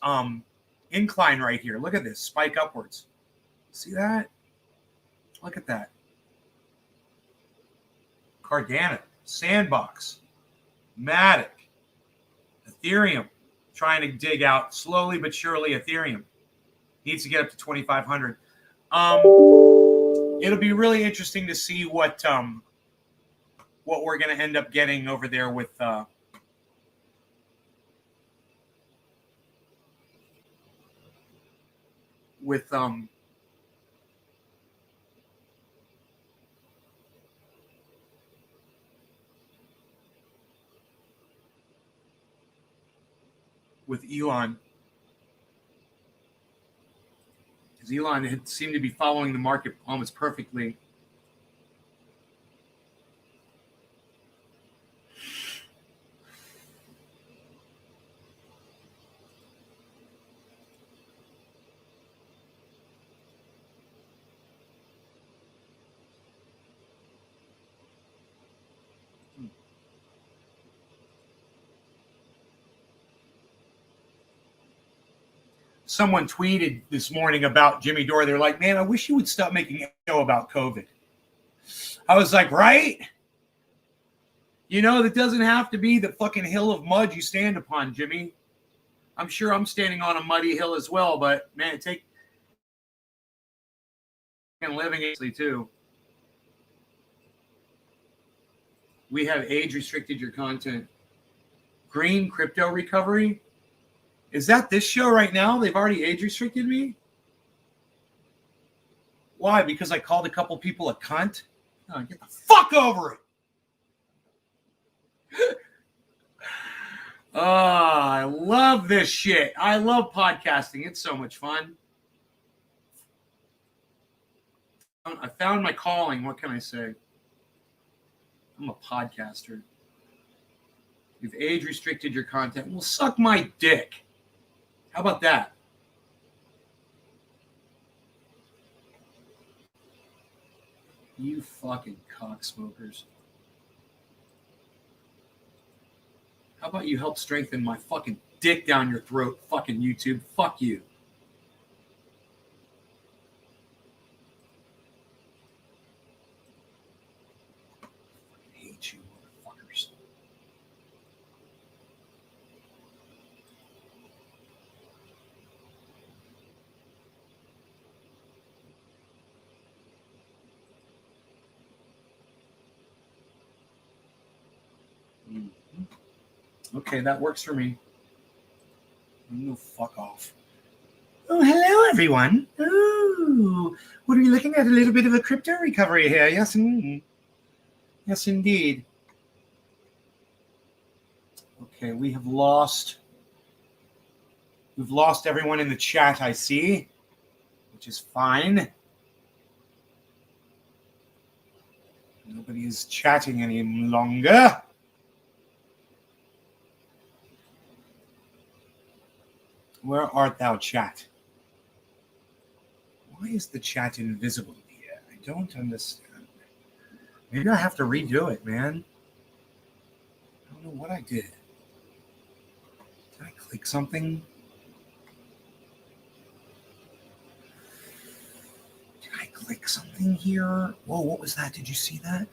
incline right here. Look at this, spike upwards. See that? Look at that. Cardano, Sandbox, Matic, Ethereum, trying to dig out slowly but surely. Ethereum needs to get up to 2,500. It'll be really interesting to see what we're going to end up getting over there with Elon. Because Elon had seemed to be following the market almost perfectly. Someone tweeted this morning about Jimmy Dore. They're like, man, I wish you would stop making a show about COVID. I was like, right? That doesn't have to be the fucking hill of mud you stand upon, Jimmy. I'm sure I'm standing on a muddy hill as well, but man, take living actually too. We have age restricted your content. Green crypto recovery. Is that this show right now? They've already age restricted me? Why? Because I called a couple people a cunt? Oh, get the fuck over it. Oh, I love this shit. I love podcasting. It's so much fun. I found my calling. What can I say? I'm a podcaster. You've age restricted your content. Well, suck my dick. How about that? You fucking cocksmokers. How about you help strengthen my fucking dick down your throat, fucking YouTube? Fuck you. Okay, that works for me. No, fuck off. Oh, hello, everyone. Oh, what are we looking at? A little bit of a crypto recovery here. Yes, yes, indeed. Okay, we've lost everyone in the chat, I see, which is fine. Nobody is chatting any longer. Where art thou, chat? Why is the chat invisible here? I don't understand. Maybe I have to redo it, man. I don't know what I did. Did I click something? Did I click something here? Whoa, what was that? Did you see that?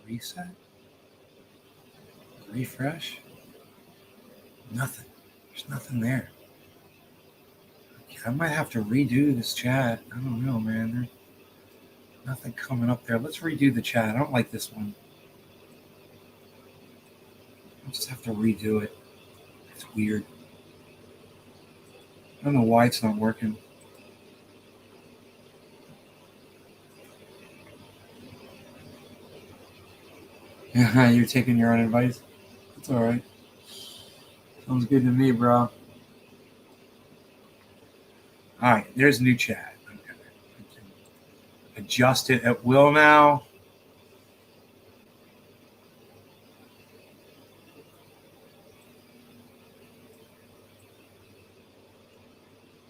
Reset? Refresh? Nothing. There's nothing there. Okay, I might have to redo this chat. I don't know, man. There's nothing coming up there. Let's redo the chat. I don't like this one. I'll just have to redo it. It's weird. I don't know why it's not working. You're taking your own advice? That's all right. Sounds good to me, bro. All right, there's a new chat. Okay. I can adjust it at will now.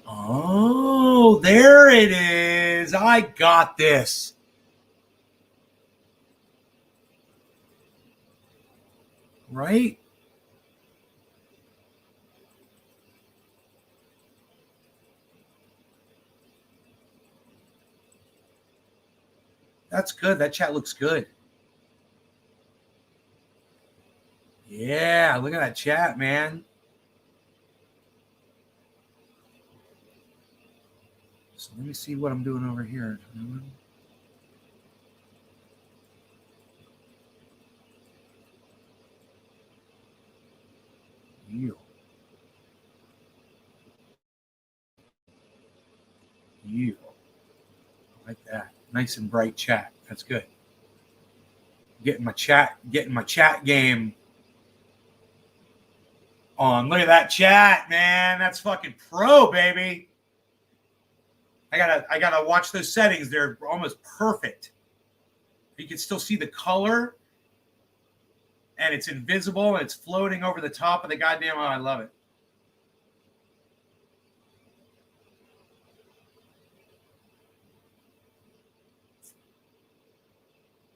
Oh, there it is. I got this. Right? That's good. That chat looks good. Yeah, look at that chat, man. So let me see what I'm doing over here. You like that. Nice and bright chat. That's good. Getting my chat game on. Look at that chat, man. That's fucking pro, baby. I gotta watch those settings. They're almost perfect. You can still see the color, and it's invisible, and it's floating over the top of the goddamn. Oh, I love it.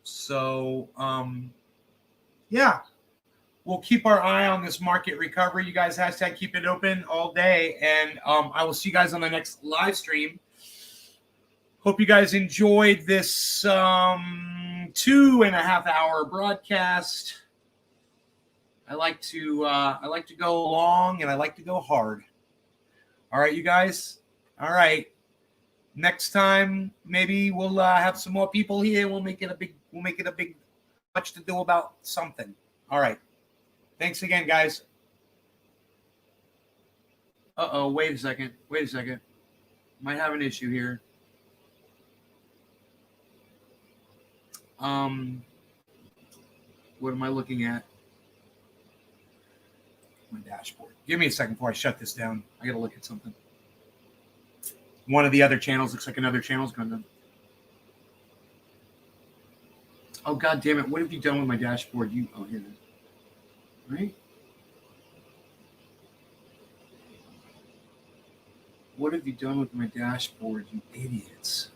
So, yeah, we'll keep our eye on this market recovery. You guys hashtag keep it open all day, and I will see you guys on the next live stream. Hope you guys enjoyed this 2.5 hour broadcast. I like to go long, and I like to go hard. All right, you guys. All right. Next time, maybe we'll have some more people here. We'll make it a big much to do about something. All right. Thanks again, guys. Uh-oh, wait a second. Might have an issue here. What am I looking at? My dashboard. Give me a second before I shut this down. I gotta look at something. One of the other channels looks like another channel's gone down. Oh, god damn it. What have you done with my dashboard? Here it is. Right? What have you done with my dashboard, you idiots?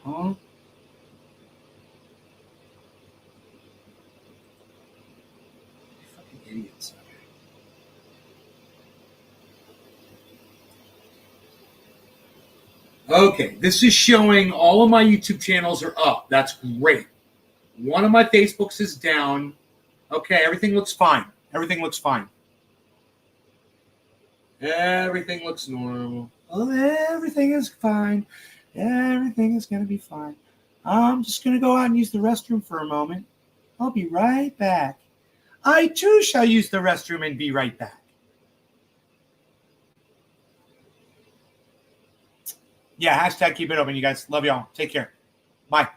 Huh? You fucking idiots. Okay, this is showing all of my YouTube channels are up. That's great. One of my Facebooks is down. Okay, everything looks fine. Everything looks fine. Everything looks normal. Oh, everything is fine. Everything is going to be fine. I'm just going to go out and use the restroom for a moment. I'll be right back. I too shall use the restroom and be right back. Yeah, hashtag keep it open, you guys. Love y'all. Take care. Bye.